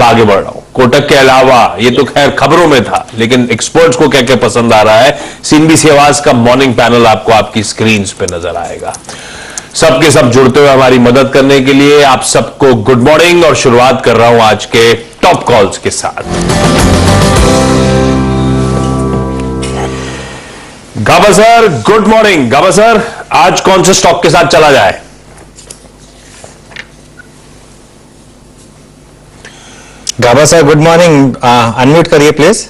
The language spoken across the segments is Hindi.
आगे बढ़ रहा हूं। कोटक के अलावा ये तो खैर खबरों में था, लेकिन एक्सपर्ट्स को क्या क्या पसंद आ रहा है, सीएनबीसी आवाज का मॉर्निंग पैनल आपको आपकी स्क्रीन पे नजर आएगा। सबके सब जुड़ते हुए हमारी मदद करने के लिए आप सबको गुड मॉर्निंग, और शुरुआत कर रहा हूं आज के टॉप कॉल्स के साथ। गाबा सर, गुड मॉर्निंग। गाबा सर, आज कौन से स्टॉक के साथ चला जाए? गाबा सर, गुड मॉर्निंग। अनम्यूट करिए प्लीज।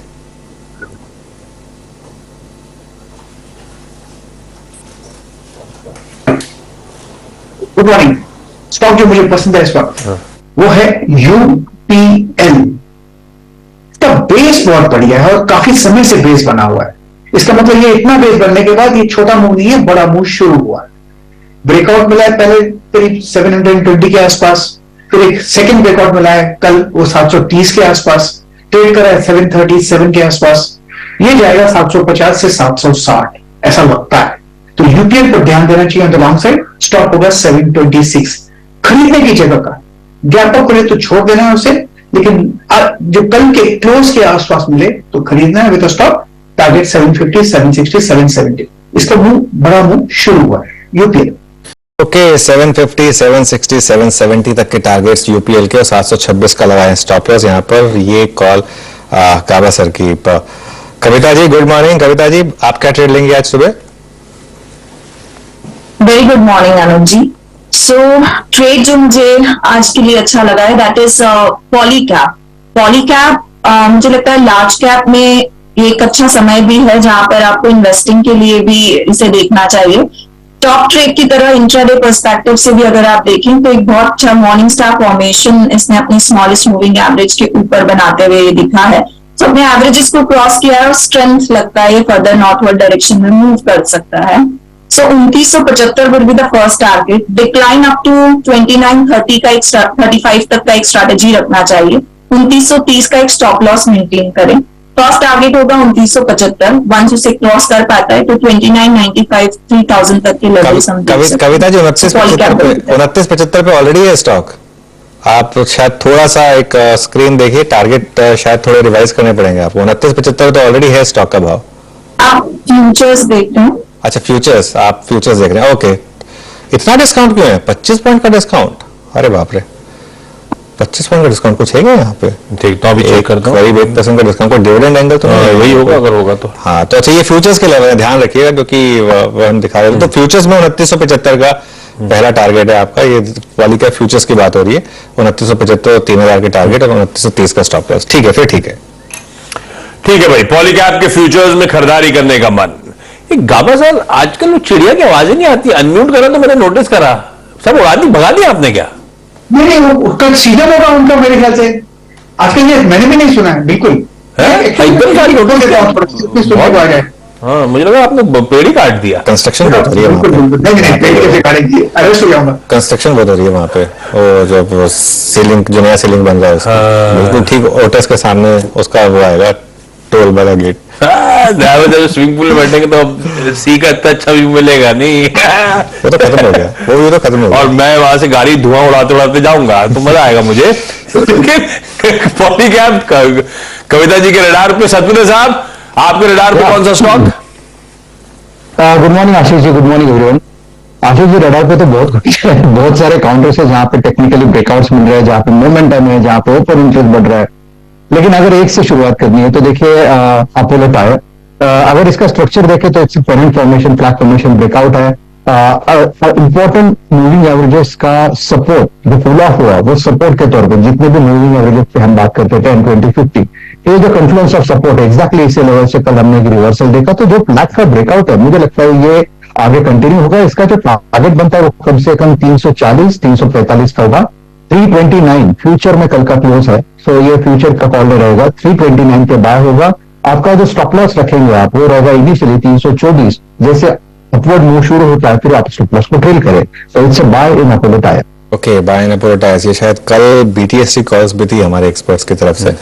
Good morning. स्टॉक जो मुझे पसंद है इस वक्त वो है यूपीएल। इसका बेस बहुत बढ़िया है और काफी समय से बेस बना हुआ है। इसका मतलब ये इतना बेस बनने के बाद ये छोटा मूव नहीं है, बड़ा मूव शुरू हुआ है। ब्रेकआउट मिला है पहले करीब 720 के आसपास, फिर एक सेकंड ब्रेकआउट मिला है कल वो 730 के आसपास, ट्रेड करा है 737 के आसपास। ये जाएगा 750 से 760 ऐसा लगता है। तो यूपीएल पर ध्यान देना चाहिए। On the long side stop होगा 726। खरीदने की जगह का गैप अप करे तो छोड़ देना है उसे, लेकिन जो कल के क्लोज के आसपास मिले तो खरीदना है विद स्टॉप टारगेट 750, 760, 770। इसका मूव बड़ा मूव शुरू हुआ है यूपीएल। ओके, 750, 760, 770 तक के टारगेट्स यूपीएल के और 726 का लगाए स्टॉप लॉस यहाँ पर। ये कॉल गाबा सर की। Kavita ji, good morning. कविता जी, आप क्या ट्रेड लेंगे आज सुबह? वेरी गुड मॉर्निंग अनुज जी। सो ट्रेड जो मुझे आज के लिए अच्छा लगा है दैट इज पॉलीकैप। पॉलीकैप मुझे लगता है लार्ज कैप में एक अच्छा समय भी है जहां पर आपको इन्वेस्टिंग के लिए भी इसे देखना चाहिए। टॉप ट्रेड की तरह इंट्राडे पर्सपेक्टिव से भी अगर आप देखें तो एक बहुत अच्छा मॉर्निंग स्टार फॉर्मेशन इसने अपनी स्मॉलेस्ट मूविंग एवरेज के ऊपर बनाते हुए दिखा है। तो अपने एवरेजेस को क्रॉस किया है और स्ट्रेंथ लगता है ये फर्दर नॉर्थवर्ड डायरेक्शन में मूव कर सकता है। So 2975 will be the first target. Decline up to 2930 का एक 35 तक का एक स्ट्रेटेजी रखना चाहिए। 2930 का एक स्टॉप लॉस मेंटेन करें। फर्स्ट टारगेट होगा 2975। वंस उसे क्रॉस कर पाता है तो 2995, 3000 तक के लेवल्स हम देख सकते हैं। कविता जी, 2975 पे ऑलरेडी है स्टॉक। आप शायद थोड़ा सा एक स्क्रीन देखिए, टारगेट शायद थोड़े रिवाइज करने पड़ेंगे आपको। 2975 तो ऑलरेडी है स्टॉक का भाव। आप फ्यूचर्स देख रहे हैं? अच्छा, फ्यूचर्स, आप फ्यूचर्स देख रहे हैं। ओके, इतना डिस्काउंट क्यों है? 25 पॉइंट का डिस्काउंट? अरे बाप रे, 25 पॉइंट का डिस्काउंट कुछ है क्या यहाँ पे? ठीक, तो अभी चेक करता हूँ। करीब 1% का डिस्काउंट। कोई डिविडेंड एंगल तो नहीं वही होगा अगर होगा तो। हाँ, तो अच्छा, ये फ्यूचर्स के लेवल है, ध्यान रखिएगा क्योंकि वो हम दिखा रहे हैं। तो फ्यूचर्स में 2975 का पहला टारगेट है आपका। ये पॉलीकैप फ्यूचर्स की बात हो रही है। 2975 3000 के टारगेट और 2930 का स्टॉप लॉस। ठीक है, फिर ठीक है। ठीक है भाई, पॉलीकैप के फ्यूचर्स में खरीदारी करने का मन। गाबा सर, आजकल वो चिड़िया की आवाजें नहीं आती, अनम्यूट करा तो मैंने नोटिस करा। सब उड़ा दी, भगा दिया आपने क्या? नहीं, वो कल सीजन होगा उनका मेरे ख्याल से। आजकल ये मैंने भी नहीं सुना है बिल्कुल। एकदम सारी हाँ, मुझे लगा आपने पेड़ ही काट दिया। कंस्ट्रक्शन बहुत हो रही है वहाँ पे। कंस्ट्रक्शन बहुत हो रही है वहाँ पे। वो जो सीलिंग, जो नया सीलिंग बन रहा है उसका बिल्कुल ठीक ओटस के सामने उसका वो आएगा, टोल वाला गेट। जब स्विमिंग पूल में बैठेंगे तो सी का इतना अच्छा व्यू मिलेगा नहीं। वो तो खत्म हो गया, वो भी तो खत्म हो गया। और मैं वहां से गाड़ी धुआं उड़ाते उड़ाते जाऊंगा तो मजा आएगा मुझे। पॉलीकैप कविता जी के रडार पे। सतविंदर साहब, आपके रडार पे कौन सा stock? Good morning Ashish ji. Good morning everyone. Ashish ji, radar पे तो बहुत सारे काउंटर्स है जहां पे टेक्निकली ब्रेकआउट्स मिल रहे हैं, जहां पे मोमेंटम है, जहां पे ओपन इंटरेस्ट बढ़ रहा है। लेकिन अगर एक से शुरुआत करनी है तो देखिए अपोलो टायर। अगर इसका स्ट्रक्चर देखें तो it's front formation, flag formation breakout है। इंपॉर्टेंट मूविंग एवरेजेस का सपोर्ट जो फुल ऑफ हुआ है वो सपोर्ट के तौर पर जितने भी मूविंग एवरेजेस पे हम बात करते थे 10, 20, 50, ये जो कन्फ्लुएंस ऑफ सपोर्ट है एग्जैक्टली इसी लेवल से कल हमने एक रिवर्सल देखा। तो जो फ्लैग का ब्रेकआउट है मुझे लगता है ये आगे कंटिन्यू होगा। इसका जो टारगेट बनता है वो कम से कम 340, 345 का होगा। 329 फ्यूचर में कल का क्लोज है, सो ये फ्यूचर का कॉल रहेगा। 329 के बाय होगा। आपका जो स्टॉप लॉस रखेंगे आप वो रहेगा इनिशियली 324। जैसे अपवर्ड मूव शुरू होता है फिर आप स्टॉप लॉस को ट्रेल करें। तो it's a buy in Apollo tyre. Okay, buy in Apollo Tyres. ये शायद कल बीटीएससी कॉल्स भी थी हमारे एक्सपर्ट्स की तरफ से।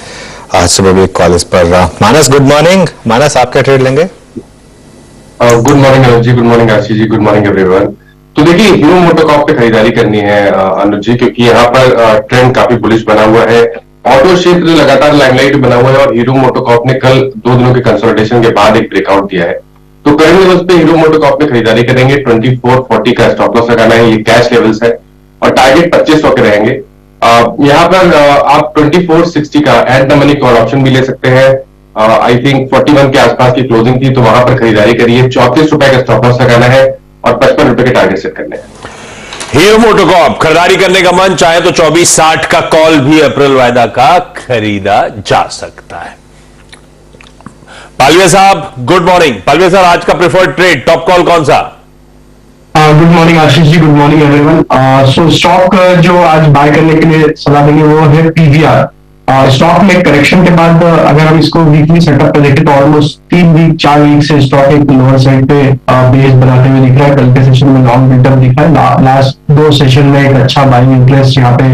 आज सुबह भी एक कॉल इस पर रहा। मानस, गुड मॉर्निंग। मानस, आप क्या ट्रेड लेंगे? गुड मॉर्निंग अनुज जी, good morning Ashish ji, good morning everyone. तो देखिए, हीरो मोटोकॉर्प पे खरीदारी करनी है अनुज जी, क्योंकि यहाँ पर ट्रेंड काफी बुलिश बना हुआ है। ऑटो क्षेत्र लगातार लाइमलाइट बना हुआ है और हीरो मोटोकॉर्प ने कल 2 दिनों के कंसोलिडेशन के बाद एक ब्रेकआउट दिया है। तो करंट लेवल्स पे हीरो मोटोकॉर्प में खरीदारी करेंगे। 2440 का स्टॉप लॉस लगाना है, ये कैश लेवल्स है और टारगेट 2500 के रहेंगे। यहाँ पर आप 2460 का at the money call option भी ले सकते हैं। आई थिंक 41 के आसपास की क्लोजिंग थी, तो वहां पर खरीदारी करिए। 34 रुपए का स्टॉप लॉस लगाना है और 55 रुपए के टारगेट सेट करने हैं। हीरो मोटोकॉर्प खरीदारी करने का मन चाहे तो 2460 का कॉल भी अप्रैल वायदा का खरीदा जा सकता है। पालवे साहब गुड मॉर्निंग। पालवे साहब आज का प्रेफर्ड ट्रेड टॉप कॉल कौन सा? Good morning Ashish ji, good morning everyone. So stock जो आज बाय करने के लिए सलाह देंगे वो है पीवीआर। स्टॉक में करेक्शन के बाद अगर हम इसको वीकली सेटअप पे देखें तो ऑलमोस्ट 3 वीक 4 वीक से स्टॉक एक लोअर साइड पे बेस बनाते हुए दिख रहा है। कल के सेशन में लॉन्ग बिल्डअप दिख रहा है। लास्ट 2 सेशन में एक अच्छा बाइंग इंटरेस्ट यहाँ पे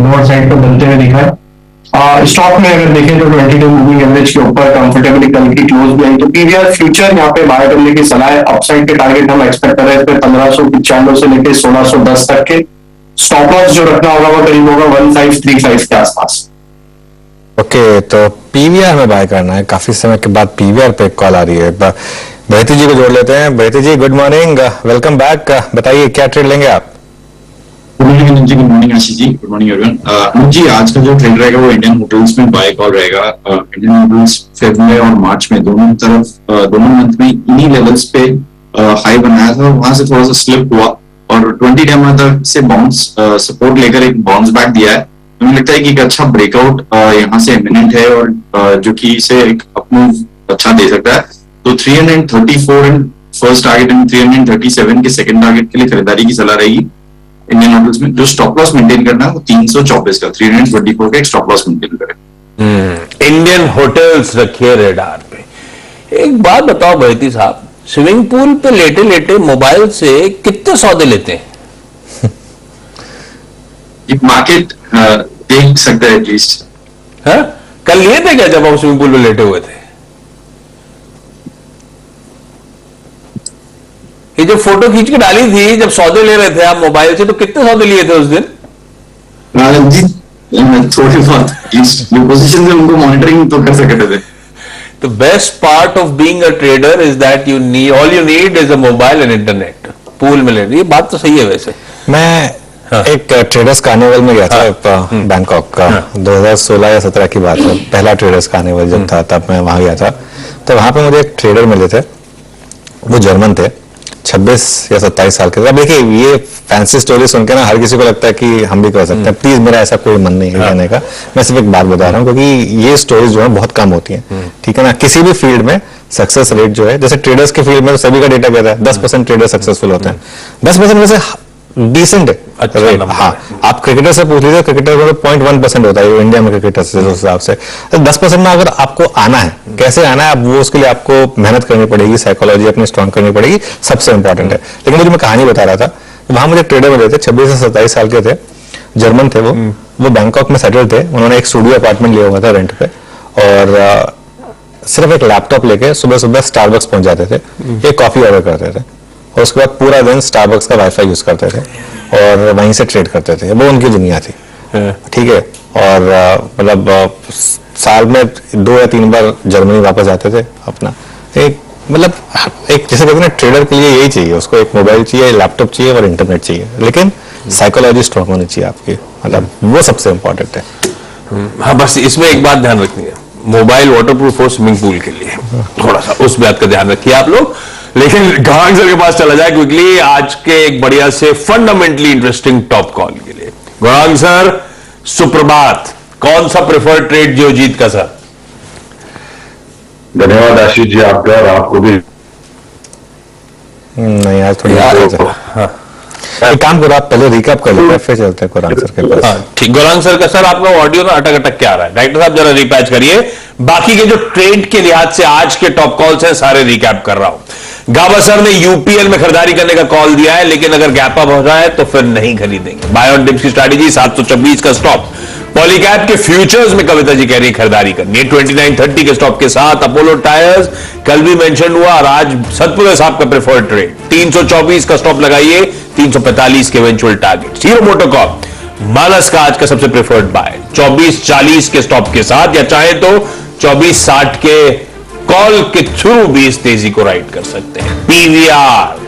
लोअर साइड पे बनते हुए दिख रहा है। स्टॉक में अगर देखें तो 22 मूविंग एवरेज के ऊपर कंफर्टेबली कल की क्लोज भी आई, तो पीवीआर फ्यूचर यहाँ पे बाय करने की सलाह है। अपसाइड के टारगेट हम एक्सपेक्ट कर रहे हैं 1595 से लेकर 1610 तक के। स्टॉप लॉस जो रखना होगा वो करीब होगा 1535 के आसपास। ओके, तो पीवीआर में बाय करना है। काफी समय के बाद पीवीआर पे एक कॉल आ रही है। बहती जी को जोड़ लेते हैं। बहती जी गुड मॉर्निंग, वेलकम बैक। बताइए क्या ट्रेड लेंगे आप? Good morning Anil ji, good morning Ashish ji, good morning everyone. Anil ji आज का जो ट्रेड रहेगा वो इंडियन होटल्स में बाय कॉल रहेगा। इंडियन होटल्स फेब्रुअरी और मार्च में दोनों मंथ में इन्हीं लेवल्स पे हाई बनाया था, वहां से थोड़ा सा स्लिप हुआ और 20 डे तक से बाउंस सपोर्ट लेकर एक बाउंस बैक दिया है। मुझे लगता है कि एक अच्छा ब्रेकआउट यहाँ से इमिनेंट है और जो कि इसे एक अपमूव अच्छा दे सकता है। तो 334 एंड फर्स्ट टारगेट एंड 337 के सेकंड टारगेट के लिए खरीदारी की सलाह रहेगी इंडियन होटल्स में। जो स्टॉप लॉस मेंटेन करना है वो 324 का 324 का एक स्टॉप लॉस मेंटेन करें। इंडियन होटल्स रखिए रेडार पे। एक बात बताओ बहती साहब, स्विमिंग पूल पे लेटे लेटे मोबाइल से कितने सौदे लेते हैं? एक मार्केट देख सकता है एटलीस्ट। हाँ? कल लिए थे क्या जब हम स्विमिंग पूल में लेटे हुए थे? ये जो फोटो खींच के डाली थी जब सौदे ले रहे थे आप मोबाइल से, तो कितने सौदे लिए थे उस दिन? जी थोड़ी बहुत जो पोजीशन से उनको मॉनिटरिंग तो कर सकते थे। The best part of being a trader is that all you need is a mobile and internet. Pool में ले, ये बात तो सही है वैसे। मैं एक ट्रेडर्स कार्निवल में गया था बैंकॉक का। 2016 या 17 की बात है, पहला ट्रेडर्स कार्निवल जब था तब मैं वहां गया था। तो वहां पे मुझे एक ट्रेडर मिले थे, वो जर्मन थे, 26 या 27 साल के थे। अब देखिए ये फैंसी स्टोरी सुन के ना हर किसी को लगता है कि हम भी कर सकते हैं। प्लीज मेरा ऐसा कोई मन नहीं है कहने का, मैं सिर्फ एक बात बता रहा हूँ क्योंकि ये स्टोरीज जो है बहुत कम होती हैं, ठीक है ना। किसी भी फील्ड में सक्सेस रेट जो है, जैसे ट्रेडर्स के फील्ड में तो सभी का डेटा कहता है 10% ट्रेडर सक्सेसफुल होते हैं। 10% में से डिसेंट है। अच्छा रेट। नंबर हाँ, आप क्रिकेटर से पूछ लीजिए, क्रिकेटर में 0.1% होता है इंडिया में क्रिकेटर से, उस हिसाब से 10% में अगर आपको आना है, कैसे आना है, अब वो उसके लिए आपको मेहनत करनी पड़ेगी, साइकोलॉजी अपनी स्ट्रॉन्ग करनी पड़ेगी, सबसे इंपॉर्टेंट है। लेकिन मुझे मैं कहानी बता रहा था, वहां मुझे ट्रेडर मिले थे, 26 से 27 साल के थे, जर्मन थे वो बैंकॉक में सेटल थे। उन्होंने एक स्टूडियो अपार्टमेंट लिया हुआ था रेंट पे और सिर्फ एक लैपटॉप लेके सुबह सुबह स्टारबक्स पहुंच जाते थे, एक कॉफी ऑर्डर करते थे और उसके बाद पूरा दिन स्टारबक्स का वाईफाई यूज करते थे और वहीं से ट्रेड करते थे। वो उनकी दुनिया थी, ठीक है। और मतलब साल में 2 या 3 बार जर्मनी वापस जाते थे अपना। एक मतलब एक जैसे कहते हैं ट्रेडर के लिए यही चाहिए, उसको एक मोबाइल चाहिए, लैपटॉप चाहिए और इंटरनेट चाहिए, लेकिन साइकोलॉजी स्ट्रॉन्ग होनी चाहिए आपकी, मतलब वो सबसे इंपॉर्टेंट है। हाँ, बस इसमें एक बात ध्यान रखनी है, मोबाइल वाटरप्रूफ हो स्विमिंग पूल के लिए, थोड़ा सा उस बात का ध्यान रखिए आप लोग। लेकिन गौरांग सर के पास चला जाए क्विकली आज के एक बढ़िया से फंडामेंटली इंटरेस्टिंग टॉप कॉल के लिए। गौरांग सर सुप्रभात, कौन सा प्रेफर्ड ट्रेड जियोजीत का सर? धन्यवाद आशीष जी आपका, और आपको भी। नहीं आज थोड़ी एक काम करो, आप पहले रिकैप कर लो फिर चलते हैं गौरांग सर के पास। ठीक, गौरांग सर का सर आपका ऑडियो ना अटक अटक के आ रहा है, डायरेक्टर साहब जरा रिपैच करिए। बाकी के जो ट्रेड के लिहाज से आज के टॉप कॉल्स हैं सारे रिकैप कर रहा हूं। गाबा सर ने यूपीएल में खरीदारी करने का कॉल दिया है, लेकिन अगर गैप अप हो जाए तो फिर नहीं खरीदेंगे। बाय ऑन डिप्स की स्ट्रैटेजी 726 का स्टॉप। पॉलीकैब के फ्यूचर्स में कविता जी कह रही खरीदारी करनी है 2930 के स्टॉप के साथ। अपोलो टायर्स कल भी मेंशन हुआ और आज सतपुरे साहब का प्रेफर्ड ट्रेड 324 का स्टॉप लगाइए, 345 के इवेंचुअल टारगेट। हीरो मोटोकॉर्प मानस का आज का सबसे प्रेफर्ड बाय। 24.40 के स्टॉप के साथ, या चाहे तो 24.60 के कॉल के थ्रू भी इस तेजी को राइड कर सकते हैं। पीवीआर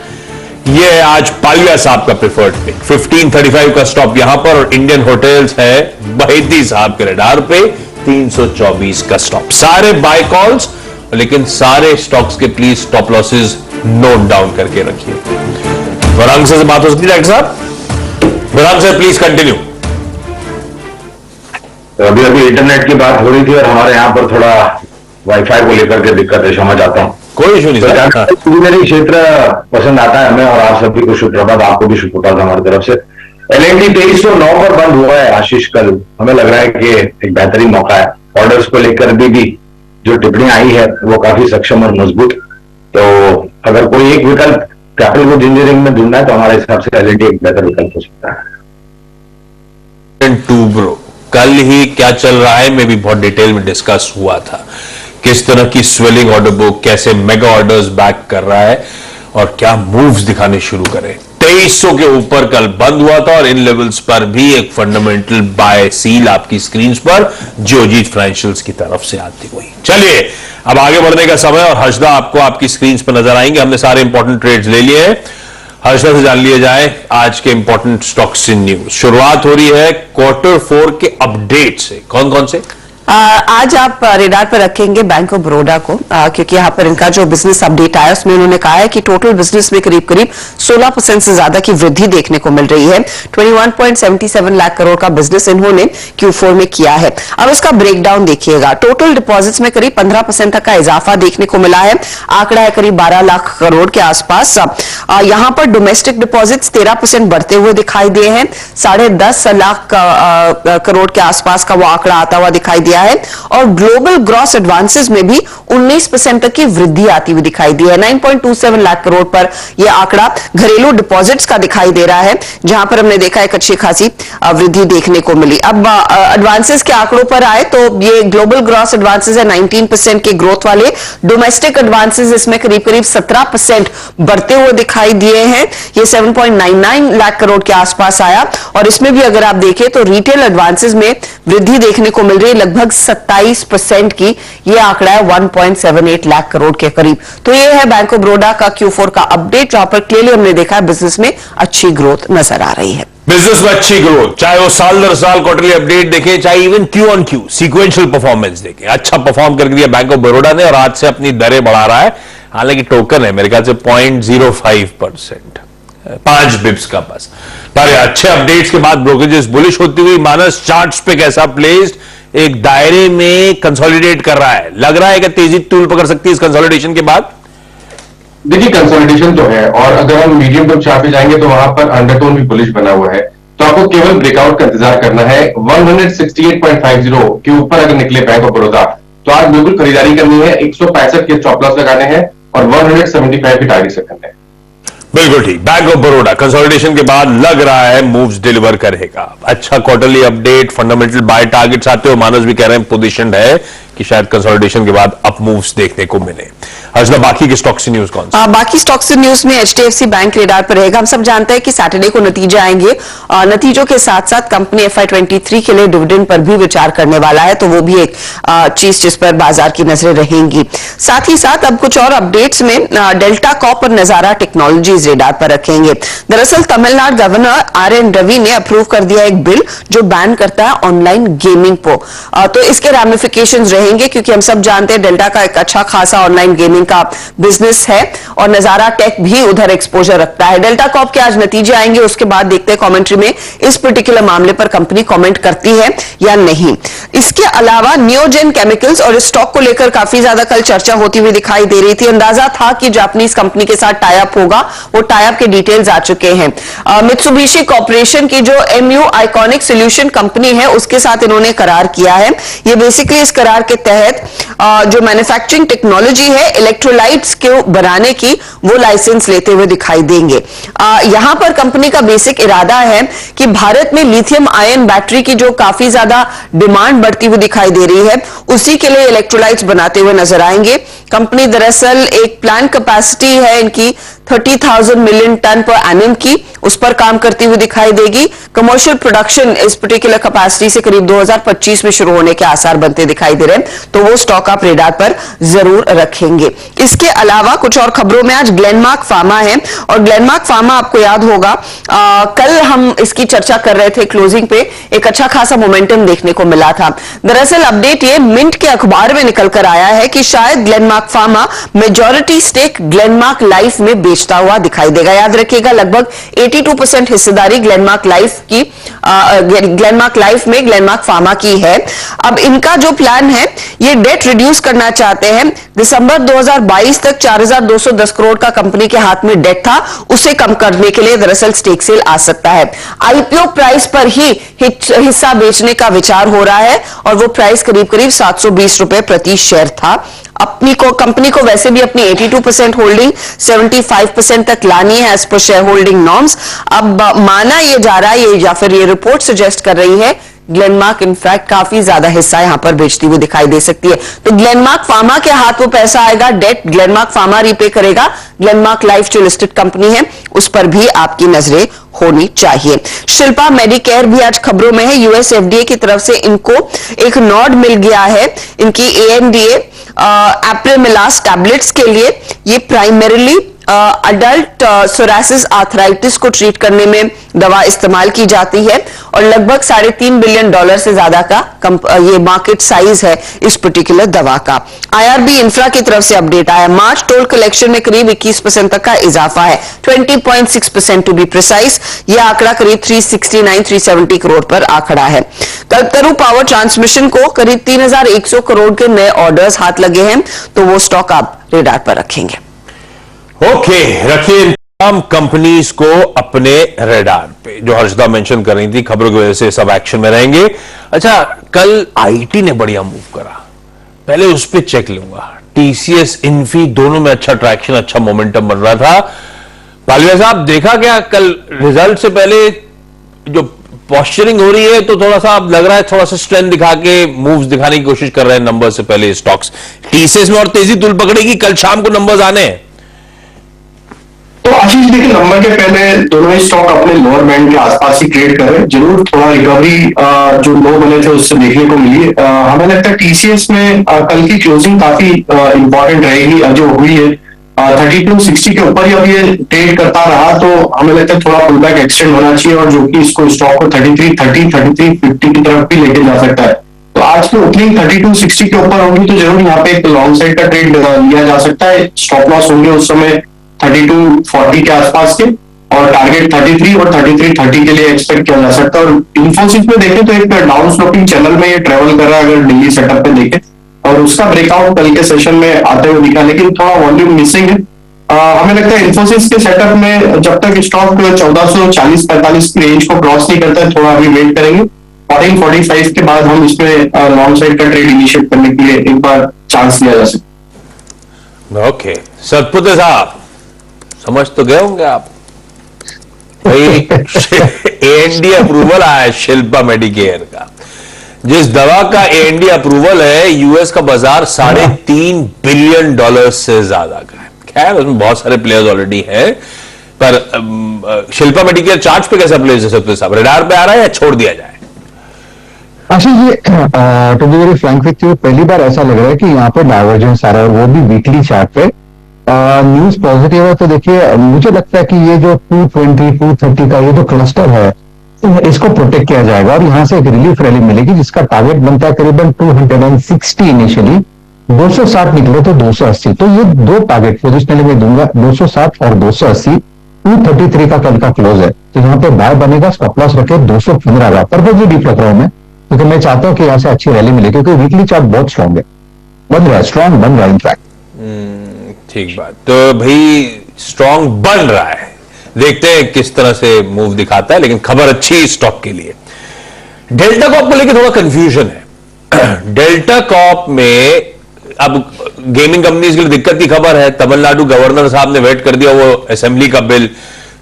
ये है आज पालिया साहब का प्रिफर्ड पिक, 1535 का स्टॉप यहां पर, और इंडियन होटल्स है बहेती साहब के रडार पे 324 का स्टॉप। सारे बाय कॉल्स, लेकिन सारे स्टॉक्स के please stop losses note down करके रखिए। वरांग से बात हो सकती है डॉक्टर साहब? वरांग सर प्लीज कंटिन्यू। अभी अभी इंटरनेट की बात हो रही थी और हमारे यहाँ पर थोड़ा वाईफाई को लेकर के दिक्कत है, क्षमा चाहता हूँ। कोई इशू नहीं सर। इंजीनियरिंग क्षेत्र पसंद आता है हमें, और आप सभी को सुप्रभात, आपको भी सुप्रभात हमारी तरफ से। एलएनटी 2309 पर बंद हुआ है आशीष कल। हमें लग रहा है कि एक बेहतरीन मौका है। ऑर्डर्स को लेकर भी जो टिप्पणी आई है वो काफी सक्षम और मजबूत। तो अगर कोई एक विकल्प कैपिटल गुड्स इंजीनियरिंग में ढूंढना है तो हमारे हिसाब से एलएनटी एक बेहतर विकल्प हो सकता है। ब्रो कल ही क्या चल रहा है में भी बहुत डिटेल में डिस्कस हुआ था, किस तरह की स्वेलिंग ऑर्डर बुक, कैसे मेगा ऑर्डर्स बैक कर रहा है और क्या मूव्स दिखाने शुरू करें। 2300 के ऊपर कल बंद हुआ था और इन लेवल्स पर भी एक फंडामेंटल बाय सील आपकी स्क्रीन पर जियोजीत फाइनेंशियल्स की तरफ से आती हुई। चलिए अब आगे बढ़ने का समय, और हर्षदा आपको आपकी स्क्रीन पर नजर आएंगे। हमने सारे इंपॉर्टेंट ट्रेड्स ले लिए हैं। हर्षदा से जान लिया जाए आज के इंपॉर्टेंट स्टॉक्स इन न्यूज। शुरुआत हो रही है Q4 के अपडेट से। कौन कौन से? आज आप रेडार पर रखेंगे बैंक ऑफ बड़ौदा को, क्योंकि यहाँ पर इनका जो बिजनेस अपडेट आया उसमें उन्होंने कहा है कि टोटल बिजनेस में करीब करीब 16% से ज्यादा की वृद्धि देखने को मिल रही है। 21.77 लाख करोड़ का बिजनेस इन्होंने Q4 में किया है। अब इसका ब्रेकडाउन देखिएगा। टोटल डिपॉजिट्स में करीब 15% तक का इजाफा देखने को मिला है। आंकड़ा है करीब 12 लाख करोड़ के आसपास। यहाँ पर डोमेस्टिक डिपॉजिट्स 13% बढ़ते हुए दिखाई दिए हैं। 10.5 लाख करोड़ के आसपास का वो आंकड़ा आता हुआ दिखाई दिया है, और ग्लोबल ग्रॉस एडवांसेस में भी 19% तक की वृद्धि आती हुई दिखाई दी है। 9.27 लाख करोड़ पर यह आंकड़ा घरेलू डिपॉजिट्स का दिखाई दे रहा है, जहां पर हमने देखा एक अच्छी खासी वृद्धि देखने को मिली। अब एडवांसेस के आंकड़ों पर आए तो ये ग्लोबल ग्रॉस एडवांसेस है 19% के ग्रोथ वाले। डोमेस्टिक एडवांसेस इसमें करीब करीब 17% बढ़ते हुए दिखाई दिए हैं। ये 7.99 लाख करोड़ के आसपास आया, और इसमें भी अगर आप देखें तो रिटेल एडवांसेस में वृद्धि देखने को मिल रही है लगभग 27% की। ये आंकड़ा है 1.78 लाख करोड़ के करीब। तो ये है बैंक ऑफ बड़ौदा का Q4 का अपडेट, जहां पर क्लियरली हमने देखा है बिजनेस में अच्छी ग्रोथ नजर आ रही है। बिजनेस में अच्छी ग्रोथ, चाहे वो साल दर साल क्वार्टरली अपडेट देखें, चाहे even Q on Q sequential performance देखें, अच्छा परफॉर्म करके दिया बैंक ऑफ बड़ौदा ने, और आज से अपनी दरें बढ़ा रहा है। हालांकि टोकन है मेरे ख्याल से 0.05%, 5 बिप्स का बस। पर अच्छे अपडेट्स के बाद ब्रोकरेजेस बुलिश होती हुई। मानस चार्ट्स पे कैसा प्लेस्ड, एक दायरे में कंसोलिडेट कर रहा है। लग रहा है कि तेजी तूल पकड़ सकती है इस कंसोलिडेशन के बाद। देखिए कंसोलिडेशन तो है, और अगर हम मीडियम टर्म चार्ट पे जाएंगे तो वहां पर अंडरटोन भी बुलिश बना हुआ है। तो आपको केवल ब्रेकआउट का इंतजार करना है। 168.50 के ऊपर अगर निकले बैंक ऑफ बड़ौदा तो आज बिल्कुल खरीदारी करनी है। 165 के स्टॉप लॉस लगाने हैं और 175 की टारगेट सेट करना है। बिल्कुल ठीक। बैंक ऑफ बड़ौदा कंसोलिडेशन के बाद लग रहा है मूव्स डिलीवर करेगा। अच्छा quarterly update, fundamental buy targets आते हो। मानस भी कह रहे हैं पोजीशन है कि शायद कंसोलिडेशन के बाद अप मूव्स देखने को मिले। हर्षदा बाकी के स्टॉक्स न्यूज कौन सा? बाकी स्टॉक्स न्यूज में HDFC बैंक रेडार पर रहेगा। हम सब जानते हैं कि सैटरडे को नतीजे आएंगे। नतीजों के साथ साथ कंपनी FY23 के लिए डिविडेंड पर भी विचार करने वाला है, तो वो भी एक चीज जिस पर बाजार की नजरें रहेंगी। साथ ही साथ अब कुछ और अपडेट्स में डेल्टा कॉर्प और नजारा टेक्नोलॉजीज रेडार पर रखेंगे। दरअसल तमिलनाडु गवर्नर RN रवि ने अप्रूव कर दिया एक बिल जो बैन करता है ऑनलाइन गेमिंग को। तो इसके रैमिफिकेशंस रहेंगे, क्योंकि हम सब जानते हैं डेल्टा का एक अच्छा खासा ऑनलाइन गेमिंग का बिजनेस है, और नजारा टेक भी उधर एक्सपोजर रखता है। डेल्टा कॉर्प के आज नतीजे आएंगे, उसके बाद देखते हैं कमेंट्री में इस पर्टिकुलर मामले पर कंपनी कमेंट करती है या नहीं। इसके अलावा नियोजन केमिकल्स और स्टॉक को लेकर काफी ज्यादा कल चर्चा होती हुई दिखाई दे रही थी। अंदाजा था कि जापानीज कंपनी के साथ टाई अप होगा, वो टाई अप के डिटेल्स आ चुके हैं। मित्सुबिशी कॉर्पोरेशन की जो MU आइकॉनिक सोल्यूशन कंपनी है उसके साथ इन्होंने करार किया है। ये बेसिकली इस करार के तहत जो मैन्युफैक्चरिंग टेक्नोलॉजी है इलेक्ट्रोलाइट्स को बनाने की, वो लाइसेंस लेते हुए दिखाई देंगे। यहां पर कंपनी का बेसिक इरादा है कि भारत में लिथियम आयन बैटरी की जो काफी ज्यादा डिमांड बढ़ती हुई दिखाई दे रही है, उसी के लिए इलेक्ट्रोलाइट्स बनाते हुए नजर आएंगे। कंपनी दरअसल एक प्लांट कैपेसिटी है इनकी 30,000 मिलियन टन पर एनम की, उस पर काम करती हुई दिखाई देगी। कमर्शियल प्रोडक्शन इस पर्टिकुलर कैपेसिटी से करीब 2025 में शुरू होने के आसार बनते दिखाई दे रहे हैं, तो वो स्टॉक आप रेडार पर जरूर रखेंगे। इसके अलावा कुछ और खबरों में आज ग्लेनमार्क फार्मा है, और ग्लेनमार्क फार्मा आपको याद होगा कल हम इसकी चर्चा कर रहे थे, क्लोजिंग पे एक अच्छा खासा मोमेंटम देखने को मिला था। दरअसल अपडेट ये मिंट के अखबार में निकल कर आया है कि शायद Glenmark Pharma majority stake Glenmark Life में बेचता हुआ दिखाई देगा। याद रखिएगा लगभग 82% हिस्सेदारी ग्लेनमार्क लाइफ में ग्लेनमार्क फार्मा की है। अब इनका जो प्लान है, ये डेट रिड्यूस करना चाहते हैं। दिसंबर 2022 तक 4,210 करोड़ का कंपनी के हाथ में डेट था, उसे कम करने के लिए दरअसल स्टेक सेल आ सकता है। आईपीओ प्राइस पर ही हिस्सा बेचने का विचार हो रहा है, और वो प्राइस करीब करीब 720 रुपए प्रति शेयर था। कंपनी को वैसे भी अपनी 82% होल्डिंग 75% तक लानी है as per share holding norms. अब माना ये जा रहा है, या फिर ये रिपोर्ट सजेस्ट कर रही है, ग्लेनमार्क इनफैक्ट काफी ज्यादा हिस्सा यहां पर बेचती हुई दिखाई दे सकती है। तो ग्लेनमार्क फार्मा के हाथ वो पैसा आएगा, डेट ग्लेनमार्क फार्मा रीपे करेगा। ग्लेनमार्क लाइफ जो लिस्टेड कंपनी है, उस पर भी आपकी नजरें होनी चाहिए। शिल्पा मेडिकेयर भी आज खबरों में है। यूएस एफडीए की तरफ से इनको एक नॉड मिल गया है। इनकी एएनडीए एप्रेमिलास टैबलेट्स के लिए, ये प्राइमरीली अडल्ट सोरासिस आर्थराइटिस को ट्रीट करने में दवा इस्तेमाल की जाती है, और लगभग $3.5 बिलियन से ज्यादा का ये मार्केट साइज है इस पर्टिकुलर दवा का। आईआरबी इंफ्रा की तरफ से अपडेट आया, मार्च टोल कलेक्शन में करीब 21% तक का इजाफा है, 20.6% टू बी प्रिसाइज। यह आंकड़ा करीब 369-370 करोड़ पर आंकड़ा है। कल्पतरू पावर ट्रांसमिशन को करीब 3,100 करोड़ के नए ऑर्डर्स हाथ लगे हैं, तो वो स्टॉक आप रेडार पर रखेंगे। ओके, रखिए तमाम कंपनीज को अपने रेडार पे। जो हर्षदा मेंशन कर रही थी, खबरों की वजह से सब एक्शन में रहेंगे। अच्छा, कल आईटी ने बढ़िया मूव करा, पहले उस पर चेक लूंगा। टीसीएस इन्फी दोनों में अच्छा ट्रैक्शन, अच्छा मोमेंटम बन रहा था। पालिया साहब, देखा क्या कल रिजल्ट से पहले जो पॉस्चरिंग हो रही है, तो थोड़ा सा अब लग रहा है थोड़ा सा स्ट्रेंथ दिखा के मूव्स दिखाने की कोशिश कर रहे हैं नंबर से पहले स्टॉक्स। टीसीएस में और तेजी तुल पकड़ेगी, कल शाम को नंबर्स आने हैं। तो आशीष देखिए, नंबर के पहले दोनों ही स्टॉक अपने लोअर बैंड के आसपास ही ट्रेड कर रहे हैं। जरूर थोड़ा रिकवरी जो लो बने थे उससे देखने को मिली। हमें लगता है टीसीएस में कल की क्लोजिंग काफी इंपॉर्टेंट रहेगी। जो हुई है 3260 के ऊपर ही अब ये ट्रेड करता रहा, तो हमें लगता है थोड़ा पुल बैक एक्सटेंड होना चाहिए, और जो कि इसको स्टॉक को 3330 3350 की तरफ भी लेके जा सकता है। तो आज की ओपनिंग 3260 के ऊपर होगी, तो जरूर यहाँ पे एक लॉन्ग साइड का ट्रेड लिया जा सकता है। स्टॉप लॉस होंगे उस समय 3240 के आसपास के, और टारगेट 33 और 3330 के लिए एक्सपेक्ट किया जा सकता है। और इन्फोसिस में देखें तो एक डाउन स्लोपिंग चैनल में ये ट्रेवल कर रहा है, अगर डेली सेटअप पे देखें, और उसका ब्रेकआउट कल के सेशन में आते हुए दिखा, लेकिन थोड़ा वॉल्यूम मिसिंग है। हमें लगता है इन्फोसिस के सेटअप में जब तक स्टॉक 1440-45 की रेंज को क्रॉस नहीं करता है, थोड़ा अभी वेट करेंगे। 1445 के बाद हम इसमें लॉन्ग साइड का ट्रेड इनिशिएट करने के लिए एक बार चांस लिया जा सकता। ओके, सतपुत्र साहब, समझ तो गए होंगे आप भाई। एएनडी अप्रूवल आया है शिल्पा मेडिकेयर का। जिस दवा का एएनडी अप्रूवल है, यूएस का बाजार $3.5 बिलियन से ज्यादा का है। खैर, उसमें बहुत सारे प्लेयर्स ऑलरेडी हैं, पर शिल्पा मेडिकेयर चार्ट पे कैसा प्लेस है सतपुत्र साहब? रेडार पे आ रहा है या छोड़ दिया जाए? Ashish ji, to be very frank with you, पहली बार ऐसा लग रहा है कि यहाँ पे डाइवर्जेंस आ रहा है, और वो भी वीकली चार्ट पे। न्यूज पॉजिटिव है, तो देखिए मुझे लगता है कि ये जो 220 230 का ये जो क्लस्टर है, इसको प्रोटेक्ट किया जाएगा, और यहाँ से एक रिलीफ रैली मिलेगी जिसका टारगेट बनता है करीबन 260 इनिशियली। 260 निकले तो 280, तो ये दो टारगेट पोजिशनली में दूंगा, 260 और 280। 233 का कल का क्लोज है, तो यहाँ पे बाय बनेगा, स्टॉप लॉस रखे 215 का। पर्पज डीप रख रहा हूं मैं, क्योंकि मैं चाहता हूं कि यहाँ से अच्छी रैली मिले, क्योंकि वीकली चार्ट बहुत स्ट्रॉन्ग है, बन रहा है, स्ट्रॉन्ग बन रहा है इनफैक्ट। ठीक बात। तो भाई स्ट्रॉन्ग बन रहा है, देखते हैं किस तरह से मूव दिखाता है, लेकिन खबर अच्छी है स्टॉक के लिए। डेल्टा कॉर्प को लेकर थोड़ा कंफ्यूजन है। डेल्टा कॉर्प में अब गेमिंग कंपनीज के लिए दिक्कत की खबर है। तमिलनाडु गवर्नर साहब ने वेट कर दिया वो असेंबली का बिल,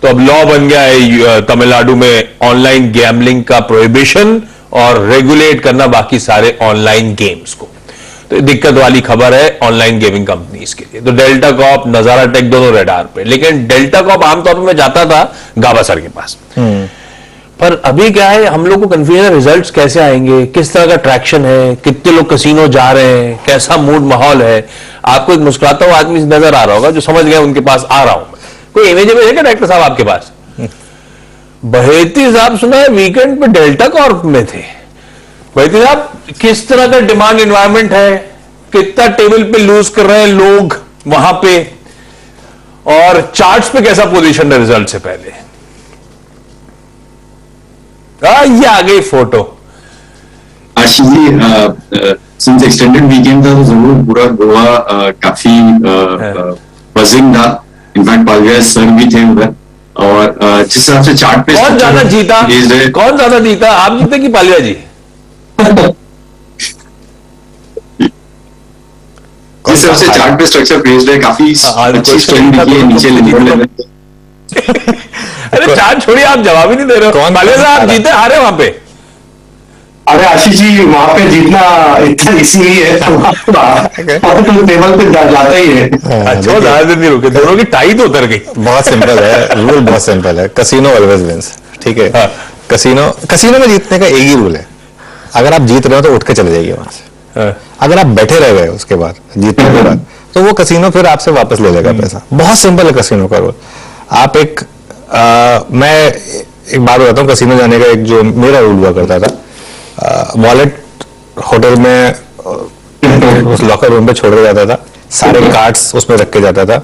तो अब लॉ बन गया है तमिलनाडु में ऑनलाइन गैम्बलिंग का प्रोहिबिशन और रेगुलेट करना बाकी सारे ऑनलाइन गेम्स को। तो दिक्कत वाली खबर है ऑनलाइन गेमिंग कंपनीज के लिए। तो डेल्टा कॉर्प, नजारा टेक दोनों रेडार पे, लेकिन डेल्टा कॉर्प आमतौर पर मैं जाता था गाबा सर के पास, पर अभी क्या है, हम लोग को कंफ्यूजन है रिजल्ट्स कैसे आएंगे, किस तरह का ट्रैक्शन है, कितने लोग कसिनो जा रहे हैं, कैसा मूड माहौल है। आपको एक मुस्कुराता हुआ आदमी नजर आ रहा होगा जो समझ गया उनके पास आ रहा हूं मैं। कोई इमेज है क्या डायरेक्टर साहब आपके पास? बहेती साहब सुना है वीकेंड पे डेल्टा कॉर्प में थे। बहेती साहब, किस तरह का डिमांड एनवायरमेंट है, कितना टेबल पे लूज कर रहे हैं लोग वहां पे, और चार्ट्स पे कैसा पोजीशन है रिजल्ट से पहले? ये आ गई photo. Ashish ji, since extended weekend था तो जरूर पूरा गोवा काफी बजिंग था। इनफैक्ट पालविया सर भी थे उधर, और जिस हिसाब से चार्ट पे कौन ज्यादा जीता? कौन ज्यादा जीता, आप जीते कि पालविया जी? जिस हिसाब से चार्ट पे स्ट्रक्चर बेस्ड है, काफी अच्छी स्ट्रेंथ दिखी है नीचे लेवल। अरे चार्ट छोड़िए, आप जवाब ही नहीं दे रहे हो। पालविया साहब, आप जीते हारे वहां पे? अरे आशीष जी, वहां पे जीतना इतना इसीलिए है तो टेबल पे जाता ही है। अच्छा, ज्यादा देर नहीं रुके, दोनों की टाई तो उतर गई। बहुत सिंपल है, रूल बहुत सिंपल है, कसिनो ऑलवेज विंस, ठीक है। हाँ। कसिनो में जीतने का एक ही रूल है, अगर आप जीत रहे हो तो उठ के चले जाइए वहां से। हाँ। अगर आप बैठे रह गए उसके बाद जीतने के बाद, तो वो कसिनो फिर आपसे वापस ले लेगा पैसा। बहुत सिंपल है कसिनो का रूल। आप मैं एक बार बताता हूँ, कसिनो जाने का एक जो मेरा रूल हुआ करता था, वॉलेट होटल में उस लॉकर रूम पे छोड़ दिया जाता था, सारे कार्ड्स उसमें रख के जाता था,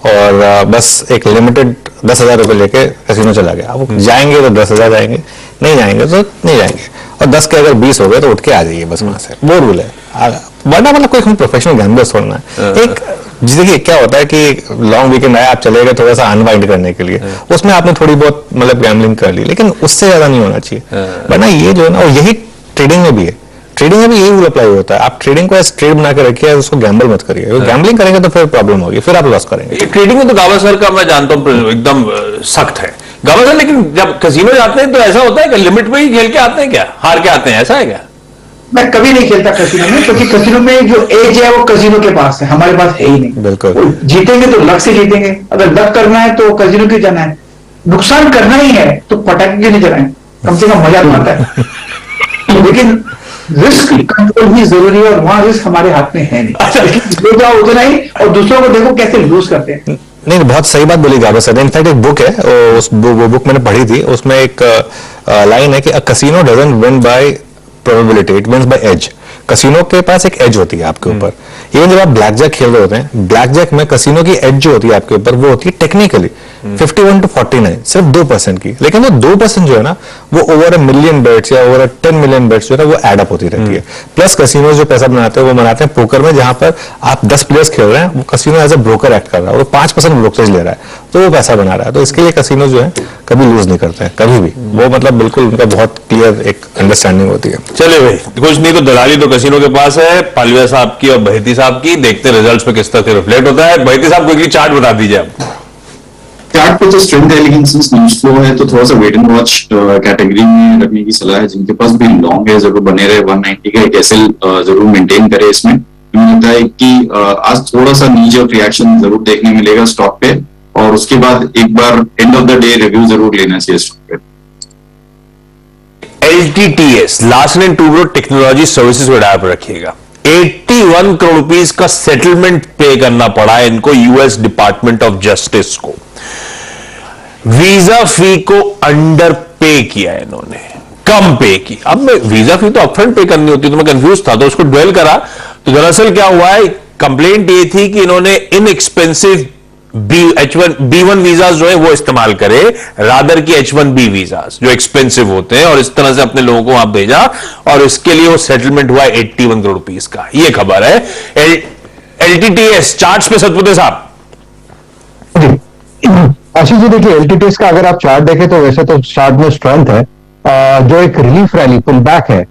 और बस एक लिमिटेड 10,000 रुपए लेके कसिनो चला गया। अब जाएंगे तो 10,000 जाएंगे, नहीं जाएंगे तो नहीं जाएंगे, और 10 के अगर 20 हो गए तो उठ के आ जाइए बस वहां से। वो रूल है, वरना मतलब कोई प्रोफेशनल गैम्बलर्स थोड़ा है। एक देखिए क्या होता है कि लॉन्ग वीकेंड आया, आप चले गए थोड़ा सा अनवाइंड करने के लिए, उसमें आपने थोड़ी बहुत मतलब गैम्बलिंग कर ली, लेकिन उससे ज्यादा नहीं होना चाहिए। वरना ये जो है ना, और यही ट्रेडिंग में भी है, ट्रेडिंग में भी यही रूल अप्लाई होता है। आप ट्रेडिंग को एज ट्रेड बना के रखिए, उसको गैम्बल मत करिए। गैम्बलिंग करेंगे तो फिर प्रॉब्लम होगी, फिर आप लॉस करेंगे। ट्रेडिंग में तो गावा सर का मैं जानता हूँ एकदम सख्त है गावा सर, लेकिन जब कसिनो जाते हैं तो ऐसा होता है कि लिमिट में ही खेल के आते हैं क्या, हार के आते हैं, ऐसा है क्या? मैं कभी नहीं खेलता कसिनो में, क्योंकि कसिनो में जो एज है वो कसिनो के पास है, हमारे पास है ही नहीं। बिल्कुल। जीतेंगे तो लक से जीतेंगे, अगर लक करना है तो कसिनो क्यों जाना है? नुकसान करना ही है तो पटाखे क्यों नहीं जलाएं, कम से कम मजा तो आता है। लेकिन रिस्क कंट्रोल भी जरूरी है, और वहां रिस्क हमारे हाथ में है नहीं। लेकिन ले जाओ उतना ही, और दूसरों को देखो कैसे लूज करते हैं। नहीं, बहुत सही बात बोली गाबा सर ने। इनफैक्ट एक बुक है, उस वो बुक मैंने पढ़ी थी, उसमें एक लाइन है कि a casino doesn't win by probability, it wins by edge. Casino के पास एक एज होती है आपके ऊपर। इवन जब आप ब्लैक जैक खेल रहे होते हैं, ब्लैक जैक में कसिनो की एज जो होती है आपके ऊपर, वो होती है टेक्निकली 51 to 49, सिर्फ 2% की। लेकिन वो 2% जो है ना, वो ओवर 1 million बेट्स या ओवर 10 million बेट्स जो है वो एड अप होती रहती है। प्लस कसिनो जो पैसा बनाते हैं वो बनाते हैं पोकर में, जहां पर आप 10 प्लेयर्स खेल रहे हैं, वो casino as a broker act कर रहा है, वो 5% ब्रोकरेज ले रहा है, तो वो पैसा बना रहा है। तो इसके लिए कसिनो जो है कभी लूज नहीं करते हैं, कभी भी। वो मतलब बिल्कुल उनका बहुत क्लियर एक अंडरस्टैंडिंग होती है। चलिए भाई, कुछ नहीं तो दलाली तो कसिनो के पास है, पालविया साहब की और बहेती साहब की। देखते हैं रिजल्ट्स में किस तरह से रिफ्लेक्ट होता है। बहेती साहब कोई चार्ट बता दीजिए आप। चार्ट पे तो स्ट्रेंथ है, लेकिन सिंस न्यूज फ्लो है तो थोड़ा सा वेट एंड वॉच कैटेगरी में रखने की सलाह है। जिनके पास भी लॉन्ग है जरूर बने रहे, 190 का एक एसएल जरूर मेंटेन करे। इसमें मुझे लगता है कि आज थोड़ा सा नीचे रिएक्शन जरूर देखने मिलेगा स्टॉक पे, और उसके बाद एक बार end of the day review जरूर लेना चाहिए स्टॉक पे। LTTS, लास्ट एंड टू टेक्नोलॉजी सर्विसेज को डायल पर रखिएगा। 81 करोड़ रुपीस का सेटलमेंट पे करना पड़ा है इनको यूएस डिपार्टमेंट ऑफ जस्टिस को। वीजा फी को अंडर पे किया है इन्होंने, कम पे की। अब मैं वीजा फी तो अपफ्रंट पे करनी होती, तो मैं कंफ्यूज था, तो उसको ड्वेल करा। तो दरअसल क्या हुआ है, कंप्लेंट ये थी कि इन्होंने इनएक्सपेंसिव B1 वीजा जो है वो इस्तेमाल करे, रादर की H1B वीजा जो एक्सपेंसिव होते हैं, और इस तरह से अपने लोगों को वहां भेजा, और इसके लिए वो सेटलमेंट हुआ 81 करोड़ रुपीस का। ये खबर है। LTTS चार्ट्स पे सतपुते साहब। आशीष जी देखिए, LTTS का अगर आप चार्ट देखें तो वैसे तो चार्ट में स्ट्रेंथ है। जो एक रिलीफ रैली पुल बैक है,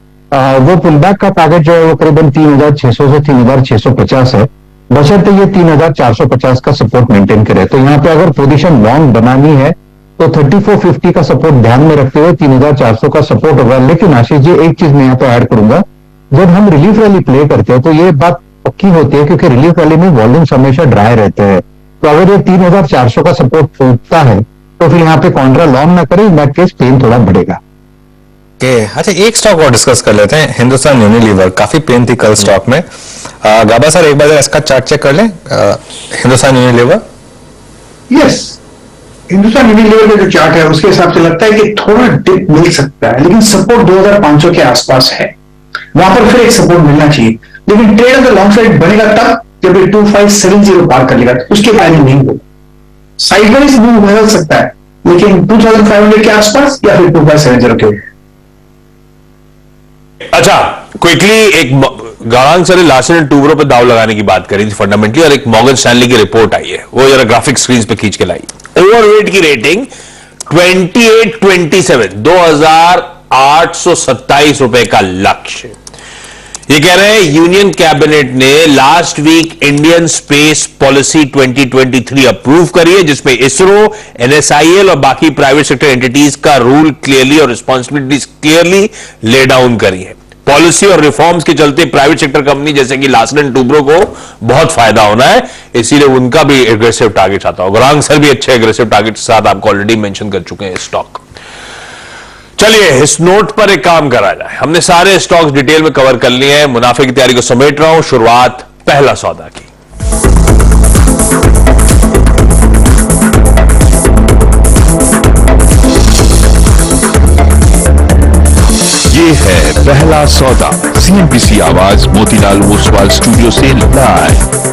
वो पुल बैक का टारगेट जो है वो करीबन 3,600 से 3,650 है, बशर्ते ये 3,450 का सपोर्ट मेंटेन करे। तो यहाँ पे अगर पोजीशन लॉन्ग बनानी है तो 3450 का सपोर्ट ध्यान में रखते हुए 3,400 का सपोर्ट होगा। लेकिन आशीष जी एक चीज मैं यहाँ पे ऐड करूंगा जब हम रिलीफ रैली प्ले करते हैं तो ये बात पक्की होती है, क्योंकि रिलीफ रैली में वॉल्यूम्स हमेशा ड्राई रहते हैं। तो अगर ये 3400 का सपोर्ट टूटता है तो फिर यहाँ पे कॉन्ट्रा लॉन्ग ना करें, इन दैट केस पेन थोड़ा बढ़ेगा। अच्छा, एक स्टॉक और डिस्कस कर लेते हैं, हिंदुस्तान यूनिलीवर। काफी पेन थी कल स्टॉक में। गाबा सर एक बार इसका चार्ट चेक कर लें, Hindustan Unilever. Yes, Hindustan Unilever का जो चार्ट है उसके हिसाब से लगता है कि थोड़ा डिप मिल सकता है, लेकिन सपोर्ट 2500 के आसपास है, वहां पर फिर एक सपोर्ट मिलना चाहिए। लेकिन ट्रेड अगर लॉन्ग साइड बनेगा तब जब ये 2570 पार कर लेगा, तो उसके पहले नहीं होगा। साइडवेज मूव हो सकता है, लेकिन 2500 के आसपास या फिर 2570 के। अच्छा, क्विकली एक गांग सर ने लास्ट ने टूबरों पर दाव लगाने की बात करी थी फंडामेंटली, और एक मॉर्गन स्टैनली की रिपोर्ट आई है, वो जरा ग्राफिक स्क्रीन पे खींच के लाई। ओवरवेट की रेटिंग 2827, 2827 रुपए का लक्ष्य। ये कह रहे हैं यूनियन कैबिनेट ने last week Indian space policy 2023 approve करी है, जिसमें इसरो, एनएसआईएल और बाकी प्राइवेट सेक्टर एंटिटीज का रूल क्लियरली और रिस्पॉन्सिबिलिटीज क्लियरली ले डाउन करी है। पॉलिसी और रिफॉर्म्स के चलते प्राइवेट सेक्टर कंपनी जैसे कि लार्सन एंड टूब्रो को बहुत फायदा होना है, इसीलिए उनका भी एग्रेसिव टारगेट आता होगा। गांग सर भी अच्छे एग्रेसिव टारगेट के साथ आपको ऑलरेडी मेंशन कर चुके हैं स्टॉक। चलिए इस नोट पर एक काम करा जाए, हमने सारे स्टॉक्स डिटेल में कवर कर लिए हैं, मुनाफे की तैयारी को समेट रहा हूं। शुरुआत पहला सौदा की। ये है पहला सौदा, सीएनबीसी आवाज मोतीलाल ओसवाल स्टूडियो से लाइव।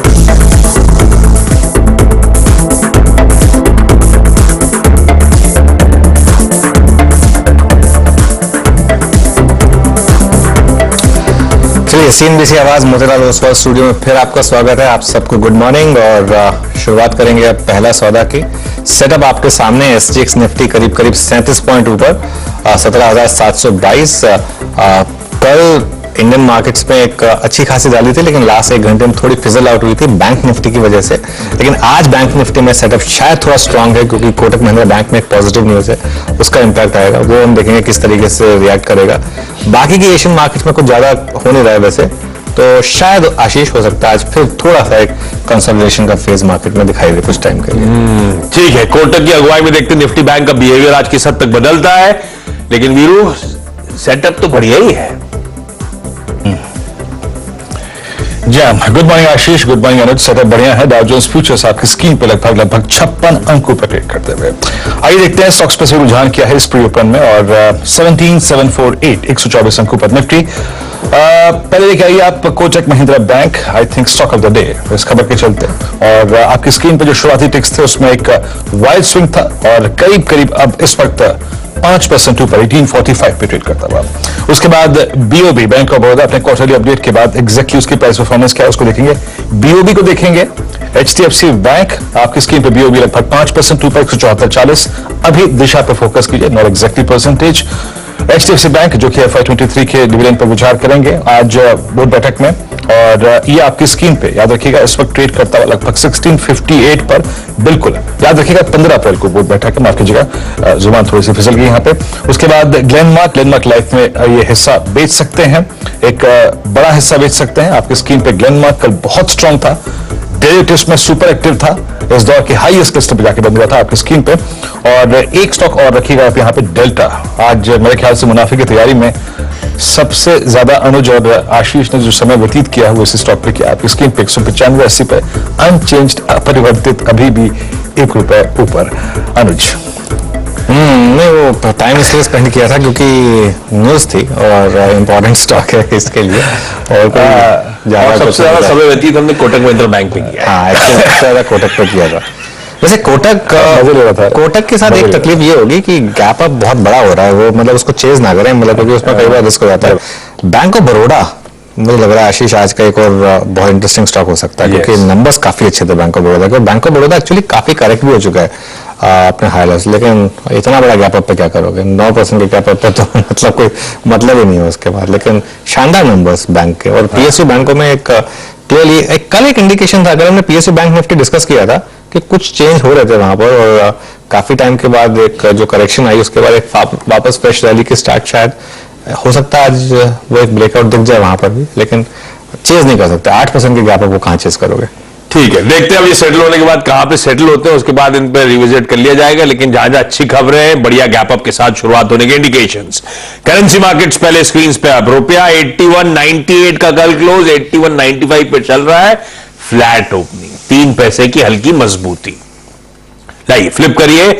चलिए, सीएनबीसी आवाज मोतीलाल ओसवाल स्टूडियो में फिर आपका स्वागत है। आप सबको गुड मॉर्निंग, और शुरुआत करेंगे अब पहला सौदा की। सेटअप आपके सामने, एसजीएक्स निफ्टी करीब 37 पॉइंट ऊपर, 17,722। कल इंडियन मार्केट्स में एक अच्छी खासी रैली थी, लेकिन लास्ट एक घंटे में थोड़ी फिजल आउट हुई थी बैंक निफ्टी की वजह से। लेकिन आज बैंक निफ्टी में सेटअप शायद थोड़ा स्ट्रांग है, क्योंकि कोटक महिंद्रा बैंक में एक पॉजिटिव न्यूज है, उसका इंपैक्ट आएगा, वो हम देखेंगे किस तरीके से रिएक्ट करेगा। बाकी की एशियन मार्केट्स में कुछ ज्यादा हो नहीं रहा है वैसे, तो शायद आशीष हो सकता है आज फिर थोड़ा सा एक कंसोलिडेशन का फेज मार्केट में दिखाई दे कुछ टाइम के लिए। ठीक है, कोटक की अगुवाई में देखते निफ्टी बैंक का बिहेवियर आज किस हद तक बदलता है, लेकिन वीरू सेटअप तो बढ़िया ही है। जी हाँ, गुड मॉर्निंग आशीष, गुड मॉर्निंग अनुज। सेटअप बढ़िया है। डाउ जोन्स फ्यूचर्स आपकी स्क्रीन पर लगभग 56 अंकों पर ट्रेड करते हुए। आइए देखते हैं स्टॉक्स पे से रुझान क्या है इस प्री ओपन में, और 17,748, 124 अंकों पर निफ्टी। पहले लेके आइए आप Kotak Mahindra bank, I think stock of the day इस खबर के चलते, और आपकी स्क्रीन पर जो शुरुआती टिक्स थे उसमें एक वाइड स्विंग था, और करीब अब इस वक्त 5% ऊपर 1845 पे ट्रेड करता हुआ। उसके बाद बीओबी, बैंक ऑफ बड़ौदा, अपने क्वार्टरली अपडेट के बाद एग्जैक्टली उसकी प्राइस परफॉर्मेंस क्या है उसको देखेंगे। बीओबी को देखेंगे। एचडीएफसी बैंक, आपकी स्क्रीन पे बीओबी लगभग 5% ऊपर 174.40। अभी दिशा पे फोकस कीजिए, not exactly percentage. HDFC bank जो कि FY23 के डिविडेंड पर विचार करेंगे आज बोर्ड बैठक में, और ये आपकी स्क्रीन पे याद रखिएगा इस वक्त ट्रेड करता हुआ लगभग 1658 पर। बिल्कुल याद रखिएगा 15 अप्रैल को बोर्ड बैठक है, माफ कीजिएगा जुबान थोड़ी सी फिसल गई यहाँ पे। उसके बाद ग्लेनमार्क लाइफ में ये हिस्सा बेच सकते हैं, एक बड़ा हिस्सा बेच सकते हैं। आपकी स्क्रीन पे ग्लेनमार्क कल बहुत स्ट्रांग था, डेरिवेटिव्स में सुपर एक्टिव था, इस दौर के हाईएस्ट क्लस्टर पे जाके बन गया था आपकी स्क्रीन पे। और एक स्टॉक और रखिएगा आप यहाँ पे, डेल्टा। आज मेरे ख्याल से मुनाफे की तैयारी में सबसे ज्यादा अनुज और आशीष ने जो समय व्यतीत किया है वो इस स्टॉक पे किया। आपकी स्क्रीन पे 195.80 पे अनचेंज्ड, अपरिवर्तित, अभी भी ₹1 ऊपर। अनुज नहीं, वो टाइम इसलिए स्पेंड किया था क्योंकि न्यूज थी और इम्पोर्टेंट स्टॉक है इसके लिए, और सबसे ज्यादा समय व्यतीत हमने कोटक महिंद्रा बैंक में किया। हाँ, एक्चुअली सबसे ज्यादा कोटक पे किया था। वैसे कोटक के साथ एक तकलीफ ये होगी कि गैप अप बहुत बड़ा हो रहा है, वो मतलब उसको चेज ना करें, मतलब क्योंकि उसमें कई बार रिस्क हो जाता है। बैंक ऑफ बड़ौदा मुझे लग रहा है आशीष आज का एक और बहुत इंटरेस्टिंग स्टॉक हो सकता है, क्योंकि नंबर्स काफी अच्छे थे बैंक ऑफ बड़ौदा के। बैंक ऑफ बड़ौदा एक्चुअली काफी करेक्ट भी हो चुका है अपने हाई लॉस, लेकिन इतना बड़ा गैप अप पे क्या करोगे? 9% के गैप अप पे तो मतलब कोई मतलब ही नहीं है उसके बाद। लेकिन शानदार नंबर्स बैंक के, और पीएसयू बैंकों में एक क्लियरली कल एक इंडिकेशन था, अगर हमने पीएसयू बैंक निफ्टी डिस्कस किया था कि कुछ चेंज हो रहे थे वहां पर, और काफी टाइम के बाद एक जो करेक्शन आई उसके बाद एक वापस फ्रेश रैली की स्टार्ट शायद हो सकता है आज वो एक ब्रेकआउट दिख जाए वहां पर भी, लेकिन चेज नहीं कर सकते। 8% के गैप है, वो कहां चेज करोगे? ठीक है, देखते हैं अब ये सेटल होने के बाद कहां पे सेटल होते हैं, उसके बाद इन पे रिविजिट कर लिया जाएगा। लेकिन जहां जहां अच्छी खबरें हैं, बढ़िया गैप अप के साथ शुरुआत होने के इंडिकेशंस। करेंसी मार्केट्स पहले स्क्रीन पे अब रुपया 81.98 का कल क्लोज 81.95 पे चल रहा है, फ्लैट ओपनिंग, 3 पैसे की हल्की मजबूती। लाइए फ्लिप करिए,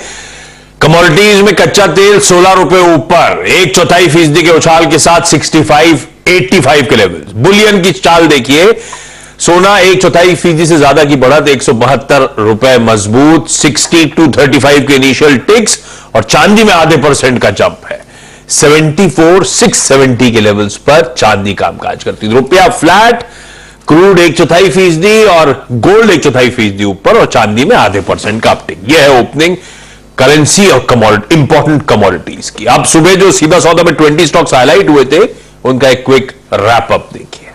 कमोडिटीज में कच्चा तेल 16 रुपए ऊपर, 1/4% के उछाल के साथ 65.85 के लेवल। बुलियन की चाल देखिए, सोना 1/4% से ज्यादा की बढ़त, 172 रुपए मजबूत, 60 to 35 के इनिशियल टिक्स, और चांदी में आधे % का जंप है, 74,670 के लेवल्स पर चांदी कामकाज करती। रुपया फ्लैट, क्रूड 1/4% और गोल्ड 1/4% ऊपर, और चांदी में आधे % का अपटिक। यह है ओपनिंग करेंसी और इंपॉर्टेंट कमोडिटीज की। अब सुबह जो सीधा सौदा में 20 स्टॉक्स हाईलाइट हुए थे, उनका एक क्विक रैप अप देखिए।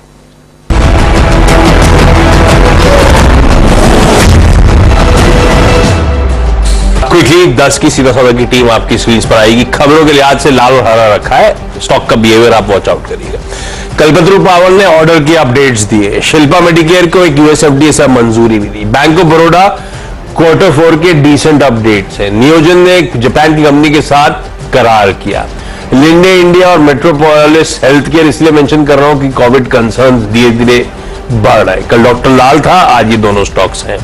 क्विकली 10 की सीधा सौदा की टीम आपकी स्क्रीन पर आएगी। खबरों के लिहाज से लाल और हरा रखा है, स्टॉक का बिहेवियर आप वॉच आउट करिएगा। कल्पतरू पावर ने ऑर्डर की अपडेट्स दिए, शिल्पा मेडिकेयर को एक यूएसएफडीए से मंजूरी मिली, बैंक ऑफ बड़ौदा Q4 के डिसेंट अपडेट्स हैं, नियोजन ने एक जापान की कंपनी के साथ करार किया, लिंडे इंडिया और मेट्रोपोलिस हेल्थ केयर इसलिए मेंशन कर रहा हूं कि कोविड कंसर्न्स धीरे धीरे बढ़ रहे। कल डॉक्टर लाल था, आज ये दोनों स्टॉक्स हैं।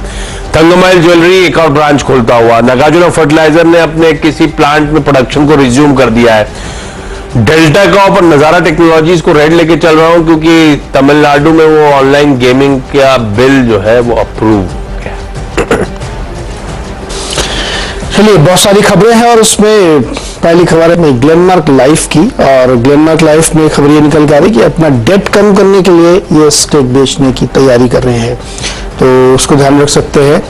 थंगमाइल ज्वेलरी एक और ब्रांच खोलता हुआ, नागार्जुना फर्टिलाइजर ने अपने किसी प्लांट में प्रोडक्शन को रिज्यूम कर दिया है। डेल्टा कॉप और नजारा टेक्नोलॉजीज को रेड लेके चल रहा हूं क्योंकि तमिलनाडु में वो ऑनलाइन गेमिंग का बिल जो है वो अप्रूव हो गया। चलिए, बहुत सारी खबरें हैं और उसमें पहली खबर है ग्लेनमार्क लाइफ की, और ग्लेनमार्क लाइफ में खबर ये निकल कर आ रही कि अपना डेट कम करने के लिए ये स्टेक बेचने की तैयारी कर रहे हैं, तो उसको ध्यान रख सकते हैं।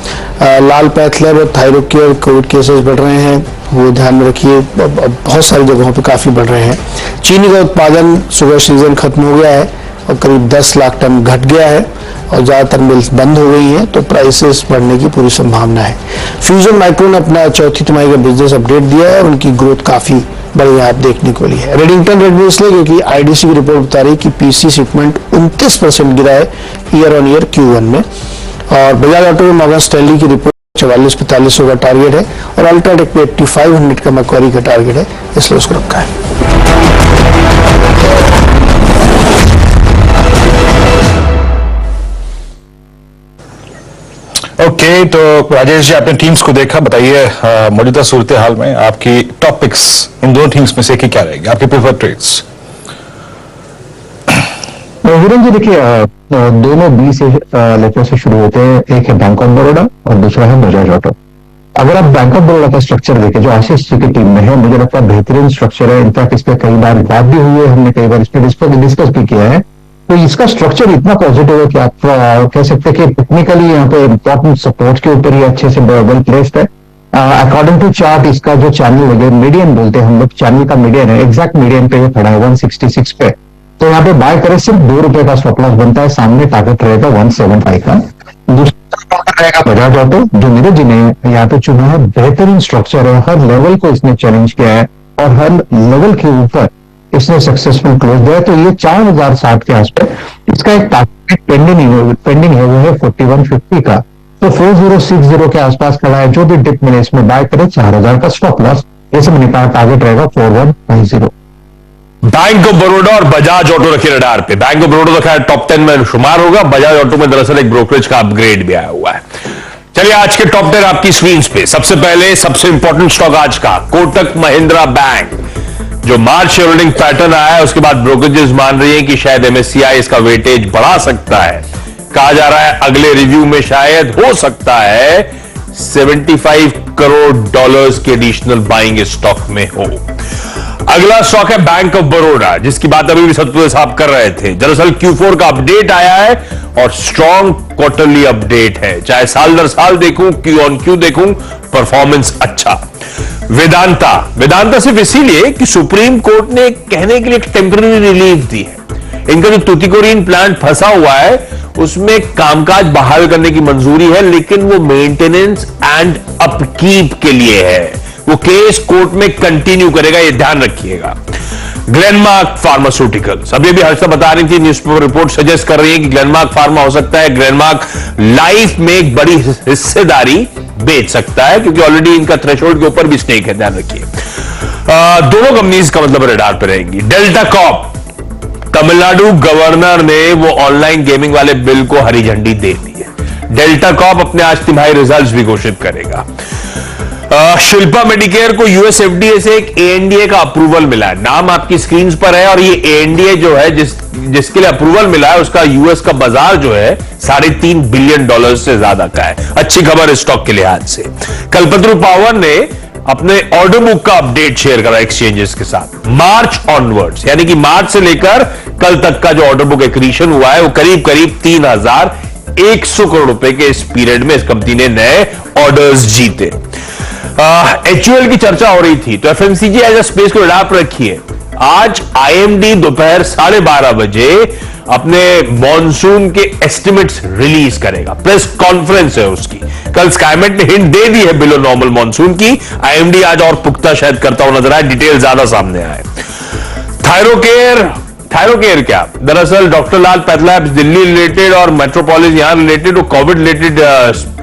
लाल पैथ लैब और थायरॉइड के कोविड केसेस बढ़ रहे हैं, वो ध्यान में रखिए, बहुत सारी जगहों पे काफ़ी बढ़ रहे हैं। चीनी का उत्पादन शुगर सीजन खत्म हो गया है और करीब 10 लाख टन घट गया है और ज़्यादातर मिल्स बंद हो गई हैं, तो प्राइसेस बढ़ने की पूरी संभावना है। फ्यूजन माइक्रो ने अपना चौथी तिमाही का बिजनेस अपडेट दिया है और उनकी ग्रोथ काफ़ी बढ़िया आप देखने को ली है। रेडिंगटन रेडमी इसलिए क्योंकि आईडीसी की रिपोर्ट बता रही कि पीसी शिपमेंट 29% गिरा है ईयर ऑन ईयर Q1 में, और बजाज ऑटो में मॉर्गन स्टैनली की रिपोर्ट 44-4500 का टारगेट है और अल्ट्राटेक पे 8500 का मैक्वारी का टारगेट है, इसलिए उसको रखा है। ओके, तो राजेश जी आपने टीम्स को देखा, बताइए मौजूदा सूरत हाल में आपकी टॉप पिक्स इन दोनों टीम्स में से क्या रहेगी, आपके प्रेफर्ड ट्रेड्स? वीरेन जी देखिए, दोनों 20 लेटर से शुरू होते हैं, एक है बैंक ऑफ बड़ौदा और दूसरा है बजाज ऑटो। अगर आप बैंक ऑफ बड़ौदा का स्ट्रक्चर देखें जो आशीष जी की टीम में है, मुझे लगता है बेहतरीन स्ट्रक्चर है। इनफैक्ट इस पर कई बार बात भी हुई है, हमने कई बार इस पर डिस्कस भी किया है। तो इसका स्ट्रक्चर इतना पॉजिटिव है कि आप कह सकते हैं कि टेक्निकली यहाँ पे इंपॉर्टेंट सपोर्ट के ऊपर ही अच्छे से वेल प्लेस्ड है। अकॉर्डिंग टू चार्ट इसका जो चैनल लगे, मीडियन बोलते हैं हम लोग, चैनल का मीडियन है, एग्जैक्ट मीडियन पे ये खड़ा है 166 पे। तो यहाँ पे बाय करें सिर्फ ₹2 का स्टॉप लॉस बनता है, सामने टारगेट रहेगा 175 का। दूसरा रहेगा बजाज ऑटो, जो नीरज जी ने यहाँ पे चुना है, बेहतरीन स्ट्रक्चर है, हर लेवल को इसने चैलेंज किया है और हर लेवल के ऊपर इसने सक्सेसफुल क्लोज दिया है। तो ये 4060 के आसपास इसका एक टारगेट पेंडिंग है, वो है 4150 का। तो 4060 के आसपास खड़ा है, जो भी डिप मिले इसमें बाय करे 4000 का स्टॉप लॉस, जैसे मैंने कहा टारगेट रहेगा 4190। बैंक ऑफ बड़ौदा और बजाज ऑटो रखिए रडार पे। बैंक ऑफ बड़ौदा तो खैर टॉप 10 में शुमार होगा, बजाज ऑटो में दरअसल एक ब्रोकरेज का अपग्रेड भी आया हुआ है। चलिए आज के टॉप 10 आपकी स्क्रीन पे। सबसे पहले सबसे इंपॉर्टेंट स्टॉक आज का कोटक महिंद्रा बैंक, जो मार्च शेयर होल्डिंग पैटर्न आया है उसके बाद ब्रोकरेजेस मान रही है कि शायद एमएससीआई इसका वेटेज बढ़ा सकता है। कहा जा रहा है अगले रिव्यू में शायद हो सकता है $75 करोड़ के एडिशनल बाइंग स्टॉक में हो। अगला स्टॉक है बैंक ऑफ बड़ौदा, जिसकी बात अभी भी सतपुर साहब कर रहे थे। दरअसल Q4 का अपडेट आया है और स्ट्रॉन्ग क्वार्टरली अपडेट है, चाहे साल दर साल देखूं, Q on Q देखूं, परफॉर्मेंस अच्छा। वेदांता सिर्फ इसीलिए कि सुप्रीम कोर्ट ने कहने के लिए एक टेम्पररी रिलीफ दी है। इनका जो तुतिकोरिन प्लांट फंसा हुआ है उसमें कामकाज बहाल करने की मंजूरी है, लेकिन वो मेंटेनेंस एंड अपकीप के लिए है। वो केस कोर्ट में कंटिन्यू करेगा, ये ध्यान रखिएगा। ग्लेनमार्क फार्मास्यूटिकल्स, अभी भी हर्षा बता रही थी, न्यूज़पेपर रिपोर्ट सजेस्ट कर रही है कि ग्लेनमार्क फार्मा हो सकता है ग्लेनमार्क लाइफ में एक बड़ी हिस्सेदारी बेच सकता है, क्योंकि ऑलरेडी इनका थ्रेशोल्ड के ऊपर भी स्टेक है, ध्यान रखिए। दोनों कंपनीज का मतलब रडार पर रहेंगी। डेल्टा कॉप, तमिलनाडु गवर्नर ने वो ऑनलाइन गेमिंग वाले बिल को हरी झंडी दे दी है। डेल्टा कॉप अपने आज तिमाही रिजल्ट्स भी घोषित करेगा। शिल्पा मेडिकेयर को यूएस एफडीए से एक एएनडीए का अप्रूवल मिला है, नाम आपकी स्क्रीन पर है, और ये एएनडीए जो है जिसके लिए अप्रूवल मिला है उसका यूएस का बाजार जो है $3.5 बिलियन से ज्यादा का है। अच्छी खबर स्टॉक के लिहाज से। कल्पतरु पावर ने अपने ऑर्डर बुक का अपडेट शेयर करा एक्सचेंजेस के साथ। मार्च ऑनवर्ड्स, यानी कि मार्च से लेकर कल तक का जो ऑर्डर बुक एक्रीशन हुआ है वो करीब करीब 3,100 करोड़ रुपए के इस पीरियड में इस कंपनी ने नए ऑर्डर्स जीते। एचयूएल की चर्चा हो रही थी, तो एफएमसीजी एज अ स्पेस को रडार पर रखिए। आज आईएमडी दोपहर 12:30 बजे अपने मॉनसून के एस्टिमेट्स रिलीज करेगा, प्रेस कॉन्फ्रेंस है उसकी। कल स्काईमेट ने हिंट दे दी है बिलो नॉर्मल मॉनसून की, आईएमडी आज और पुख्ता शायद करता हुआ नजर आए, डिटेल ज्यादा सामने आए। थायरोकेयर क्या, दरअसल डॉक्टर लाल पैथलैब्स दिल्ली रिलेटेड और मेट्रोपोलिस यहां रिलेटेड, कोविड रिलेटेड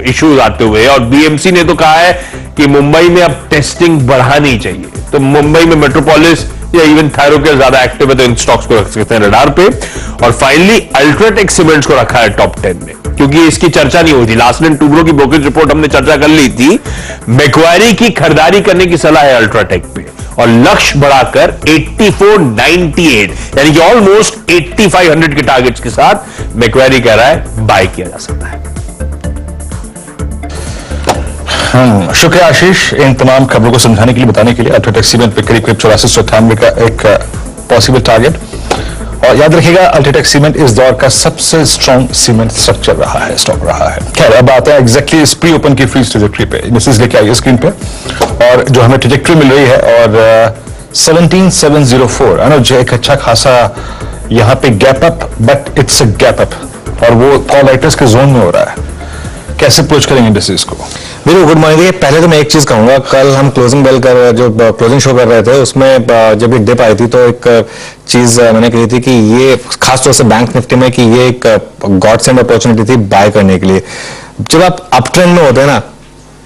इश्यूज आते हुए, और बीएमसी ने तो कहा है कि मुंबई में अब टेस्टिंग बढ़ानी चाहिए, तो मुंबई में मेट्रोपोलिस या इवन थायरोकेयर ज्यादा एक्टिव है, तो इन स्टॉक्स को रख सकते हैं रडार पे। और फाइनली अल्ट्राटेक सीमेंट्स को रखा है टॉप 10 में, क्योंकि इसकी चर्चा नहीं हुई थी। लास्ट टाइम टूब्रो की ब्रोकरेज रिपोर्ट हमने चर्चा कर ली थी, मैक्वारी की खरीदारी करने की सलाह है अल्ट्राटेक पे, और लक्ष्य बढ़ाकर 8498 यानी कि ऑलमोस्ट 8500 के टारगेट्स के साथ मैक्वारी कह रहा है बाय किया जा सकता है। शुक्रिया आशीष, इन तमाम खबरों को समझाने के लिए, बताने के लिए। अल्ट्राटेक सीमेंट पे करीब 8498 का एक पॉसिबल टारगेट, और याद रखिएगा अल्ट्राटेक सीमेंट इस दौर का सबसे स्ट्रॉन्ग सीमेंट स्ट्रक्चर रहा है, स्टॉक रहा है। खैर अब आते हैं एग्जैक्टली इस प्री ओपन की फ्रीज ट्रेजेक्टरी पे, मैसेज लेके आइए स्क्रीन पे, और जो हमें ट्रेजेक्टरी मिल रही है, और 17704 अनुज एक अच्छा खासा यहाँ पे gap up, but it's a gap up, और वो कॉल राइटर्स के जोन में हो रहा है। कैसे अप्रोच करेंगे इंडस्ट्रीज को? बिल्कुल, गुड मॉर्निंग। पहले तो मैं एक चीज कहूंगा, कल हम क्लोजिंग बेल कर जो क्लोजिंग शो कर रहे थे उसमें जब ये डिप आई थी तो एक चीज मैंने कही थी कि ये खासतौर से बैंक निफ्टी में कि ये एक गॉड सेंड अपॉर्चुनिटी थी बाय करने के लिए। जब आप अप ट्रेंड में होते हैं ना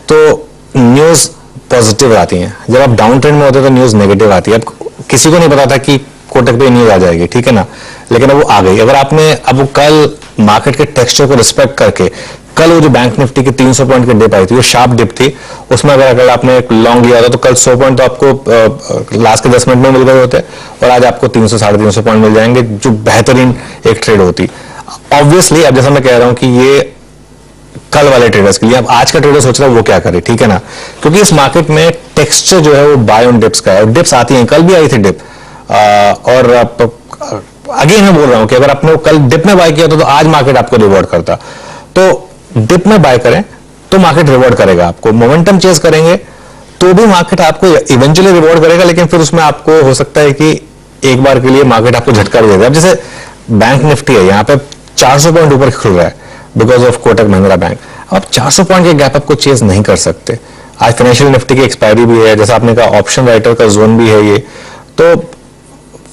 तो न्यूज पॉजिटिव आती है, जब आप डाउन ट्रेंड में होते हैं तो न्यूज नेगेटिव आती है। अब किसी को नहीं पता था कि कोटक पे न्यूज आ जाएगी, ठीक है ना, लेकिन अब वो आ गई। अगर आपने अब वो कल मार्केट के टेक्सचर को रिस्पेक्ट करके, कल वो जो बैंक निफ्टी की 300 पॉइंट की डिप आई थी, वो शार्प डिप थी, उसमें अगर आपने एक लॉन्ग लिया था तो कल 100 पॉइंट तो आपको लास्ट के 10 मिनट में मिल गए होते, और आज आपको 300 साढ़े 300 पॉइंट मिल जाएंगे, जो बेहतरीन एक ट्रेड होती। ऑब्वियसली अब जैसा मैं कह रहा हूं कि ये कल वाले ट्रेडर्स के लिए, अब आज का ट्रेडर सोच रहा है वो क्या करे, ठीक है ना, क्योंकि इस मार्केट में टेक्सचर जो है वो बाय ऑन डिप्स का है, और डिप्स आती हैं, कल भी आई थी डिप, और अगेन मैं बोल रहा हूं कि अगर आपने कल डिप में बाय किया तो आज मार्केट आपको रिवॉर्ड करता। तो डिप में बाय करें तो मार्केट रिवॉर्ड करेगा आपको, मोमेंटम चेज करेंगे तो भी मार्केट आपको इवेंचुअली रिवॉर्ड करेगा, लेकिन फिर उसमें आपको हो सकता है कि एक बार के लिए मार्केट आपको झटका भी देगा। अब जैसे बैंक निफ्टी है, यहाँ पे 400 पॉइंट ऊपर खुल रहा है because of Kotak Mahindra bank. आप 400 पॉइंट के गैप अप को चेज नहीं कर सकते। आज फाइनेंशियल निफ्टी की एक्सपायरी भी है, जैसा आपने कहा ऑप्शन राइटर का जोन भी है ये, तो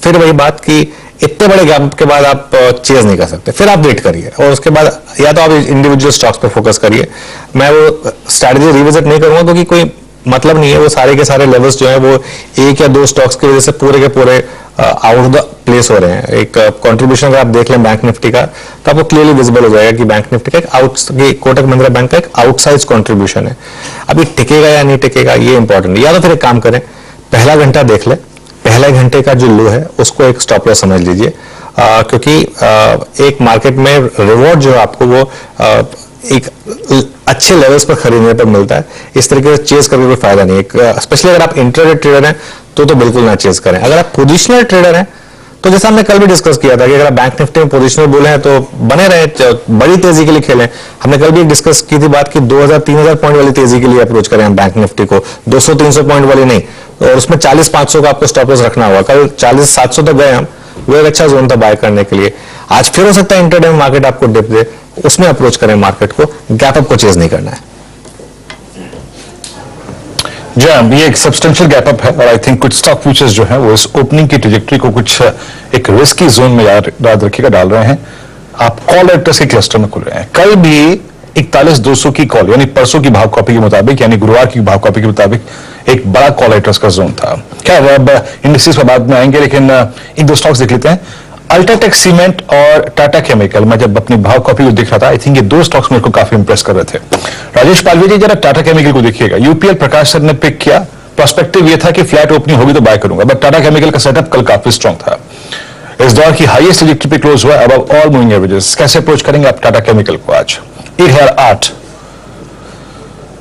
फिर वही बात कि इतने बड़े गैप के बाद आप चेज नहीं कर सकते, फिर आप वेट करिए, और उसके बाद या तो आप इंडिविजुअल स्टॉक्स पर फोकस करिए। मैं वो स्ट्रैटेजी रिविजिट नहीं करूंगा क्योंकि कोई मतलब नहीं है, वो सारे के सारे लेवल्स जो है वो एक या दो स्टॉक्स की वजह से पूरे के पूरे आउट ऑफ द प्लेस हो रहे हैं। एक कंट्रीब्यूशन अगर आप देख लें बैंक निफ्टी का तो आपको क्लियरली विजिबल हो जाएगा कि बैंक निफ्टी का एक कोटक महिंद्रा बैंक का एक आउटसाइज कंट्रीब्यूशन है। अभी टिकेगा या नहीं टिकेगा ये इंपॉर्टेंट है। या तो फिर एक काम करें, पहला घंटा देख ले, पहले घंटे का जो लो है उसको एक स्टॉप लॉस समझ लीजिए, क्योंकि एक मार्केट में रिवॉर्ड जो है आपको वो एक अच्छे लेवल्स पर खरीदने पर मिलता है। इस तरीके से चेज करके कोई फायदा नहीं है, स्पेशली अगर आप इंट्राडे ट्रेडर हैं तो बिल्कुल ना चेज करें। अगर आप पोजिशनल ट्रेडर हैं तो जैसा हमने कल भी डिस्कस किया था कि अगर आप बैंक निफ्टी में पोजिशनल बोले हैं तो बने रहे, बड़ी तेजी के लिए खेलें। हमने कल भी डिस्कस की थी बात कि 2000-3000 पॉइंट वाली तेजी के लिए अप्रोच करें हम बैंक निफ्टी को, 200-300 पॉइंट वाली नहीं, और उसमें 40-500 का आपको स्टॉप लॉस रखना होगा। कल 40-700 तक गए हम, वो एक अच्छा जोन था बाय करने के लिए। आज फिर हो सकता है इंट्राडे में मार्केट आपको डिप दे, उसमें अप्रोच करें मार्केट को, गैप अप को चेज नहीं करना है। जी हाँ, ये एक सब्सटेंशियल गैप अप है और आई थिंक कुछ स्टॉक फ्यूचर्स जो है वो इस ओपनिंग की ट्रेजेक्टरी को कुछ एक रिस्की जोन में याद रखिएगा डाल रहे हैं। आप कॉल एक्टर्स के क्लस्टर में खुल रहे हैं। कल भी 41,200 की कॉल यानी परसों की भाव कॉपी के मुताबिक यानी गुरुवार की भाव कॉपी के मुताबिक एक बड़ा कॉल एक्टर्स का जोन था। खैर अब इंडस्ट्रीज पर बाद में आएंगे, लेकिन एक दो स्टॉक्स देख लेते हैं। अल्ट्राटेक सीमेंट और टाटा केमिकल, मैं जब अपनी भाव कॉपी को देख रहा था आई थिंक ये दो स्टॉक्स मेरे को काफी इंप्रेस कर रहे थे। राजेश पालवी जी जरा टाटा केमिकल को देखिएगा, यूपीएल प्रकाश सर ने पिक किया, पर्सपेक्टिव ये था कि फ्लैट ओपनिंग होगी तो बाय करूंगा, बट टाटा केमिकल का सेटअप कल काफी स्ट्रॉन्ग था। इस दौर की हाईएस्ट ट्रैजेक्टरी पे क्लोज हुआ अबव ऑल मूविंग एवरेजेस। कैसे अप्रोच करेंगे आप टाटा केमिकल को आज? 1,800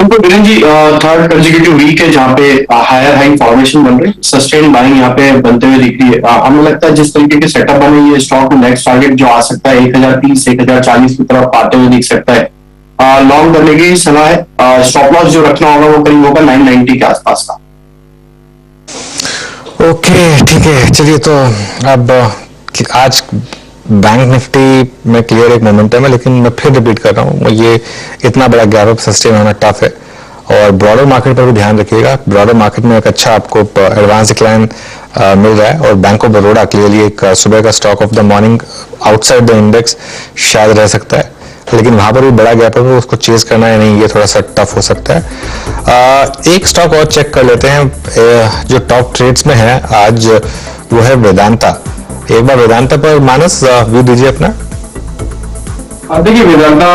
बिरेन जी, थर्ड कंसेक्यूटिव वीक है जहाँ पे हायर हाई फॉर्मेशन बन रही है, सस्टेन बाइंग यहाँ पे बनते हुए दिख रही है। हमें लगता है जिस तरीके के सेटअप बने ये स्टॉक में नेक्स्ट टारगेट जो आ सकता है 1,030 1,040 की तरफ आते हुए दिख सकता है। लॉन्ग करने की सलाह है। स्टॉप लॉस जो रखना होगा वो करीब होगा 990 के आसपास का। ओके ठीक है, चलिए तो अब आज बैंक निफ्टी में क्लियर एक मोमेंटम है, लेकिन मैं फिर रिपीट कर रहा हूँ ये इतना बड़ा गैप अप सस्टेन होना टफ है। और ब्रॉडर मार्केट पर भी ध्यान रखिएगा, ब्रॉडर मार्केट में एक अच्छा आपको एडवांस डिक्लाइन मिल रहा है और बैंक ऑफ बड़ौदा क्लियरली एक सुबह का stock of the morning outside the index शायद रह सकता है, लेकिन वहां पर भी बड़ा गैप है, उसको चेज करना है नहीं, ये थोड़ा सा टफ हो सकता है। एक स्टॉक और चेक कर लेते हैं जो टॉप ट्रेड्स में है आज, वो है वेदांता। एक बार वेदांता पर मानस व्यू दीजिए अपना। देखिए वेदांता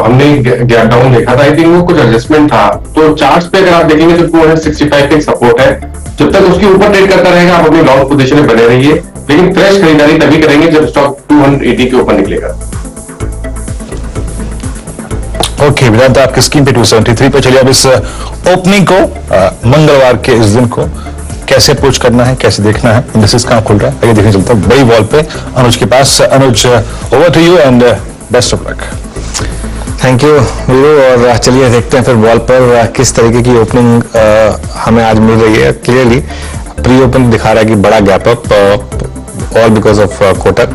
हमने गैप डाउन देखा था, आई थिंक वो कुछ एडजस्टमेंट था, तो चार्ट्स पे अगर आप देखेंगे तो 265 पे सपोर्ट है। जब तक उसके ऊपर ट्रेड करता रहेगा आप अपनी लॉन्ग पोजीशन में बने रहिए, लेकिन फ्रेश खरीदारी तभी करेंगे जब स्टॉक 280 के ऊपर निकलेगा। ओके वेदांता आपकी स्क्रीन पे 273 पे। चलिए अब इस ओपनिंग को मंगलवार के इस दिन को कैसे अप्रोच करना है, कैसे देखना है, इंडस्ट्रीज कहां खुल रहा है, आइए देखने चलता हूं बड़ी वॉल पे अनुज के पास। Anuj over to you and best of luck. Thank you Veeru. और चलिए देखते हैं फिर वॉल पर किस तरीके की ओपनिंग हमें आज मिल रही है। क्लियरली प्री ओपन दिखा रहा है कि बड़ा gap up all because of Kotak,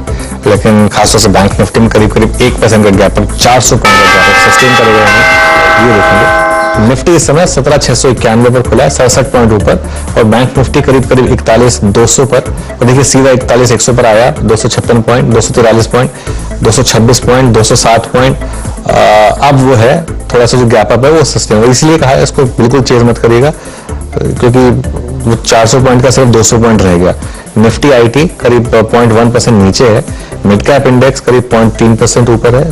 लेकिन खासतौर से बैंक निफ्टी में करीब 1% का गैप अप, 400 पॉइंट का गैप अप सस्टेन करेगा हमें, ये देखेंगे। निफ्टी इस समय 17,691 पर खुला है, 67 पॉइंट ऊपर, और बैंक निफ्टी करीब 41,200 पर, और देखिए सीधा 41,100 पर आया, 256 पॉइंट, 243 पॉइंट, 226 पॉइंट, 207 पॉइंट। अब वो है थोड़ा सा जो गैप अप है वो सस्टेन, इसलिए कहा है इसको बिल्कुल चेज मत करिएगा, क्योंकि वो 400 पॉइंट का सिर्फ 200 पॉइंट रह गया। निफ्टी आईटी करीब 0.1% नीचे है, मिड कैप इंडेक्स करीब 0.3% ऊपर है।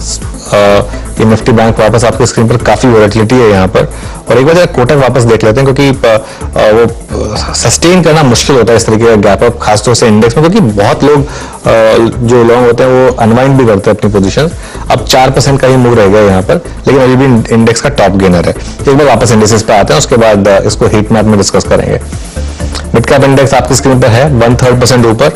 ये निफ्टी बैंक वापस आपके स्क्रीन पर काफी वोलेटिलिटी है यहाँ पर। और एक बार कोटक वापस देख लेते हैं, क्योंकि वो सस्टेन करना मुश्किल होता है इस तरीके का गैप अप, खासतौर से इंडेक्स में, क्योंकि बहुत लोग जो लॉन्ग होते हैं वो अनवाइंड भी करते हैं अपनी पोजीशन। अब 4% का ही मूव रह गया यहाँ पर, लेकिन अभी भी इंडेक्स का टॉप गेनर है। एक बार वापस इंडेक्सेस पे आते हैं, उसके बाद इसको हीट मैप में डिस्कस करेंगे। मिड कैप इंडेक्स आपकी स्क्रीन पर है 1/3% ऊपर,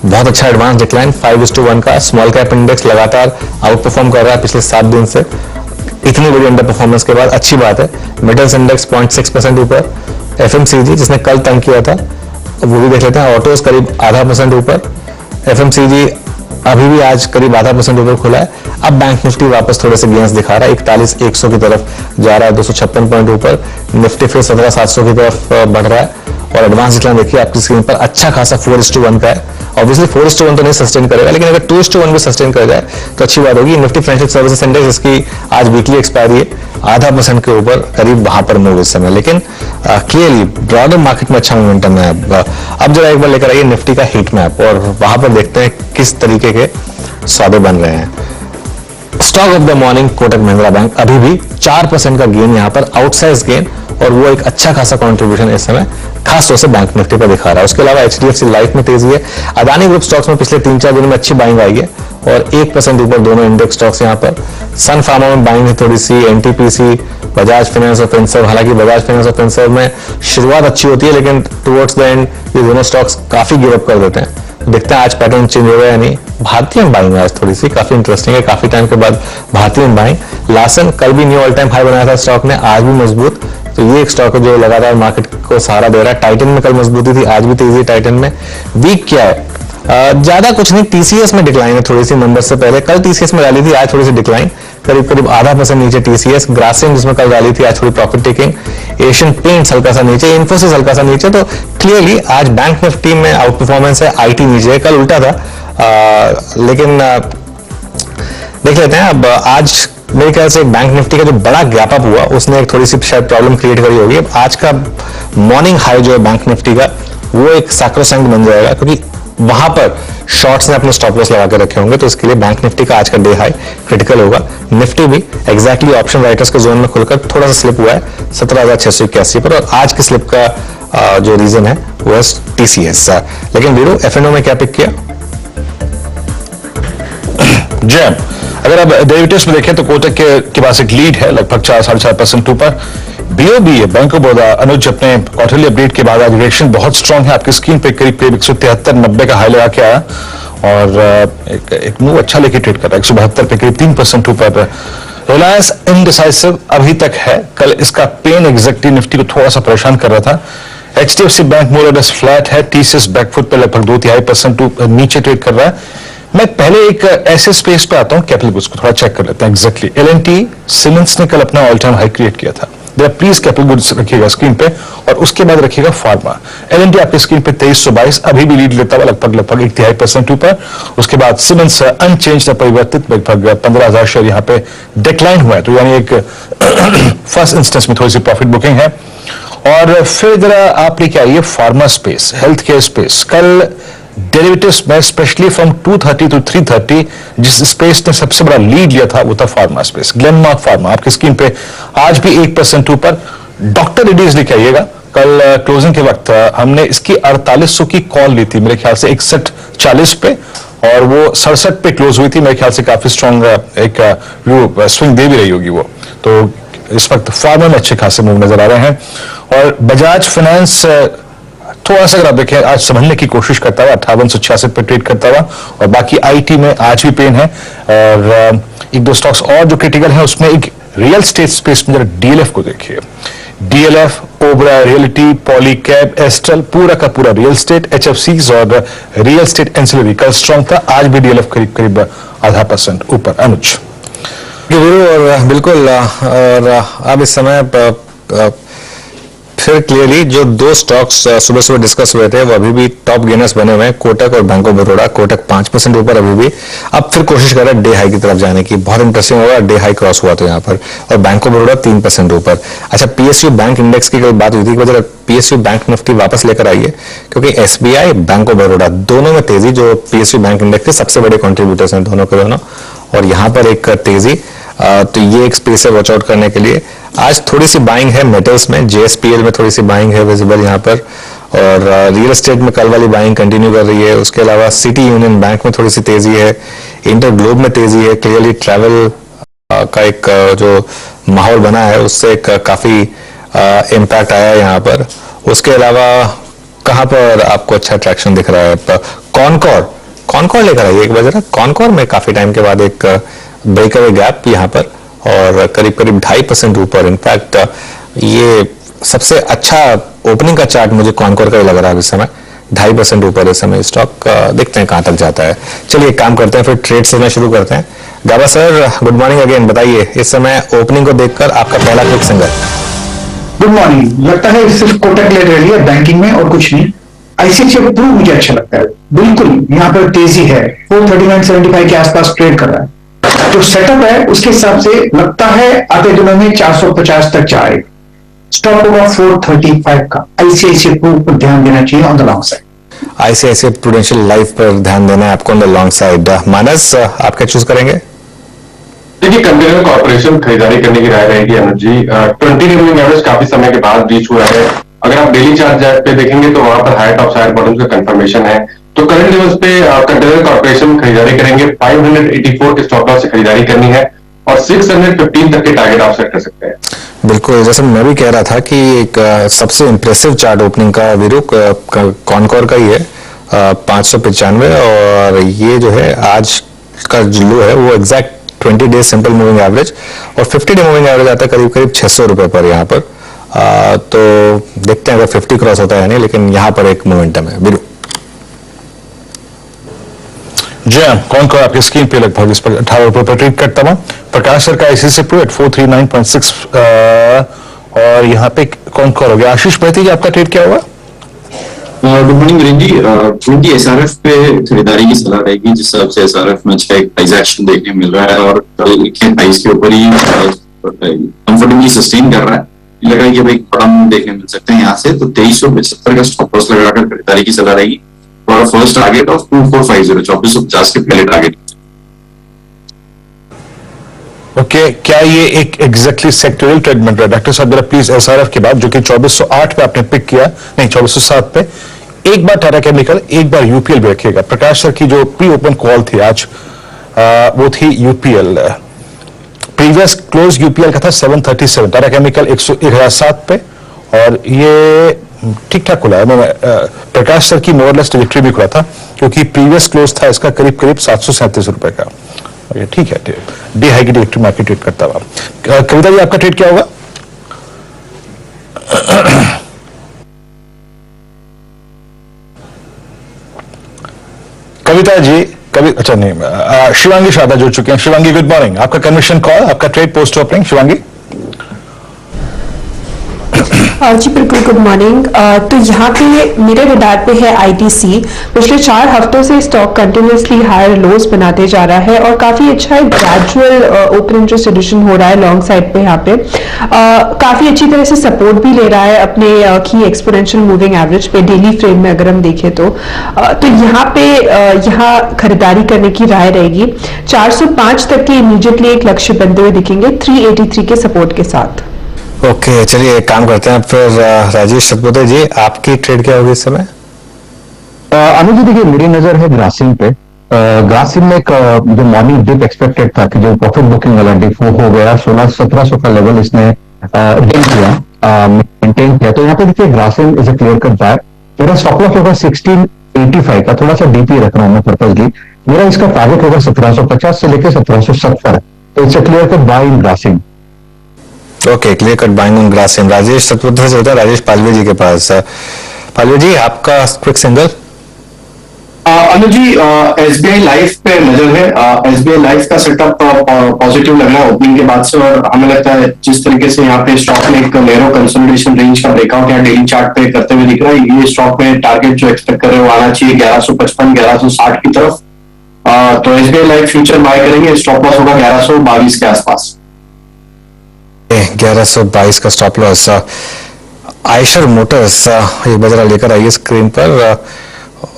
बहुत अच्छा एडवांस डिक्लाइन 5:1 का। स्मॉल कैप इंडेक्स लगातार आउट परफॉर्म कर रहा है पिछले 7 दिन से, इतनी बड़ी अंडर परफॉर्मेंस के बाद अच्छी बात है। मेटल्स इंडेक्स 0.6% ऊपर। एफएमसीजी जिसने कल तंग किया था वो भी देख लेते हैं, ऑटोज करीब 0.5% ऊपर। एफएमसीजी अभी भी आज करीब 0.5% ऊपर खुला है। अब बैंक निफ्टी वापस थोड़े से गेंस दिखा रहा है, 41,100 की तरफ जा रहा है, 256 पॉइंट ऊपर। निफ्टी फिर 17,700 की तरफ बढ़ रहा है, और एडवांस डिक्लाइन देखिए आपकी स्क्रीन पर अच्छा खासा 4:1 का है। ऑब्वियसली 4:1 तो नहीं सस्टेन करेगा, लेकिन अगर 2:1 भी सस्टेन कर जाए तो अच्छी बात होगी। निफ्टी फाइनेंशियल सर्विसेज इंडेक्स इसकी आज वीकली एक्सपायरी है, 0.5% के ऊपर करीब वहां पर मूव इस समय, लेकिन क्लियरली ब्रॉडर मार्केट में अच्छा मोमेंटम है। अब जरा एक बार लेकर आइए निफ्टी का हीट मैप, और वहां पर देखते हैं किस तरीके के सौदे बन रहे हैं। Stock of the morning Kotak Mahindra bank, अभी भी 4% का गेन यहाँ पर, आउटसाइज गेन, और वो एक अच्छा खासा कंट्रीब्यूशन इस समय खासतौर से बैंक निफ्टी पर दिखा रहा है। उसके अलावा एचडीएफसी लाइफ में तेजी है। अदानी ग्रुप स्टॉक्स में पिछले 3-4 दिन में अच्छी बाइंग आई है, और 1% ऊपर दोनों इंडेक्स स्टॉक्स यहाँ पर। सन फार्मा में बाइंग है थोड़ी सी, एनटीपीसी, बजाज फाइनेंस और फिनसर्व, हालांकि बजाज फाइनेंस और फिनसर्व में शुरुआत अच्छी होती है, लेकिन टुवर्ड्स द एंड ये दोनों स्टॉक्स काफी गिव अप कर देते हैं। देखते हैं आज पैटर्न चेंज हो गया या नहीं। भारतीय बाइंग आज थोड़ी सी काफी इंटरेस्टिंग है, काफी टाइम के बाद भारतीय बाइंग। लासन कल भी न्यू ऑल टाइम हाई बनाया था स्टॉक ने, आज भी मजबूत, तो ये एक स्टॉक है जो लगातार मार्केट को सहारा दे रहा है। टाइटन में कल मजबूती थी, आज भी तेजी है टाइटन में। वीक क्या है? ज्यादा कुछ नहीं, टीसीएस में डिक्लाइन है थोड़ी सी नंबर से पहले। कल टीसीएस में रैली थी, आज थोड़ी सी डिक्लाइन, करीब करीब 0.5% नीचे टीसीएस। ग्रासिम जिसमें कल रैली थी, आज थोड़ी प्रॉफिट टेकिंग। एशियन पेंट्स हल्का सा नीचे, इन्फोसिस हल्का सा नीचे। तो क्लियरली आज बैंक निफ्टी में आउट परफॉर्मेंस है, आईटी नीचे है, कल उल्टा था। लेकिन देख लेते हैं अब। आज मेरे ख्याल से बैंक निफ्टी का जो बड़ा गैप अप हुआ उसने एक थोड़ी सी शायद प्रॉब्लम क्रिएट करी होगी। अब आज का मॉर्निंग हाई जो है बैंक निफ्टी का, वो एक सैक्रोसैंक्ट बन जाएगा, क्योंकि वहां पर शॉर्ट्स ने अपने स्टॉप लॉस लगा के रखे होंगे। तो इसके लिए बैंक निफ्टी का आज का डे हाई क्रिटिकल होगा। निफ्टी भी एग्जैक्टली ऑप्शन राइटर्स के जोन में खुलकर थोड़ा सा स्लिप हुआ है 17,681 पर। और आज के स्लिप का जो रीजन है वो है टीसीएस। लेकिन वीरू एफएनओ में क्या पिक किया? जैम, अगर आप डेरिवेटिव्स में देखें तो कोटक के पास एक लीड है लगभग 4-4.5% ऊपर। बीओबी है, बैंक ऑफ बड़ौदा, अनुज अपने क्वार्टरली अपडेट के बाद आज रिएक्शन बहुत स्ट्रांग है। आपकी स्क्रीन पे करीब 173-90 का हाई लगा के आया और एक मूव अच्छा लेके ट्रेड कर रहा है 172 पे, करीब 3% ऊपर। रिलायंस इनडिसाइसिव अभी तक है, कल इसका पेन एग्जैक्टली निफ्टी को थोड़ा सा परेशान कर रहा था। एचडीएफसी बैंक मोर और लेस फ्लैट है, टीसीएस बैकफुट पे लगभग 2.5% नीचे ट्रेड कर रहा है। मैं पहले एक ऐसे स्पेस पे आता हूं, कैपिटल गुड्स को थोड़ा चेक कर लेते हैं एग्जैक्टली। एलएनटी सीमेंस ने कल अपना ऑल टाइम हाई क्रिएट किया था। प्लीज कैपिटल गुड्स रखिएगा स्क्रीन पे और उसके बाद रखिएगा फार्मा। एलएनटी आपकी स्क्रीन पे 2322 अभी भी लीड लेता हुआ लगभग 1.5% ऊपर। उसके बाद सीमेंस अनचेंज अपरिवर्तित लगभग 15,000 शेयर यहाँ पे डिक्लाइन हुआ है, तो यानी एक फर्स्ट इंस्टेंस में थोड़ी सी प्रॉफिट बुकिंग है। और फिर जरा आप लेके आइए pharma space, health care space. कल डेरिवेटिव्स में स्पेशली फ्रॉम 230 to 330 जिस स्पेस ने सबसे बड़ा लीड लिया था वो था फार्मा स्पेस। ग्लेनमार्क फार्मा आपकी स्क्रीन पे आज भी 1% ऊपर। डॉक्टर रेड्डीज लेके आइएगा, कल क्लोजिंग के वक्त हमने इसकी 4800 की कॉल ली थी मेरे ख्याल से 6140 पे, और वो 67 पे क्लोज हुई थी। मेरे ख्याल से काफी स्ट्रॉन्ग एक स्विंग दे भी रही होगी वो। तो इस वक्त फार्मा में अच्छे खासे मूव नजर आ रहे हैं। और बजाज फाइनेंस थोड़ा सा अगर आप देखें आज समझने की कोशिश करता हुआ 5886 पे ट्रेड करता हुआ, और बाकी आईटी में आज भी पेन है। और एक दो स्टॉक्स और जो क्रिटिकल है उसमें एक रियल स्टेट स्पेस में जरा डीएलएफ को देखिए। DLF, Obra reality, Polycab, astral, पूरा का पूरा रियल स्टेट, एचएफसीज और रियल स्टेट एंसिलरी कल स्ट्रॉन्ग था, आज भी डीएलएफ करीब करीब 0.5% ऊपर। अनुज और बिल्कुल, और अब इस समय फिर क्लियरली जो दो स्टॉक्स सुबह सुबह डिस्कस हुए थे वो अभी भी टॉप गेनर्स बने हुए हैं, कोटक और बैंक ऑफ बड़ौदा। कोटक 5% ऊपर अभी भी, अब फिर कोशिश कर रहा है डे हाई की तरफ जाने की। बहुत इंटरेस्टिंग होगा, डे हाई क्रॉस हुआ तो यहाँ पर। और बैंक ऑफ बड़ौदा 3% ऊपर। अच्छा, पीएसयू बैंक इंडेक्स की कल बात हुई थी कि पीएसयू बैंक निफ्टी वापस लेकर आई है, क्योंकि एसबीआई, बैंक ऑफ बड़ौदा दोनों में तेजी, जो पीएसयू बैंक इंडेक्स के सबसे बड़े कॉन्ट्रीब्यूटर्स हैं दोनों के दोनों, और यहाँ पर एक तेजी। तो ये एक स्पेस है वॉच आउट करने के लिए। आज थोड़ी सी बाइंग है मेटल्स में, जेएसपीएल में थोड़ी सी बाइंग है विजिबल यहाँ पर, और रियल एस्टेट में कल वाली बाइंग कंटिन्यू कर रही है। उसके अलावा सिटी यूनियन बैंक में थोड़ी सी तेजी है, इंटर ग्लोब में तेजी है। क्लियरली ट्रैवल का एक जो माहौल बना है उससे एक काफी इम्पैक्ट आया है यहाँ पर। उसके अलावा कहाँ पर आपको अच्छा अट्रैक्शन दिख रहा है? कॉनकॉर लेकर आइए एक बार। कॉनकॉर में काफी टाइम के बाद एक ब्रेकअवे गैप यहाँ पर, और करीब करीब 2.5% ऊपर। इनफैक्ट ये सबसे अच्छा ओपनिंग का चार्ट मुझे कॉनकॉर का ही लग रहा है इस समय, 2.5% ऊपर इस समय स्टॉक। देखते हैं कहां तक जाता है। चलिए एक काम करते हैं, फिर ट्रेड से शुरू करते हैं। गाबा सर, गुड मॉर्निंग अगेन। बताइए इस समय ओपनिंग को देखकर आपका पहला क्लिक सिंगल। Good morning. लगता है सिर्फ कोटक ले रही है बैंकिंग में और कुछ नहीं। आईसीआईसीआई प्रू मुझे अच्छा लगता है, बिल्कुल यहाँ पर तेजी है, 439.75 के आसपास ट्रेड कर रहा है। जो सेटअप है उसके हिसाब से लगता है आते दिनों में 450 तक जाए। स्टॉप होगा 435 का। आईसीआईसीआई प्रू पर ध्यान देना चाहिए on the long side. ICICI prudential life पर ध्यान देना है आपको ऑन द लॉन्ग साइड। मानस, आप क्या चूज करेंगे? देखिए, कंटेनर कॉर्पोरेशन खरीदारी करने की राय रहेगी अनुज जी। 20 मूविंग एवरेज काफी समय के बाद रीच हुआ है। अगर आप डेली चार्ट पे देखेंगे तो वहां पर हाई टॉप साइड बॉटम का कंफर्मेशन है। तो करंट लेवल्स पे कंटेनर कॉर्पोरेशन खरीदारी करेंगे। 584 के स्टॉप लॉस से खरीदारी करनी है और 615 तक के टारगेट आप सेट कर सकते हैं। बिल्कुल, जैसे मैं भी कह रहा था कि एक सबसे इंप्रेसिव चार्ट ओपनिंग का वीरू कॉनकॉर का ही है, 595, और ये जो है आज का जो लो है वो exact 20 days simple moving average, और 50 डे मूविंग एवरेज आता है करीब करीब 600 रुपए पर यहाँ पर। तो देखते हैं अगर 50 क्रॉस होता है नहीं, लेकिन यहाँ पर एक मोमेंटम है वीरू। जी हाँ, कौन कौन आपकी स्क्रीन पे लगभग इस पर 18 रुपए पर ट्रेड करता हूँ। प्रकाश सर का ICICI प्रो एट 439.6 और यहाँ पे कौन कौन हो गया? आशीष महती जी, आपका ट्रेड क्या हुआ? गुड मॉर्निंग वीरेन जी। 20 SRF पे खरीदारी की सलाह रहेगी, जिस हिसाब से SRF में अच्छा एक प्राइस एक्शन देखने को मिल रहा है और कल के प्राइस के ऊपर ही कंफर्टेबली सस्टेन कर रहा है। लग रहा है कि भाई बड़ा मूव देखने मिल सकते हैं यहाँ से, तो 2375 का स्टॉप लॉस लगाकर खरीदारी की सलाह रहेगी और फर्स्ट टारगेट ऑफ 2450, 2450 के पहले टारगेट। ओके, क्या ये एक एग्जैक्टली सेक्टोरियल ट्रेड मिल रहा है? डॉक्टर साहब जरा प्लीज SRF के बाद, जो कि 2408 पे आपने पिक किया, नहीं 2407 पे, एक बार टाटा केमिकल, एक बार UPL भी रखिएगा। प्रकाश सर की जो प्री ओपन कॉल थी आज, वो थी UPL। प्रीवियस क्लोज UPL का था 737, टाटा केमिकल 1007 पे, और ये ठीक ठाक खुला है। प्रकाश सर की मोरलेस ट्रैजेक्टरी भी खुला था, क्योंकि प्रीवियस क्लोज था इसका करीब करीब 737 रुपए का। ठीक है, डे हाई की ट्रैजेक्टरी मार्केट ट्रेड करता हुआ। कविता जी, आपका ट्रेड क्या होगा? कविता जी, अच्छा नहीं, शिवांगी शादा जुड़ चुके हैं। Shivangi, good morning. आपका कन्विक्शन कॉल, आपका ट्रेड पोस्ट ओपनिंग। शिवांगी जी बिल्कुल, गुड मॉर्निंग। तो यहाँ पे मेरे रडार पे है ITC। पिछले 4 हफ्तों से स्टॉक कंटिन्यूसली हायर लोज बनाते जा रहा है और काफी अच्छा एक ग्रेजुअल ओपन इंटरेस्ट एडिशन हो रहा है लॉन्ग साइड पे। यहाँ पे काफी अच्छी तरह से सपोर्ट भी ले रहा है अपने की एक्सपोनेंशियल मूविंग एवरेज पे, डेली फ्रेम में अगर हम देखें तो यहाँ पे यहाँ खरीदारी करने की राय रहेगी। 405 तक के इमीडिएटली एक लक्ष्य बनते हुए दिखेंगे 383 के सपोर्ट के साथ। ओके, चलिए एक काम करते हैं फिर। राजेश सतपुते जी, आपकी ट्रेड क्या होगी इस समय? अनुज जी, देखिए मेरी नजर है ग्रासिम पे। ग्रासिम में एक जो मॉर्निंग डिप एक्सपेक्टेड था कि जो प्रॉफिट बुकिंग वाला डिप वो हो गया, 1600-1700 का लेवल इसने गेन किया, मेंटेन किया। तो यहाँ पे देखिए Grasim is a clear cut by. मेरा स्टॉप लॉस होगा 1685 का, थोड़ा सा डीपी रख रहा हूँ मैं पर्पजली। मेरा इसका टारगेट होगा 1750 से लेकर 1770, तो it's a clear cut by in Grasim. Okay, clear cut buying on Grasim. Rajesh Satpute से होता है राजेश पालवे जी के पास। पालवे जी, आपका क्विक सिंगल? अनुज जी, SBI लाइफ पे नजर है। SBI लाइफ का सेटअप पॉजिटिव लग रहा है ओपनिंग के बाद से, और हमें लगता है जिस तरीके से यहाँ पे स्टॉक में एक नैरो कंसोलिडेशन रेंज का ब्रेकआउट यहाँ डेली चार्ट पे करते हुए दिख रहा है। ये स्टॉक में टारगेट जो एक्सपेक्ट कर रहे हो आना चाहिए 1155-1160 की तरफ। तो SBI लाइफ फ्यूचर बाय करेंगे, स्टॉप लॉस होगा 1122 के आसपास। 1122 का स्टॉप लॉस। आयशर मोटर्स ये बजरा लेकर आइए स्क्रीन पर,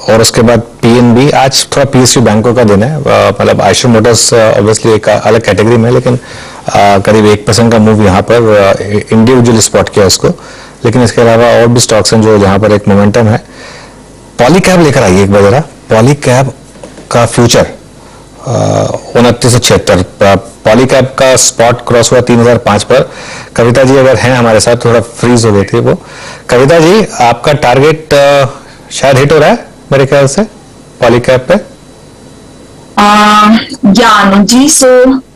और उसके बाद PNB। आज थोड़ा PSU बैंकों का दिन है, मतलब आयशर मोटर्स ऑब्वियसली एक अलग कैटेगरी में है, लेकिन करीब 1% का मूव यहाँ पर इंडिविजुअल स्पॉट किया उसको। लेकिन इसके अलावा और भी स्टॉक्स हैं जो यहाँ पर एक मोमेंटम है। पॉलीकैब लेकर आइए एक बजरा। पॉलीकैब का फ्यूचर 2976। पॉलीकैब का स्पॉट क्रॉस हुआ 3005 पर। कविता जी अगर हैं हमारे साथ, थोड़ा फ्रीज हो गई थी वो। कविता जी, आपका टारगेट शायद हिट हो रहा है मेरे ख्याल से पॉलीकैब पे। जी, सो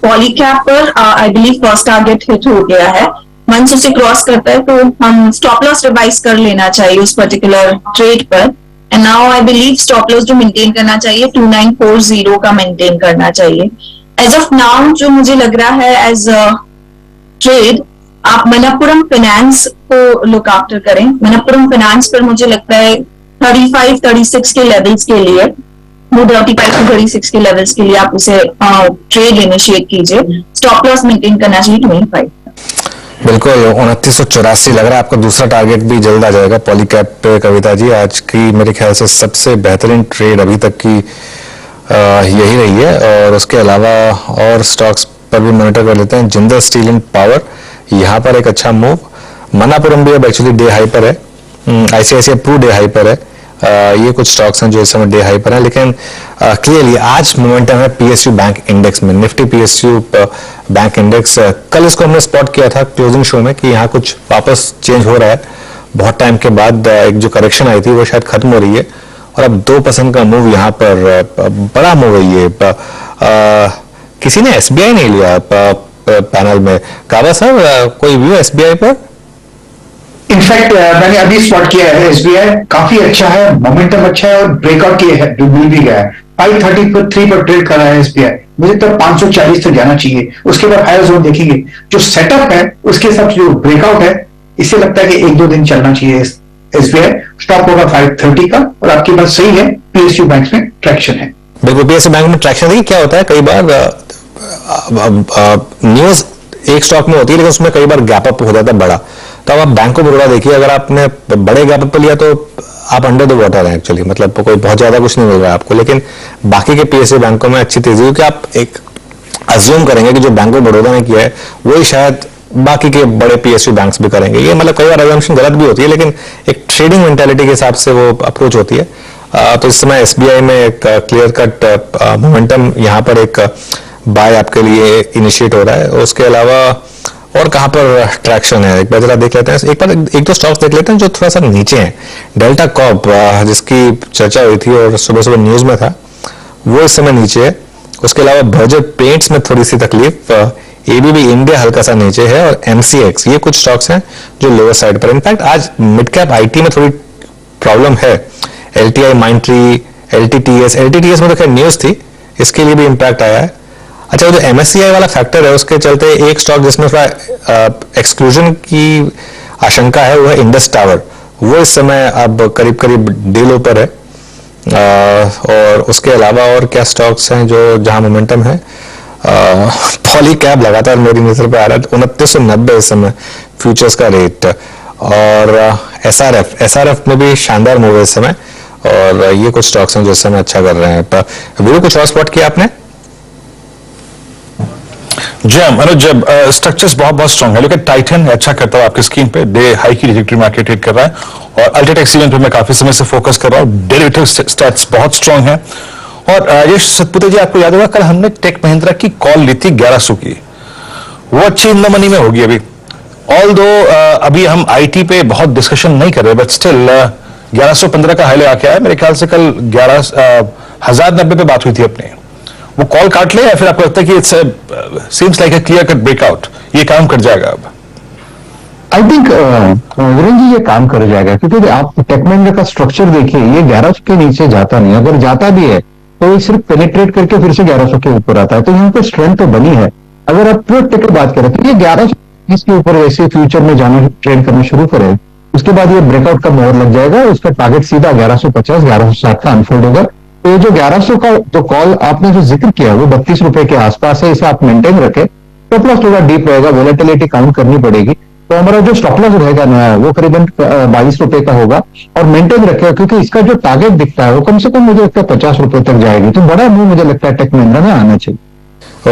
पॉलीकैब पर I believe first target hit हो गया है। मंच उसे क्रॉस करता है तो हम स्टॉप लॉस रिवाइज कर लेना चाहिए उस पर्टिकुलर ट्रेड पर। And now I believe stop loss जो मेंटेन करना चाहिए 2940 का मेंटेन करना चाहिए। एज ऑफ नाउ जो मुझे लग रहा है एज ट्रेड, आप मनप्पुरम फाइनेंस को लुक आफ्टर करें। मनप्पुरम फाइनेंस पर मुझे लगता है 35-36 के लेवल्स के लिए, 35-36 के लेवल्स के लिए आप उसे ट्रेड इनिशिएट कीजिए। स्टॉप लॉस मेंटेन करना चाहिए 25। बिल्कुल, 2984 लग रहा है आपका दूसरा टारगेट भी जल्द आ जाएगा पॉलीकैब पे। कविता जी, आज की मेरे ख्याल से सबसे बेहतरीन ट्रेड अभी तक की यही रही है। और उसके अलावा और स्टॉक्स पर भी मॉनिटर कर लेते हैं। जिंदल स्टील एंड पावर, यहाँ पर एक अच्छा मूव। मनापुरम भी अब एक्चुअली डे हाई पर है। ICICI प्रू डे हाई पर है। ये कुछ स्टॉक्स हैं जो इस समय डे हाई पर है, लेकिन क्लियरली आज मोमेंटम है PSU बैंक इंडेक्स में। निफ्टी PSU बैंक इंडेक्स, कल इसको हमने स्पॉट किया था क्लोजिंग शो में कि यहाँ कुछ वापस चेंज हो रहा है। बहुत टाइम के बाद एक जो करेक्शन आई थी वो शायद खत्म हो रही है, और अब 2% का मूव यहाँ पर बड़ा मूव है ये। किसी ने SBI नहीं लिया पैनल में। काबा साहब, कोई व्यू SBI पर? इनफैक्ट मैंने अभी स्पॉट किया है SBI काफी अच्छा है, मोमेंटम अच्छा है और ब्रेकआउट किया है, मिल भी गया है। 533 पर ट्रेड कर रहा है एसबीआई, मुझे तो 540 तक जाना चाहिए, उसके बाद हायर जोन देखेंगे। जो सेटअप है उसके हिसाब से जो ब्रेकआउट है, इससे लगता है कि 1-2 दिन चलना चाहिए एसबीआई। स्टॉप होगा 530 का, और आपकी बात सही है, पीएसयू बैंक में ट्रैक्शन है। बिल्कुल, पीएसयू बैंक में ट्रैक्शन है। क्या होता है कई बार न्यूज एक स्टॉक में होती है लेकिन उसमें कई बार गैप अप हो जाता है बड़ा, तो अब आप बैंक ऑफ बड़ौदा देखिए, अगर आपने बड़े गैप अप लिया तो आप अंडर द वाटर हैं एक्चुअली, मतलब कोई बहुत ज्यादा कुछ नहीं मिल रहा है आपको। लेकिन बाकी के पीएसयू बैंकों में अच्छी तेजी, क्योंकि आप एक अज्यूम करेंगे कि जो बैंक ऑफ बड़ौदा ने किया है वही शायद बाकी के बड़े पीएसयू बैंक्स भी करेंगे। ये मतलब कई बार अजम्पशन गलत भी होती है, लेकिन एक ट्रेडिंग मेंटालिटी के हिसाब से वो अप्रोच होती है। तो इस समय एसबीआई में एक क्लियर कट मोमेंटम, यहाँ पर एक बाय आपके लिए इनिशिएट हो रहा है। उसके अलावा और कहां पर ट्रैक्शन है एक बार जरा देख लेते हैं। एक दो स्टॉक्स देख लेते हैं जो थोड़ा सा नीचे हैं। डेल्टा कॉर्प, जिसकी चर्चा हुई थी और सुबह सुबह न्यूज में था, वो इस समय नीचे है। उसके अलावा बर्जर पेंट्स में थोड़ी सी तकलीफ, एबीबी इंडिया हल्का सा नीचे है, और एमसीएक्स, ये कुछ स्टॉक्स हैं जो लोअर साइड पर। इनफैक्ट आज मिड कैप आईटी में थोड़ी प्रॉब्लम है। एलटीआई, माइंट्री, एलटीटीएस में तो खैर न्यूज थी, इसके लिए भी इंपैक्ट आया है। अच्छा, जो एमएससीआई वाला फैक्टर है उसके चलते एक स्टॉक जिसमें थोड़ा एक्सक्लूजन की आशंका है वो है इंडस टावर। वो इस समय अब करीब करीब डे लो पर है। और उसके अलावा और क्या स्टॉक्स हैं जो जहां मोमेंटम है? पॉली कैब लगातार मेरी नजर पे आ रहा है, 2990 इस समय फ्यूचर्स का रेट। और एसआरएफ में भी शानदार मूव है इस समय, और ये कुछ स्टॉक्स हैं जो इस समय अच्छा कर रहे हैं। वीडियो कुछ और स्पॉट किया आपने? जी अनुज, स्ट्रक्चर्स बहुत स्ट्रांग है, लेकिन टाइटन अच्छा करता है आपकी स्क्रीन पे, डे हाई की ट्रैजेक्टरी में आके ट्रेड कर रहा है। और अल्ट्राटेक सीमेंट पे मैं काफी समय से फोकस कर रहा हूँ, डेरिवेटिव स्टैट्स बहुत स्ट्रांग है। और ये सतपुते जी, आपको याद होगा कल हमने टेक महिंद्रा की कॉल ली थी 1100 की, वो अच्छी इन द मनी में होगी अभी। ऑल दो अभी हम आईटी पे बहुत डिस्कशन नहीं कर रहे, बट स्टिल 1115 का हाई आके आया। मेरे ख्याल से कल 1090 पे बात हुई थी अपने, वो कॉल काट ले, या फिर आपको लगता है कि it's seems like a clear cut breakout, ये काम कर जाएगा अब? आई थिंक वीरेंद्र जी ये काम कर जाएगा, क्योंकि आप टेक महिंद्रा का स्ट्रक्चर देखिए, ये 1100 के नीचे जाता नहीं, अगर जाता भी है तो ये सिर्फ पेनिट्रेट करके फिर से 1100 के ऊपर आता है, तो यहाँ पे स्ट्रेंथ तो बनी है। अगर आप प्योर टेक की बात करें तो ये 1120 के ऊपर वैसे फ्यूचर में जाना, ट्रेड करना शुरू करे, उसके बाद ये ब्रेकआउट का मोहर लग जाएगा, उसका टारगेट सीधा 1150 1160 का अनफोल्ड होगा। तो ये जो 1100 का जो कॉल आपने जो जिक्र किया वो 32 रुपए के आसपास है, इसे आप मेंटेन रखें। स्टॉप लॉस थोड़ा डीप रहेगा, वोलेटिलिटी काउंट करनी पड़ेगी, तो हमारा जो स्टॉप लॉस रहेगा ना वो करीबन 22 रुपए का होगा, और मेंटेन रखेगा, क्योंकि इसका जो टारगेट दिखता है वो कम से कम मुझे लगता है 50 रुपए तक जाएगी। तो बड़ा मूव मुझे लगता है टेक महिंद्रा में आना चाहिए।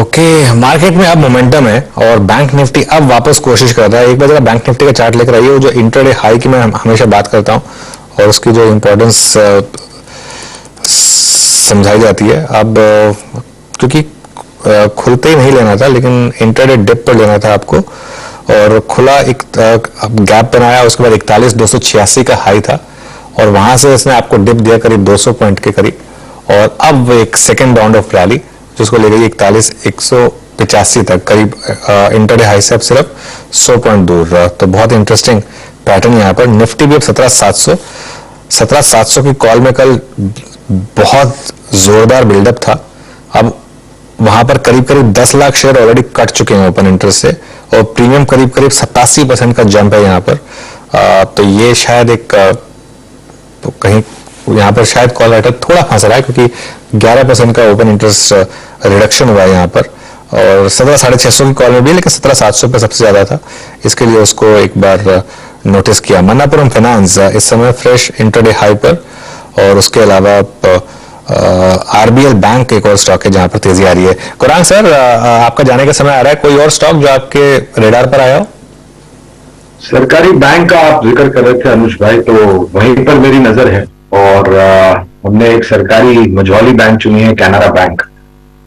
ओके, मार्केट में अब मोमेंटम है और बैंक निफ्टी अब वापस कोशिश कर रहा है। एक बार जरा बैंक निफ्टी का चार्ट लेकर आइए, वो जो इंट्राडे हाई की मैं हमेशा बात करता हूँ और उसकी जो इंपॉर्टेंस समझाई जाती है। अब क्योंकि खुलते ही नहीं लेना था, लेकिन इंट्राडे डिप पर लेना था आपको, और खुला एक गैप बनाया, उसके बाद 41,286 का हाई था, और वहां से इसने आपको डिप दिया करीब 200 पॉइंट के करीब, और अब एक सेकेंड राउंड ऑफ रैली जिसको ले गई 41,185 तक करीब, इंट्राडे हाई से अब सिर्फ 100 पॉइंट दूर रहा। तो बहुत इंटरेस्टिंग पैटर्न यहाँ पर। निफ्टी भी अब 17,700 की कॉल में कल बहुत जोरदार बिल्डअप था। अब वहां पर करीब करीब 10 लाख शेयर ऑलरेडी कट चुके हैं ओपन इंटरेस्ट से, और प्रीमियम करीब करीब 87% का जंप है यहाँ पर। तो ये शायद एक तो कहीं यहाँ पर शायद कॉल राइटर थोड़ा फंस रहा है, क्योंकि 11% का ओपन इंटरेस्ट रिडक्शन हुआ है यहाँ पर, और 17,650 की कॉल में भी, लेकिन 17,700 पे सबसे ज्यादा था, इसके लिए उसको एक बार नोटिस किया। मन्नापुरम फाइनेंस इस समय फ्रेश इंट्राडे हाई पर, और उसके अलावा आरबीएल बैंक एक और स्टॉक है जहां पर तेजी आ रही है। कुरान सर, आपका जाने का समय आ रहा है, कोई और स्टॉक जो आपके रेडार पर आया हो? सरकारी बैंक का आप जिक्र कर रहे थे अनुज भाई, तो वहीं पर मेरी नजर है, और हमने एक सरकारी मझौली बैंक चुनी है, कैनरा बैंक,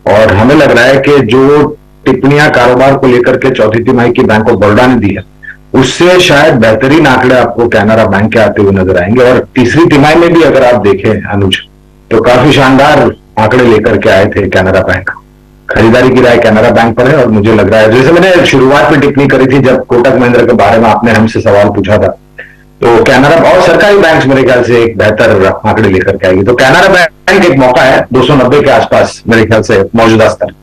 और हमें लग रहा है कि जो टिप्पणियां कारोबार को लेकर के चौथी तिमाही की बैंक ऑफ बड़ौदा ने दी है, उससे शायद बेहतरीन आंकड़े आपको कैनरा बैंक के आते हुए नजर आएंगे। और तीसरी तिमाही में भी अगर आप देखें अनुज, तो काफी शानदार आंकड़े लेकर के आए थे कैनरा बैंक। खरीदारी की राय कैनरा बैंक पर है, और मुझे लग रहा है, जैसे मैंने शुरुआत में टिप्पणी करी थी जब कोटक महिंद्रा के बारे में आपने हमसे सवाल पूछा था, तो कैनरा और सरकारी बैंक मेरे ख्याल से एक बेहतर आंकड़े लेकर के आएगी। तो कैनरा बैंक एक मौका है 290 के आसपास मेरे ख्याल से मौजूदा स्तर।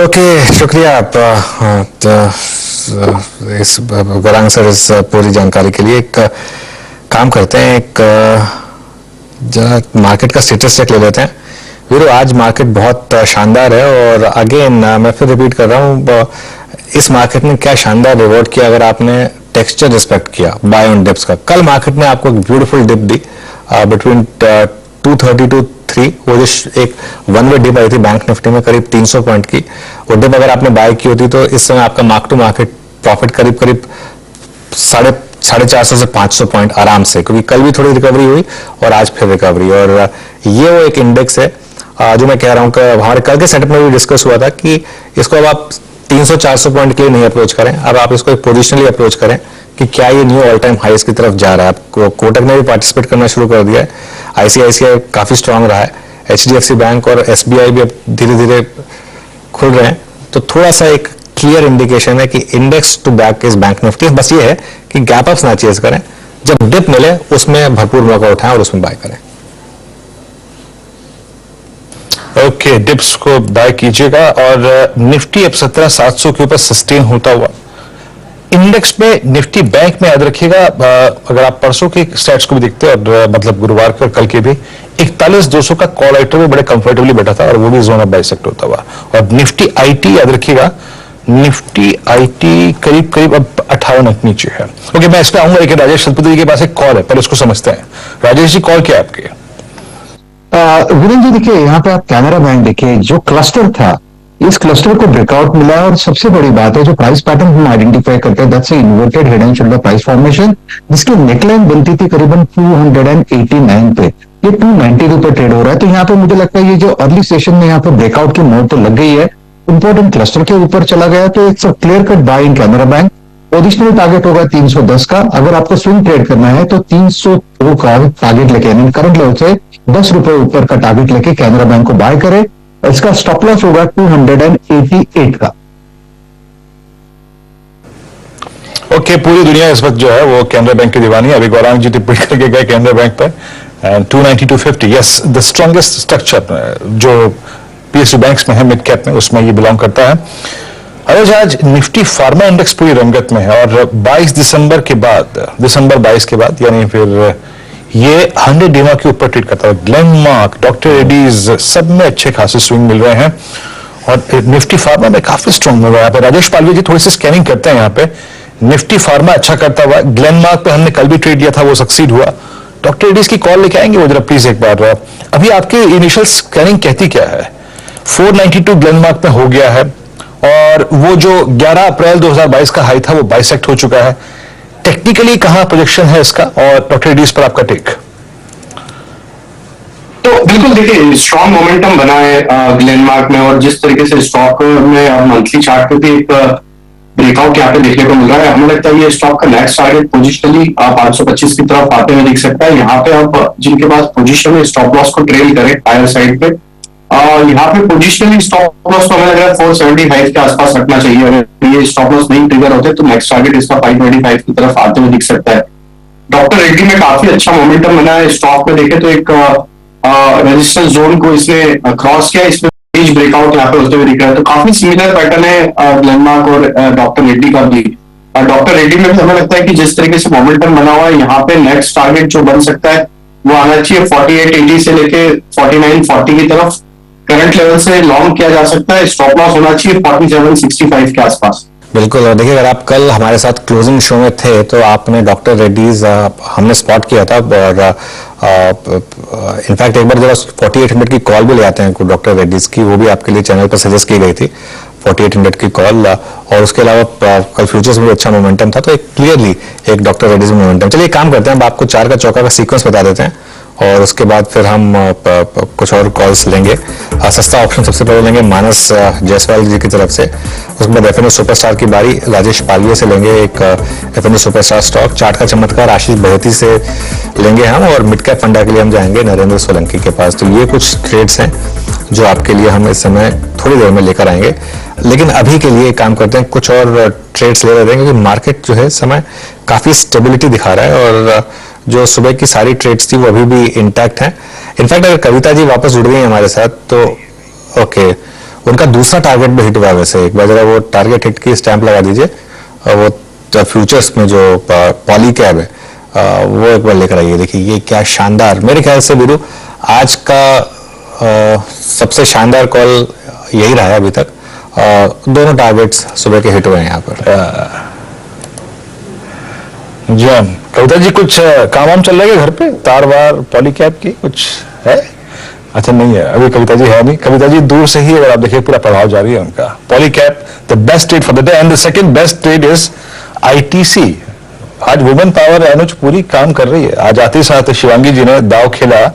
ओके, शुक्रिया आप इस गौरांग सर इस पूरी जानकारी के लिए। एक काम करते हैं, एक मार्केट का स्टेटस चेक ले लेते हैं। वीरो, आज मार्केट बहुत शानदार है और अगेन मैं फिर रिपीट कर रहा हूँ, इस मार्केट में क्या शानदार रिवॉर्ड किया अगर आपने टेक्सचर रिस्पेक्ट किया बाय ऑन डिप्स का। कल मार्केट में आपको एक ब्यूटीफुल डिप दी बिटवीन 230 to 3, वो जो एक वन वे डिप आई थी बैंक निफ्टी में करीब 300 पॉइंट की, वो डिप अगर आपने बाय की होती तो इस समय आपका मार्क टू मार्केट प्रॉफिट करीब 450 से 500 पॉइंट आराम से, क्योंकि कल भी थोड़ी रिकवरी हुई और आज फिर रिकवरी। और ये वो एक इंडेक्स है जो मैं कह रहा हूँ कि हमारे कल के सेटअप में भी डिस्कस हुआ था कि इसको अब आप 300-400 पॉइंट के लिए नहीं अप्रोच करें, अब आप इसको एक पोजिशनली अप्रोच करें कि क्या ये न्यू ऑल टाइम हाईस की तरफ जा रहा है। आपको कोटक ने भी पार्टिसिपेट करना शुरू कर दिया है, आईसीआईसीआई काफी स्ट्रांग रहा है, एचडीएफसी बैंक और एसबीआई भी अब धीरे धीरे खुल रहे हैं। तो थोड़ा सा एक क्लियर इंडिकेशन है कि index to back is Bank Nifty. बस ये है कि गैप अप्स ना चेज करें, जब डिप मिले उसमें भरपूर मौका उठाएं और उसमें बाय करें। ओके, डिप्स को बाय कीजिएगा। और निफ्टी अब 17,700 के ऊपर सस्टेन होता हुआ, इंडेक्स में निफ्टी बैंक में याद रखिएगा, अगर आप परसों के स्टैट्स को भी देखते हैं और मतलब गुरुवार के और कल के भी, 41,200 का कॉल आइटर में बड़े कंफर्टेबली बैठा था और वो भी जोन ऑफ बाइसेक्ट होता हुआ। और निफ्टी आईटी याद रखिएगा, निफ्टी आईटी करीब अब 58 अंक नीचे है। ओके, मैं इस पे आऊंगा, लेकिन राजेश सतपथी जी के पास एक कॉल है, पहले उसको समझते हैं। राजेश जी, कॉल क्या है आपके? वीरेंद्र जी देखिए, यहाँ पे आप कैनरा बैंक देखिए, जो क्लस्टर था इस क्लस्टर को ब्रेकआउट मिला है। और सबसे बड़ी बात है जो प्राइस पैटर्न हम आइडेंटिफाई करते हैं, that's inverted head and shoulder price formation, जिसकी नेकलाइन बनती थी करीबन 289 पे, ये 290 के ऊपर ट्रेड हो रहा है। तो यहाँ पे मुझे लगता है ये जो अर्ली सेशन में यहाँ पे ब्रेकआउट की मोड तो लग गई है, इंपॉर्टेंट क्लस्टर के ऊपर चला गया, तो it's a clear cut by in Canara bank. Positional target होगा 310 का, अगर आपको स्विंग ट्रेड करना है तो 302 का टारगेट लेके, यानी करंट लेवल से 10 रुपए ऊपर का टारगेट लेके कैनरा बैंक को बाय करें। इसका स्टॉप लॉस होगा 288 का। ओके, पूरी दुनिया इस वक्त जो है वो कैनरा बैंक की दीवानी है। अभी गौरांग जी टिप्पणी करके गए कैनरा बैंक पर, and 290 to 50, yes, the strongest structure जो पीएसयू बैंक्स में है मिड कैप में, उसमें ये बिलोंग करता है। आज निफ्टी फार्मा इंडेक्स पूरी रंगत में है और 22 दिसंबर 22 के बाद यानी फिर ये 100 डेमा के ऊपर ट्रेड करता है। ग्लेनमार्क, डॉक्टर रेड्डीज, सब में अच्छे खासे स्विंग मिल रहे हैं और निफ्टी फार्मा में काफी स्ट्रॉन्ग मिल रहा है। यहाँ पे राजेश पालवी जी थोड़ी सी स्कैनिंग करते हैं। यहाँ पे निफ्टी फार्मा अच्छा करता हुआ, ग्लेनमार्क पे हमने कल भी ट्रेड लिया था, वो सक्सीड हुआ। डॉक्टर रेड्डीज की कॉल लेके आएंगे वो जरा प्लीज एक बार। अभी आपकी इनिशियल स्कैनिंग कहती क्या है? 492 ग्लेनमार्क में हो गया है और वो जो 11 अप्रैल 2022 का हाई था वो बाइसेक्ट हो चुका है। टेक्निकली कहां प्रोजेक्शन है इसका, और डॉक्टर रेड्डीज पर आपका टेक? तो बिल्कुल देखिए, स्ट्रॉन्ग मोमेंटम बना है ग्लेनमार्क में, और जिस तरीके से स्टॉक में मंथली चार्ट पे भी एक ब्रेकआउट यहाँ पे देखने को मिल रहा है, हमें लगता है ये स्टॉक का नेक्स्ट टारगेट पोजिशनली 525 की तरफ आते हुए दिख सकता है। यहाँ पे आप जिनके पास पोजीशन है स्टॉप लॉस को ट्रेल करें हायर साइड पे, यहाँ पे पोजिशनली स्टॉप लॉस तो हमें लग रहा है 475 के आसपास रखना चाहिए। अगर ये स्टॉप लॉस नहीं ट्रिगर होते तो नेक्स्ट टारगेट इसका 525 की तरफ आते हुए दिख सकता है। डॉक्टर रेड्डी में काफी अच्छा मोमेंटम बना है। स्टॉक में देखे तो एक रेजिस्टेंस जोन को इसने क्रॉस किया, इसमें पेज ब्रेकआउट यहाँ पे होते हुए दिख रहा है। तो काफी सिमिलर पैटर्न है ग्लेनमार्क और डॉक्टर रेड्डी का भी। डॉक्टर रेड्डी में भी हमें लगता है कि जिस तरीके से मोमेंटम बना हुआ है, यहाँ पे नेक्स्ट टारगेट जो बन सकता है वो आना चाहिए 4880 से लेके 4940 की तरफ। करंट लेवल से लॉन्ग किया जा सकता है, स्टॉप लॉस होना चाहिए 4765 के आसपास। बिल्कुल। और देखिए, अगर आप कल हमारे साथ क्लोजिंग शो में थे तो आपने डॉक्टर रेड्डीज हमने स्पॉट किया था, और इनफैक्ट एक बार जब 4800 की कॉल भी ले आते हैं डॉक्टर रेड्डीज की, वो भी आपके लिए चैनल पर सजेस्ट की गई थी 4800 की कॉल। और उसके अलावा कल फ्यूचर्स में भी अच्छा मोमेंटम था, तो एक क्लियरली एक डॉक्टर रेड्डीज में मोमेंटम। चलिए काम करते हैं, अब आपको 4 का चौका का सीक्वेंस बता देते हैं और उसके बाद फिर हम कुछ और कॉल्स लेंगे। सस्ता ऑप्शन सबसे पहले लेंगे मानस जायसवाल जी की तरफ से, उसके बाद एफएनओ सुपरस्टार की बारी राजेश पालवी से लेंगे एक एफएनओ सुपरस्टार स्टॉक। चार्ट का चमत्कार आशीष बहेती से लेंगे हम, और मिड कैप फंडा के लिए हम जाएंगे नरेंद्र सोलंकी के पास। तो ये कुछ ट्रेड्स हैं जो आपके लिए हम इस समय थोड़ी देर में लेकर आएंगे। लेकिन अभी के लिए काम करते हैं, कुछ और ट्रेड्स ले लेते हैं क्योंकि मार्केट जो है समय काफी स्टेबिलिटी दिखा रहा है और जो सुबह की सारी ट्रेड्स थी वो अभी भी इंटैक्ट हैं। इनफैक्ट अगर कविता जी वापस जुड़ गई हमारे साथ तो ओके, उनका दूसरा टारगेट भी हिट हुआ। वैसे एक बार जरा वो टारगेट हिट की स्टैंप लगा दीजिए और वो फ्यूचर्स में जो पॉली कैब है वो एक बार लेकर आइए। देखिए ये क्या शानदार, मेरे ख्याल से वीरू आज का सबसे शानदार कॉल यही रहा है अभी तक। दोनों टारगेट्स सुबह के हिट हुए हैं यहाँ पर। जी कविता जी, कुछ काम वाम चल रहा है घर पे, तार वार पॉली कैब की कुछ है? अच्छा नहीं है अभी, कविता जी है नहीं। कविता जी दूर से ही अगर आप देखिए पूरा प्रभाव जारी है उनका। Poly cab the best trade for the day and the second best trade is ITC. आज वुमेन पावर अनुज पूरी काम कर रही है। आज आते साथ शिवांगी जी ने दाव खेला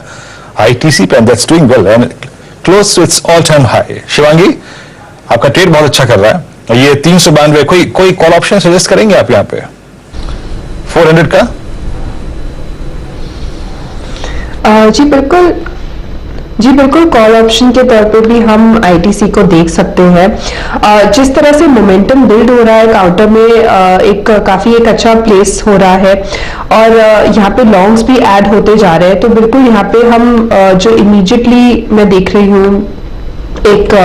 आईटीसी पे, that's doing well and close to its all time high. Shivangi आपका ट्रेड बहुत अच्छा कर रहा है। ये 392 कोई कॉल ऑप्शन सजेस्ट करेंगे आप यहाँ पे 400 का? जी बिल्कुल कॉल ऑप्शन के तौर पे भी हम आईटीसी को देख सकते हैं। जिस तरह से मोमेंटम बिल्ड हो रहा है काउंटर में, एक अच्छा प्लेस हो रहा है और यहाँ पे लॉन्ग्स भी ऐड होते जा रहे हैं, तो बिल्कुल यहाँ पे हम जो इमीडिएटली मैं देख रही हूँ एक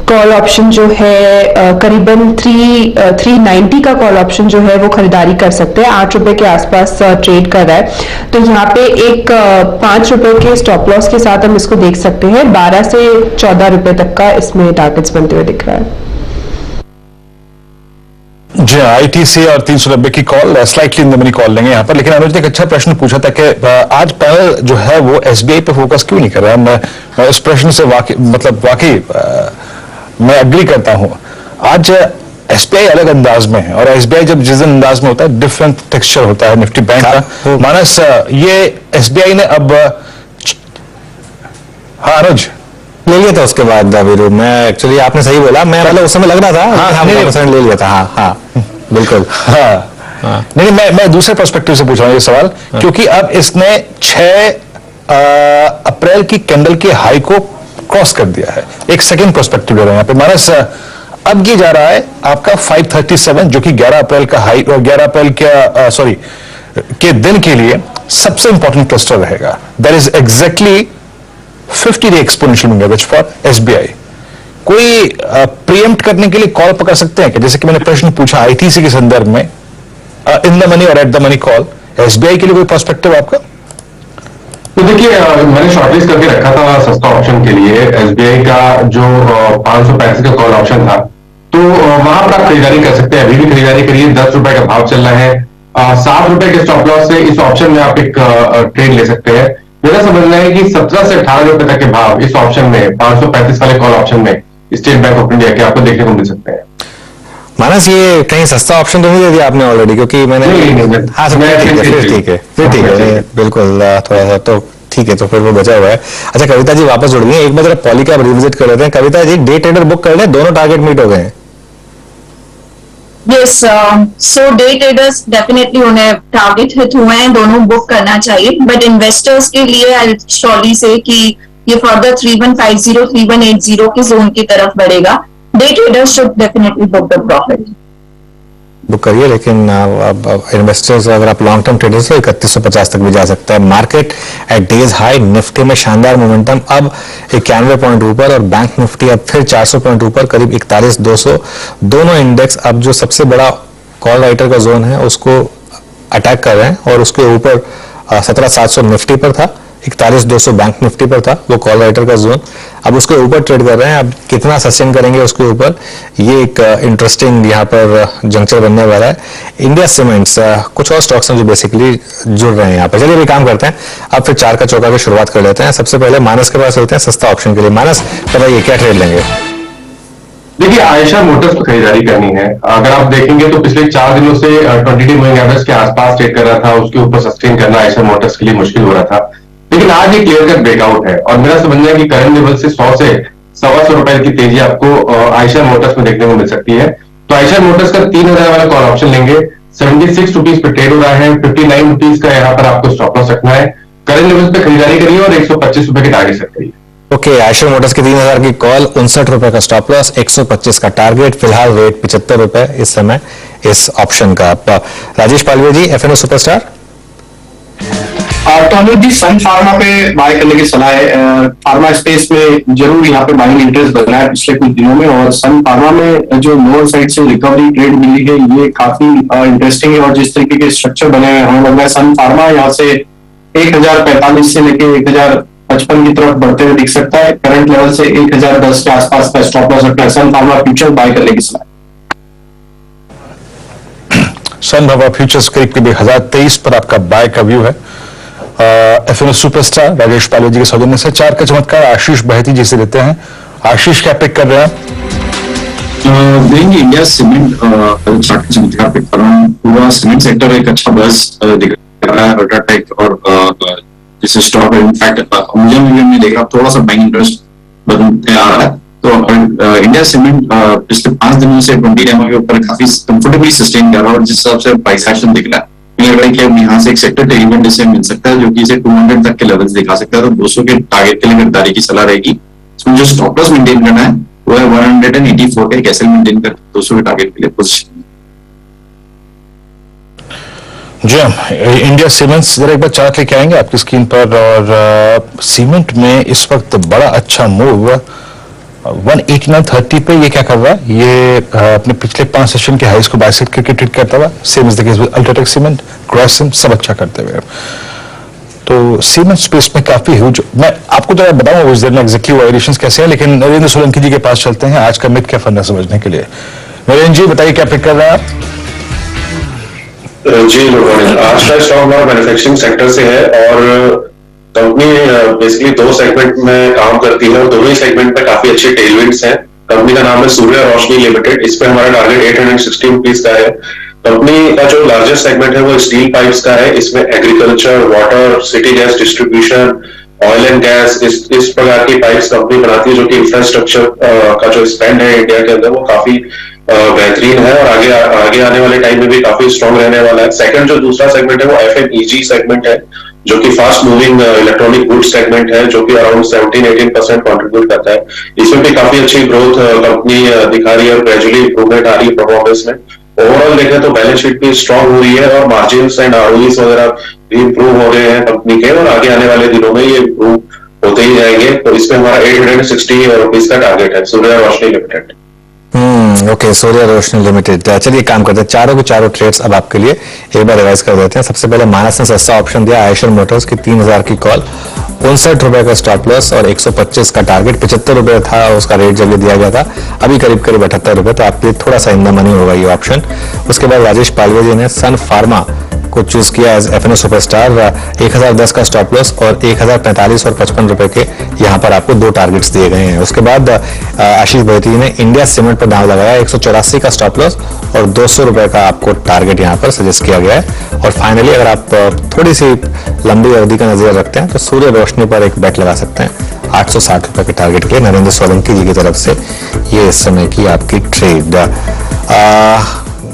कॉल ऑप्शन जो है करीबन 390 का कॉल ऑप्शन जो है वो खरीदारी कर सकते हैं। 8 रुपए के आसपास ट्रेड कर रहा है, तो यहाँ पे एक 5 रुपए के स्टॉप लॉस के साथ हम इसको देख सकते हैं। 12 से 14 रुपए तक का इसमें टारगेट्स बनते हुए दिख रहा है। जी आईटीसी और 390 की call slightly in the money call लेंगे यहाँ पर। लेकिन अनुज ने एक अच्छा प्रश्न पूछा था कि आज पैनल जो है वो एसबीआई पे फोकस क्यों नहीं कर रहा है। मैं उस प्रश्न से वाकई मैं एग्री करता हूँ। आज एसबीआई अलग अंदाज में है और एसबीआई जब जिस अंदाज में होता है डिफरेंट टेक्सचर होता है निफ्टी बैंक का। मानस ये एसबीआई ने अब हाँ अनुज ले लिया था उसके बाद वीरू। मैं एक्चुअली आपने सही बोला, मैं मतलब उस समय लग रहा था हमने ले लिया था। हाँ बिल्कुल। हाँ नहीं मैं दूसरे पर्सपेक्टिव से पूछ रहा हूँ ये सवाल, क्योंकि अब इसने 6 अप्रैल की कैंडल के हाई को क्रॉस कर दिया है। एक सेकंड पर्सपेक्टिव ले रहे हैं यहाँ पे मानस। अब ये जा रहा है आपका 537 जो कि 11 अप्रैल का हाई और 11 अप्रैल के दिन के लिए सबसे इंपॉर्टेंट क्लस्टर रहेगा। That is exactly 50-day exponential moving average for SBI. कोई प्रीएम्प्ट करने के लिए कॉल पकड़ सकते हैं कि जैसे कि मैंने प्रश्न पूछा आईटीसी के संदर्भ में इन द मनी और at the money call, SBI के लिए कोई पर्सपेक्टिव आपका? तो देखिए मैंने शॉर्टलिस्ट करके रखा था सस्ता ऑप्शन के लिए एसबीआई का जो 535 का कॉल ऑप्शन था, तो वहां पर आप खरीदारी कर सकते हैं। अभी भी खरीदारी करिए, 10 रुपए का भाव चल रहा है। 7 रुपए के स्टॉप लॉस से इस ऑप्शन में आप एक ट्रेड ले सकते हैं। मेरा समझना है कि 17 से 18 रुपए तक के भाव इस ऑप्शन में 535 वाले कॉल ऑप्शन में स्टेट बैंक ऑफ इंडिया के आपको देखने को मिल सकते हैं। मानस ये कहीं सस्ता ऑप्शन तो नहीं दे दिया आपने ऑलरेडी? क्योंकि मैंने हाँ ठीक है बिल्कुल थोड़ा सा तो ठीक है, तो फिर वो बचा हुआ है। अच्छा कविता जी वापस जुड़ गई, एक बार जरा पॉली कैब रिविजिट कर लेते हैं। Kavita ji day trader book कर लें, दोनों टारगेट मीट हो गए हैं। Yes so day traders definitely उन्हें टारगेट हिट हुए हैं, दोनों बुक करना चाहिए। बट इन्वेस्टर्स के लिए आई श्योरली से कि ये फर्दर 3150 3180 के जोन की तरफ बढ़ेगा। Day traders should definitely book the profit, book करिए। लेकिन अब इन्वेस्टर्स अगर आप लॉन्ग टर्म ट्रेडर्स हो 3150 तक भी जा सकता है। Market at days high, Nifty में शानदार मोमेंटम, अब 91 पॉइंट ऊपर और बैंक निफ्टी अब फिर 400 पॉइंट ऊपर, करीब 41,200। दोनों इंडेक्स अब जो सबसे बड़ा कॉल राइटर का जोन है उसको अटैक कर रहे हैं और उसके ऊपर 17,700 निफ्टी पर था, 41,200 बैंक निफ्टी पर था वो कॉल राइटर का जोन। अब उसके ऊपर ट्रेड कर रहे हैं। अब कितना सस्टेन करेंगे उसके ऊपर, ये एक इंटरेस्टिंग यहाँ पर जंक्चर बनने वाला है। इंडिया सीमेंट्स, कुछ और स्टॉक्स हैं जो बेसिकली जुड़ रहे हैं यहाँ पर। चलिए भी काम करते हैं, अब फिर 4 का चौका की शुरुआत कर लेते हैं। सबसे पहले मानस के पास चलते हैं सस्ता ऑप्शन के लिए। मानस बताइए क्या ट्रेड लेंगे? देखिए आयशा मोटर्स को खरीदारी करनी है। अगर आप देखेंगे तो पिछले 4 दिनों से 20-डे मूविंग एवरेज के आसपास ट्रेड कर रहा था, उसके ऊपर सस्टेन करना आयशा मोटर्स के लिए मुश्किल हो रहा था। लेकिन आज ये क्लियर कट ब्रेकआउट है और मेरा समझना है कि करंट लेवल से 100 से 125 रुपए की तेजी आपको आयशा मोटर्स में देखने को मिल सकती है। तो आयशा मोटर्स का 3000 वाला कॉल ऑप्शन लेंगे। 76 रुपीज पे ट्रेड हो रहा है, 59 रुपीज का यहाँ पर आपको स्टॉप लॉस रखना है। करंट लेवल पे खरीदारी करिए और 125 रुपए के टारगेट सेट करिए। ओके, आयशर मोटर्स की 3000 की कॉल, 59 रुपए का स्टॉप लॉस, 125 का टारगेट, फिलहाल रेट 75 रुपए इस समय इस ऑप्शन का। राजेश पालवे जी, एफएनओ सुपरस्टार। तो अनुज जी, सन फार्मा पे बाय करने की सलाह है। फार्मा स्पेस में जरूर यहाँ पे बाइंग इंटरेस्ट बना है पिछले कुछ दिनों में, और सन फार्मा में जो लोअर साइड से रिकवरी ट्रेड मिली है ये काफी इंटरेस्टिंग है। और जिस तरीके के स्ट्रक्चर बने हुए हमें लग रहा है सन फार्मा यहाँ से 1045 से लेके 1055 की तरफ बढ़ते हुए दिख सकता है। करंट लेवल से 1010 के आसपास का स्टॉप लॉस रखना है। सन फार्मा फ्यूचर बाय करने की सलाह। सन फार्मा फ्यूचर्स करीब करीब 1023 पर आपका बाय का व्यू है। एफएनओ सुपरस्टार राजेश पालवे जी के सौजन्य से 4 का चमत्कार आशीष बहती जी से लेते हैं। आशीष क्या पिक कर रहे हैं? देंगे इंडिया सीमेंट चार्ट का चमत्कार पिक कर रहा हूं। पूरा सीमेंट सेक्टर एक अच्छा बस दिख रहा है। अल्ट्राटेक और जैसे स्टॉक इनफैक्ट मुझे में देख रहा थोड़ा सा बैंक इंटरेस्ट बदलते आ रहा है। तो इंडिया सीमेंट पिछले 5 दिनों से 20 डेमो के ऊपर काफी कंफर्टेबली सस्टेन कर रहा है, और जिस हिसाब से प्राइस एक्शन दिख रहा है मुझे लग रहा है कि यहाँ से एक सेक्टर टेलिमेंट इसे मिल सकता है, जो कि इसे 200 तक के लेवल्स दिखा सकता है। तो 200 के टारगेट के लिए खरीदारी की सलाह रहेगी। इसमें जो स्टॉप लॉस मेंटेन करना है वो है 184 का, कैसे मेंटेन कर 200 के टारगेट के लिए पोजीशन। जी हाँ, इंडिया सीमेंट्स जरा एक बार चार्ट लेके आएंगे आपकी स्क्रीन पर। और सीमेंट में इस वक्त बड़ा अच्छा मूव हुआ 189.30 पे। ये क्या कर रहा है? ये अपने पिछले 5 सेशन के हाईज को बाइसेक्ट करके ट्रेड करता हुआ, same is the case with UltraTech cement, Grasim, सब अच्छा करते हुए। तो सीमेंट स्पेस में काफी ह्यूज, मैं आपको जरा बताऊंगा उस देर में एग्जैक्टली वायलेशंस कैसे हैं, लेकिन नरेंद्र सोलंकी जी के पास चलते हैं आज का मिथ क्या फंडा समझने के लिए। नरेंद्र जी बताइए क्या पिक कर रहे हैं आप? जी गुड मॉर्निंग। आज का स्टॉक हमारा मैन्युफैक्चरिंग सेक्टर से है, और कंपनी बेसिकली 2 सेगमेंट में काम करती है, और दोनों ही सेगमेंट में काफी अच्छे टेलविंड्स हैं। कंपनी का नाम है सूर्य रोशनी लिमिटेड। इस पे हमारा टारगेट 860 रुपीज का है। कंपनी का जो लार्जेस्ट सेगमेंट है वो स्टील पाइप्स का है। इसमें agriculture, water, city gas distribution, oil and gas, इस प्रकार की पाइप्स कंपनी बनाती है, जो कि इंफ्रास्ट्रक्चर का जो स्पेंड है इंडिया के अंदर वो काफी बेहतरीन है, और आगे आने वाले टाइम में भी काफी स्ट्रॉन्ग रहने वाला है। सेकंड जो दूसरा सेगमेंट है वो एफएमईजी सेगमेंट है, जो कि fast moving electronic goods segment है, जो कि अराउंड 17-18% कंट्रीब्यूट करता है। इसमें भी काफी अच्छी ग्रोथ कंपनी दिखा रही है, और ग्रेजुअली इंप्रूवमेंट आ रही है परफॉर्मेंस में। ओवरऑल देखें तो बैलेंस शीट भी स्ट्रॉन्ग हो रही है, और मार्जिन्स एंड आरओईज वगैरह भी इंप्रूव हो रहे हैं कंपनी के, और आगे आने वाले दिनों में ये इंप्रूव होते ही जाएंगे। तो इसमें हमारा 860 रुपीज का टारगेट है, सूर्य रोशनी लिमिटेड। ओके, सूर्य रोशनी लिमिटेड। चलिए काम करते हैं, चारों के चारों ट्रेड्स अब आपके लिए एक बार रिवाइज कर देते हैं। सबसे पहले मानस ने सस्ता ऑप्शन दिया, आयशर मोटर्स की 3000 की कॉल, 59 रुपए का स्टॉप लॉस और 125 का टारगेट। 75 रुपए था उसका रेट जब ये दिया गया था, अभी करीब करीब 78 रुपए, तो आपके थोड़ा सा इन द मनी होगा ये ऑप्शन। उसके बाद राजेश पालवे जी ने सन फार्मा को चूज किया एज एफएनओ सुपरस्टार, 1010 का स्टॉप लॉस और 1045 और 55 रुपए के यहाँ पर आपको 2 टारगेट्स दिए गए हैं। उसके बाद आशीष बहती ने इंडिया सीमेंट पर दांव लगाया, 184 का स्टॉप लॉस और 200 रुपए का आपको टारगेट यहाँ पर सजेस्ट किया गया है। और फाइनली अगर आप थोड़ी सी लंबी अवधि का नजरिया रखते हैं तो सूर्य रोशनी पर एक बेट लगा सकते हैं 860 रुपए के टारगेट के लिए। नरेंद्र सोलंकी जी की तरफ से ये इस समय की आपकी ट्रेड।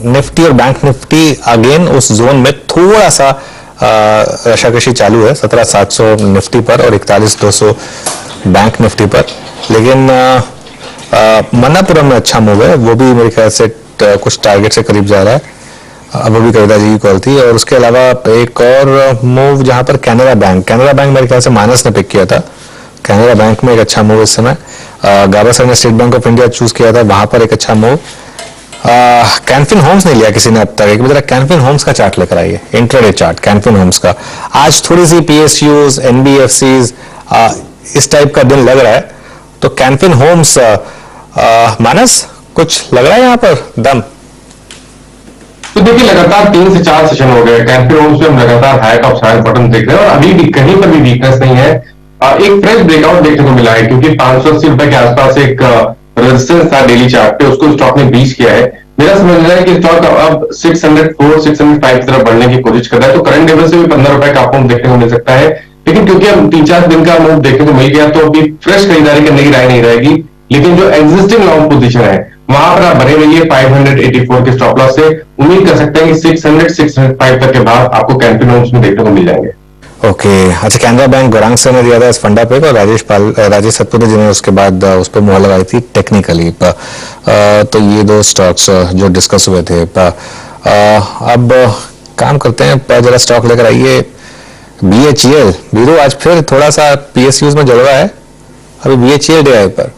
निफ्टी और बैंक निफ्टी अगेन उस जोन में थोड़ा सा रशाकशी चालू है, 17,700 निफ्टी पर और 41,200 बैंक निफ्टी पर। लेकिन मन्नापुरम में अच्छा मूव है, वो भी मेरे ख्याल से कुछ टारगेट से करीब जा रहा है। अब अभी कविता जी की कॉल थी। और उसके अलावा एक और मूव जहां पर कैनरा बैंक मेरे ख्याल से मानस ने पिक किया था। कैनरा बैंक में एक अच्छा मूव इस समय। गाबा सर ने state bank of India choose किया था, वहां पर एक अच्छा मूव। कैनफिन होम्स नहीं लिया किसी ने अब तक, एक बार कैनफिन होम्स का चार्ट लेकर आइए, इंट्राडे चार्ट कैनफिन होम्स का। आज थोड़ी सी पीएसयूज, एनबीएफसीज इस टाइप का दिन लग रहा है, तो कैनफिन होम्स मानस कुछ लग रहा है यहाँ पर दम? तो देखिए लगातार 3 से 4 सेशन हो गए कैनफिन होम्स में, हम लगातार हाई टॉप साइड बटन देख रहे हैं, और अभी भी कहीं पर भी वीकनेस नहीं है। एक फ्रेश ब्रेकआउट देखने को मिला है, क्योंकि 580 रुपए के आसपास एक रेजिस्टेंस था डेली चार्ट पे, उसको स्टॉक ने ब्रीच किया है। मेरा समझना है कि स्टॉक अब 604, 605 की तरफ बढ़ने की कोशिश कर रहा है, तो करंट लेवल से भी 15 रुपए का आपको देखने को मिल सकता है। लेकिन क्योंकि अब 3-4 दिन का मूव देखने को मिल गया, तो अभी फ्रेश खरीदारी करने की राय नहीं रहेगी। लेकिन जो एग्जिस्टिंग लॉन्ग पोजीशन है वहां पर आप बने रहिए 584 के स्टॉप लॉस से। उम्मीद कर सकते हैं कि 600, 605 तक के बाद आपको कैनफिन होम्स में देखने को मिल जाएंगे। ओके अच्छा, कैनरा बैंक गौरांग सर ने दिया था इस फंडा पे और राजेश सतपुते जिन्होंने उसके बाद उस पर मुहर लगाई थी टेक्निकली। तो ये दो स्टॉक्स जो डिस्कस हुए थे। अब काम करते हैं, जरा स्टॉक लेकर आइए BHEL। बीरू आज फिर थोड़ा सा PSUs में जड़ रहा है, अभी BHEL डे आए पर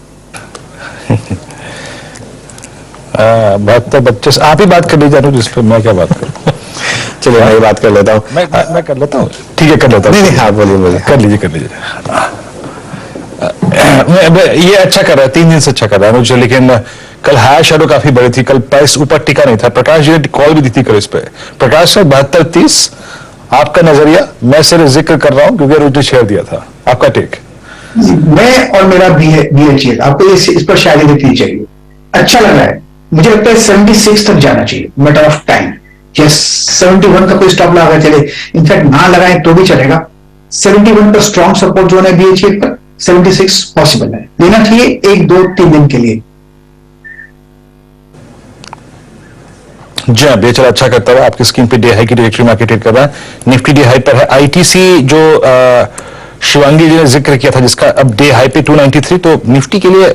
72-25 आप ही बात कर लीजिए जिस पर मैं क्या बात करूं। चलिए मैं ही बात कर लेता हूँ। मैं कर लेता हूँ, ठीक है कर लेता हूँ। नहीं हाँ बोलिए कर लीजिए। ये अच्छा कर रहा है, 3 दिन से अच्छा कर रहा है मुझे, लेकिन कल हाई शैडो काफी बड़ी थी, कल प्राइस ऊपर टिका नहीं था। प्रकाश जी ने कॉल भी दी थी कल इस पे। प्रकाश सर 72-30 आपका नजरिया, मैं सिर्फ जिक्र कर रहा हूं क्योंकि रोटी शेयर दिया था, आपका टेक। मैं और मेरा BHEL आपको इस पर शायद देखनी चाहिए, अच्छा लग रहा है। मुझे लगता है 76 तक जाना चाहिए, मैटर ऑफ टाइम। यस 71 का कोई स्टॉप लगा चले, इनफैक्ट ना लगाएं तो भी चलेगा। 71 पर स्ट्रॉन्ग सपोर्ट जोन है BHEL पर, 76 पॉसिबल है, लेना चाहिए 1, 2, 3 दिन के लिए। जी हाँ, BHEL अच्छा करता है, आपकी स्क्रीन पे डे हाई की डायरेक्टरी मार्केट हिट कर रहा है, निफ्टी डे हाई पर है। ITC जो शिवांगी जी ने जिक्र किया था जिसका अब डे हाई पे 293, तो निफ्टी के लिए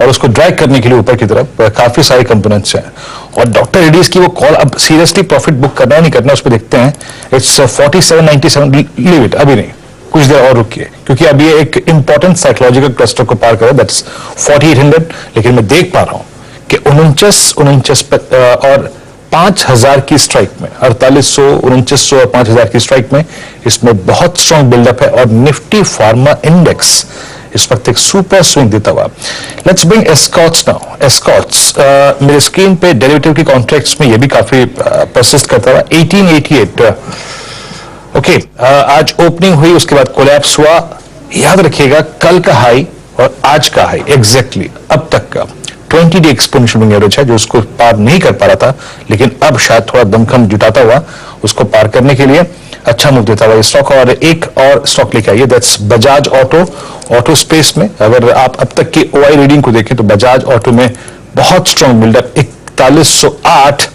और उसको ड्रैग करने के लिए ऊपर की तरफ काफी सारे कंपोनेंट्स हैं। और डॉक्टर रेड्डीज की वो कॉल अब सीरियसली प्रॉफिट बुक करना है नहीं करना उस पर देखते हैं। इट्स 47.97, लीव इट, अभी नहीं, कुछ देर और रुकिए क्योंकि अब ये एक इंपॉर्टेंट साइकोलॉजिकल क्लस्टर को पार करो, दैट्स 4800। लेकिन मैं देख पा रहा हूं कि 49 और 5000 की स्ट्राइक में, 4800, 4900 और 5000 की स्ट्राइक में इसमें बहुत स्ट्रॉन्ग बिल्डअप है। और निफ्टी फार्मा इंडेक्स इस वक्त एक सुपर स्विंग देता हुआ। Let's bring Escorts now. Escorts मेरे स्क्रीन पे डेरिवेटिव की कॉन्ट्रैक्ट्स में ये भी काफी परसिस्ट करता हुआ। 1888 ओके, आज ओपनिंग हुई, उसके बाद कोलैप्स हुआ। याद रखिएगा कल का हाई और आज का हाई एग्जैक्टली अब तक का 20 डे एक्सपोनेंशियल मूविंग एवरेज है जो उसको पार नहीं कर पा रहा था, लेकिन अब शायद थोड़ा दमखम जुटाता हुआ उसको पार करने के लिए अच्छा मूव देता हुआ ये स्टॉक। और एक और स्टॉक लेके आइए, दैट्स बजाज ऑटो स्पेस में अगर आप अब तक की OI रीडिंग को देखें तो बजाज ऑटो में बहुत स्ट्रॉन्ग बिल्डअप। 4108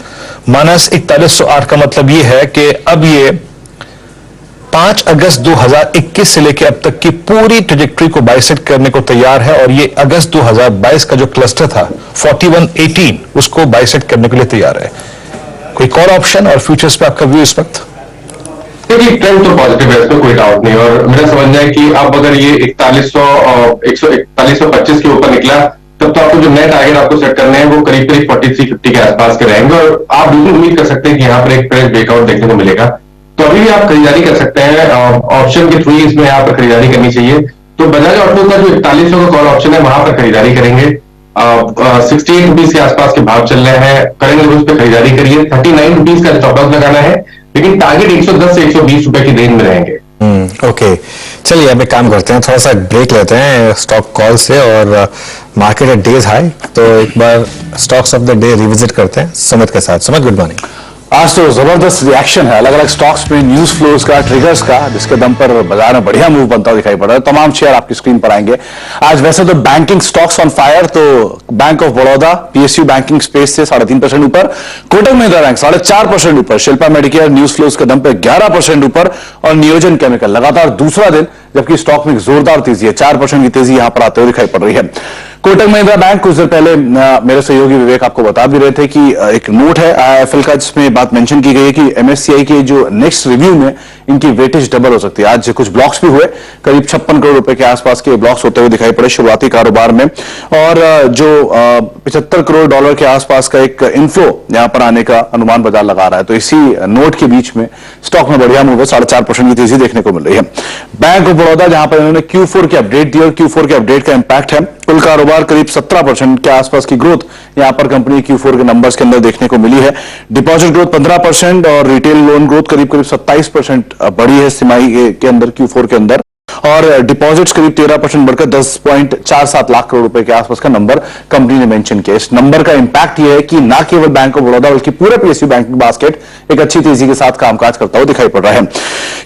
माइनस 4108 का मतलब ये है कि अब ये 5 अगस्त 2021 से लेकर अब तक की पूरी ट्रेजेक्टरी को बाइसेक्ट करने को तैयार है। और ये अगस्त 2022 का जो क्लस्टर था 4118 उसको बाइसेक्ट करने के लिए तैयार है। कोई कॉल ऑप्शन और फ्यूचर्स पे आपका व्यू इस वक्त? देखिए ट्रेंड तो पॉजिटिव है, इसमें कोई डाउट नहीं। और मेरा समझना है कि अब अगर ये 4125 के ऊपर निकला तब तो आपको जो नए टारगेट आपको सेट करने हैं वो करीब 4350 के आसपास के रहेंगे। और आप बिल्कुल उम्मीद कर सकते हैं कि यहाँ पर एक फ्रेश ब्रेकआउट देखने को मिलेगा। तो अभी भी आप खरीदारी कर सकते हैं, ऑप्शन के थ्रू ही इसमें यहाँ पर खरीदारी करनी चाहिए। तो बजाज ऑटो का जो 4100 का कॉल ऑप्शन है वहां पर खरीदारी करेंगे। 68 रुपीज के आसपास के भाव चल रहे हैं, करेंट लेवल्स पे खरीदारी करिए। 39 रुपीज का स्टॉप लॉस लगाना है, लेकिन टारगेट 110 से 120 रुपए की रेंज में रहेंगे। ओके चलिए अब एक काम करते हैं, थोड़ा सा ब्रेक लेते हैं स्टॉक कॉल से और मार्केट एट डेज हाई। तो एक बार stocks of the day revisit करते हैं सुमित के साथ। Sumit good morning. आज तो जबरदस्त रिएक्शन है अलग अलग स्टॉक्स में, न्यूज फ्लोज का, ट्रिगर्स का, जिसके दम पर बाजार में बढ़िया मूव बनता हुआ दिखाई पड़ रहा है। तमाम शेयर आपकी स्क्रीन पर आएंगे आज। वैसे तो बैंकिंग स्टॉक्स ऑन फायर, तो bank of Baroda PSU banking space से 3.5% ऊपर, कोटक महिंद्रा बैंक 4.5% ऊपर, शिल्पा मेडिकेयर न्यूज फ्लोज के दम पर 11% ऊपर और नियोजन केमिकल लगातार दूसरा दिन जबकि स्टॉक में जोरदार तेजी है, 4% की तेजी यहां पर आते हुए दिखाई पड़ रही है। कोटक महिंद्रा बैंक कुछ देर पहले मेरे सहयोगी विवेक आपको बता भी रहे थे कि एक नोट है IIFL का जिसमें बात मेंशन की गई है कि MSCI के जो नेक्स्ट रिव्यू में इनकी वेटेज डबल हो सकती है। आज कुछ ब्लॉक्स भी हुए, करीब 56 करोड़ रुपए के आसपास के ब्लॉक्स होते हुए दिखाई पड़े शुरुआती कारोबार में। और जो 75 करोड़ डॉलर के आसपास का एक इनफ्लो यहां पर आने का अनुमान बाजार लगा रहा है। तो इसी नोट के बीच में स्टॉक में बढ़िया मूव है, 4.5% की तेजी देखने को मिल रही है। बैंक ऑफ बड़ौदा जहां पर इन्होंने Q4 की अपडेट दी और Q4 के अपडेट का इंपैक्ट है, कुल कारोबार करीब 17% के आसपास की ग्रोथ यहां पर कंपनी Q4 के नंबर्स के अंदर देखने को मिली है। डिपॉजिट ग्रोथ 15% और रिटेल लोन ग्रोथ करीब 27% बढ़ी है तिमाही के अंदर Q4 के अंदर। और डिपॉजिट्स करीब 13% बढ़कर 10.47 लाख करोड़ रुपए के आसपास का नंबर कंपनी ने मेंशन किया। इस नंबर का इंपैक्ट यह है कि न केवल बैंक ऑफ बड़ौदा बल्कि पूरे PSU बैंकिंग बास्केट एक अच्छी तेजी के साथ कामकाज करता हुआ दिखाई पड़ रहा है।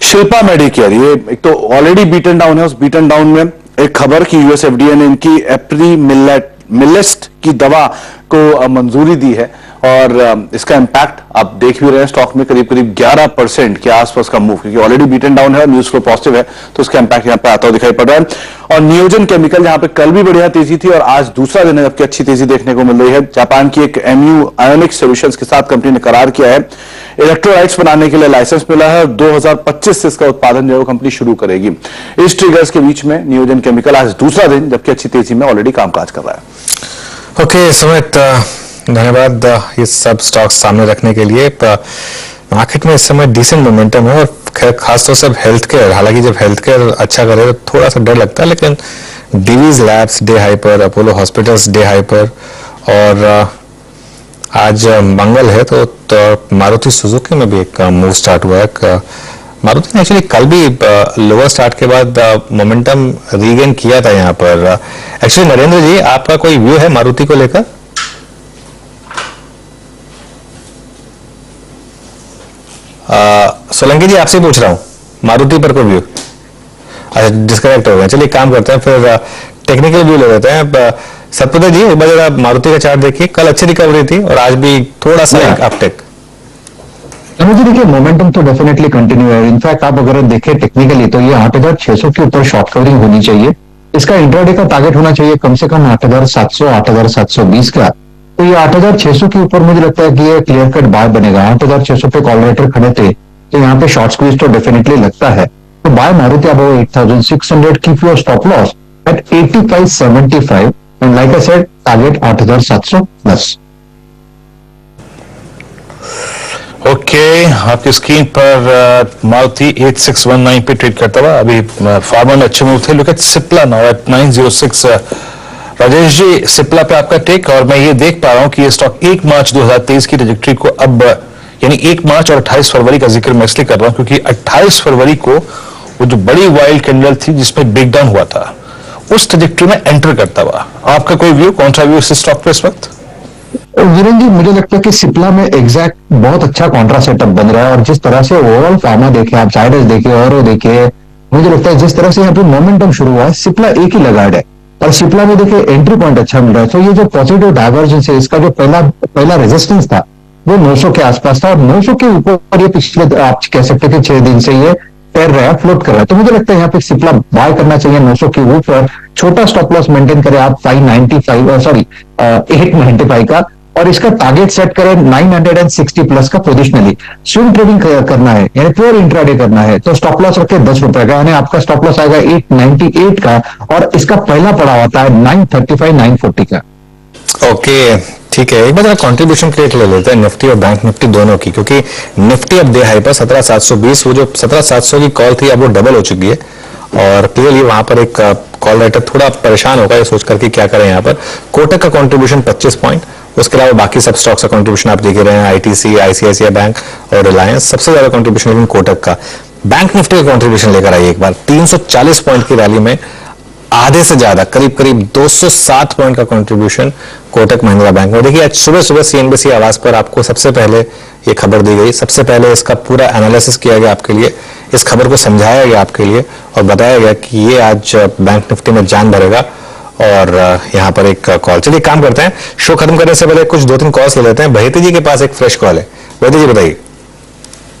शिल्पा मेडिकेयर ये एक तो ऑलरेडी बीटन डाउन है, उस बीटन डाउन में एक खबर कि US FDA ने इनकी एप्रीमिलेस्ट की दवा को मंजूरी दी है और इसका इम्पैक्ट आप देख भी रहे हैं स्टॉक में करीब करीब 11% के आसपास का मूव, क्योंकि ऑलरेडी बीटन डाउन है और न्यूज फ्लो पॉजिटिव है, तो उसका इम्पैक्ट यहां पे आता हुआ दिखाई पड़ रहा है। और नियोजन केमिकल जहां पे कल भी बढ़िया तेजी थी और आज दूसरा दिन है जबकि अच्छी तेजी देखने को मिल रही है। जापान की एक एमयू आयोनिक सॉल्यूशंस के साथ कंपनी ने करार किया है, इलेक्ट्रोलाइट्स बनाने के लिए लाइसेंस मिला है और 2025 से इसका उत्पादन जो है कंपनी शुरू करेगी। इस ट्रिगर्स के बीच में नियोजन केमिकल आज दूसरा दिन जबकि अच्छी तेजी में ऑलरेडी कामकाज कर रहा है। ओके सुमित, धन्यवाद ये सब स्टॉक्स सामने रखने के लिए। मार्केट में इस समय डिसेंट मोमेंटम है और खैर खासतौर से हेल्थ केयर, हालांकि जब हेल्थ केयर अच्छा करे तो थोड़ा सा डर लगता है, लेकिन डीवीज लैब्स डे हाई पर, अपोलो हॉस्पिटल्स डे हाई पर, और आज मंगल है तो मारुति सुजुकी में भी एक मूव स्टार्ट हुआ है। मारुति ने एक्चुअली कल भी लोअर स्टार्ट के बाद मोमेंटम रीगेन किया था यहाँ पर। एक्चुअली नरेंद्र जी, आपका कोई व्यू है मारुति को लेकर? सोलंकी जी आपसे पूछ रहा हूं, मारुति पर कोई व्यू? अच्छा, डिस्कनेक्ट हो गए। चलिए काम करते हैं, फिर टेक्निकल व्यू ले लेते हैं। सतपति जी, एक बार जरा मारुति का चार्ट देखिए, कल अच्छी रिकवरी थी और आज भी थोड़ा सा एक अपटेक। मुझे देखिए मोमेंटम तो डेफिनेटली कंटिन्यू है। इनफैक्ट आप अगर देखें टेक्निकली तो ये 8600 के ऊपर शॉर्ट कवरिंग होनी चाहिए। इसका इंट्राडे का टारगेट होना चाहिए कम से कम 8700, 8720 का। तो ये 8600 के ऊपर मुझे लगता है कि ये क्लियर कट बाय बनेगा। 8600 पे कॉल राइटर खड़े थे तो यहाँ पे शॉर्ट स्क्वीज तो डेफिनेटली लगता है। तो buy Maruti above 8600, keep your stop loss at 8575 and like I said target 8700 plus. Okay, आपकी स्क्रीन पर मारुति 8619 पे ट्रेड करता हुआ अभी फार्मर में अच्छे मूव थे। Look at Cipla now at 906। Rajesh ji, Cipla पे आपका टेक, और मैं ये देख पा रहा हूं कि ये स्टॉक 1 मार्च 2023 की ट्रैजेक्टरी को अब, यानी 1 मार्च और 28 फरवरी का जिक्र मैं इसलिए कर रहा हूं क्योंकि 28 फरवरी को वो जो बड़ी वाइल्ड कैंडल थी जिसमें ब्रेक डाउन हुआ था, उस ट्रैजेक्टरी में एंटर करता हुआ। आपका कोई व्यू, कौन सा व्यू इस स्टॉक पे इस वक्त? वीरेंद्र जी, मुझे लगता है कि सिप्ला में एग्जैक्ट बहुत अच्छा कॉन्ट्रा सेटअप बन रहा है और जिस तरह से ओवरऑल फार्मा देखे, आप जायडस देखे, और देखे, मुझे लगता है जिस तरह से यहाँ पे मोमेंटम शुरू हुआ है, सिप्ला एक ही लगाड़ है और सिप्ला में देखिए एंट्री पॉइंट अच्छा मिल रहा है। तो ये जो पॉजिटिव डाइवर्जेंस है, इसका जो पहला रेजिस्टेंस था वो 900 के आसपास था और 900 के ऊपर ये पिछले आप कह सकते थे 6 दिन से ये तैर रहा है, फ्लोट कर रहा है। तो मुझे लगता है यहाँ पे सिप्ला बाय करना चाहिए 900 के ऊपर। छोटा स्टॉप लॉस मेंटेन करें आप 895 का, और इसका टारगेट सेट करें 960 प्लस का पोजिशनली। स्विंग ट्रेडिंग करना है यानी प्योर इंट्राडे करना है तो स्टॉप लॉस रखें 10 रुपए का, यानी आपका स्टॉप लॉस आएगा 898 का और इसका पहला पड़ा होता है 935, 940 का। ओके ठीक है, एक बार कंट्रीब्यूशन क्रिएट ले लेते हैं निफ्टी और बैंक निफ्टी दोनों की, क्योंकि निफ्टी अब डे हाई पर 17720, वो जो 17700 की कॉल थी अब वो डबल हो चुकी है और क्लियरली वहां पर एक कॉल राइटर थोड़ा परेशान होगा ये सोच करके क्या करें। यहाँ पर कोटक का कंट्रीब्यूशन 25 पॉइंट, उसके अलावा बाकी सब स्टॉक्स का कंट्रीब्यूशन आप देख रहे हैं, आईटीसी, आईसीआईसीआई बैंक और रिलायंस, सबसे ज्यादा कंट्रीब्यूशन लेकिन कोटक का। बैंक निफ्टी का कंट्रीब्यूशन लेकर आइए एक बार, 340 पॉइंट की रैली में आधे से ज्यादा करीब 207 पॉइंट का कंट्रीब्यूशन कोटक महिंद्रा बैंक में। देखिए आज सुबह सीएनबीसी आवाज पर आपको सबसे पहले ये खबर दी गई, सबसे पहले इसका पूरा एनालिसिस किया गया आपके लिए, इस खबर को समझाया गया आपके लिए और बताया गया कि ये आज बैंक निफ्टी में जान भरेगा और यहाँ पर एक कॉल। चलिए काम करते हैं, शो खत्म करने से पहले कुछ 2-3 कॉल्स ले लेते हैं। बहेती जी के पास एक फ्रेश कॉल है, बहेती जी बताइए।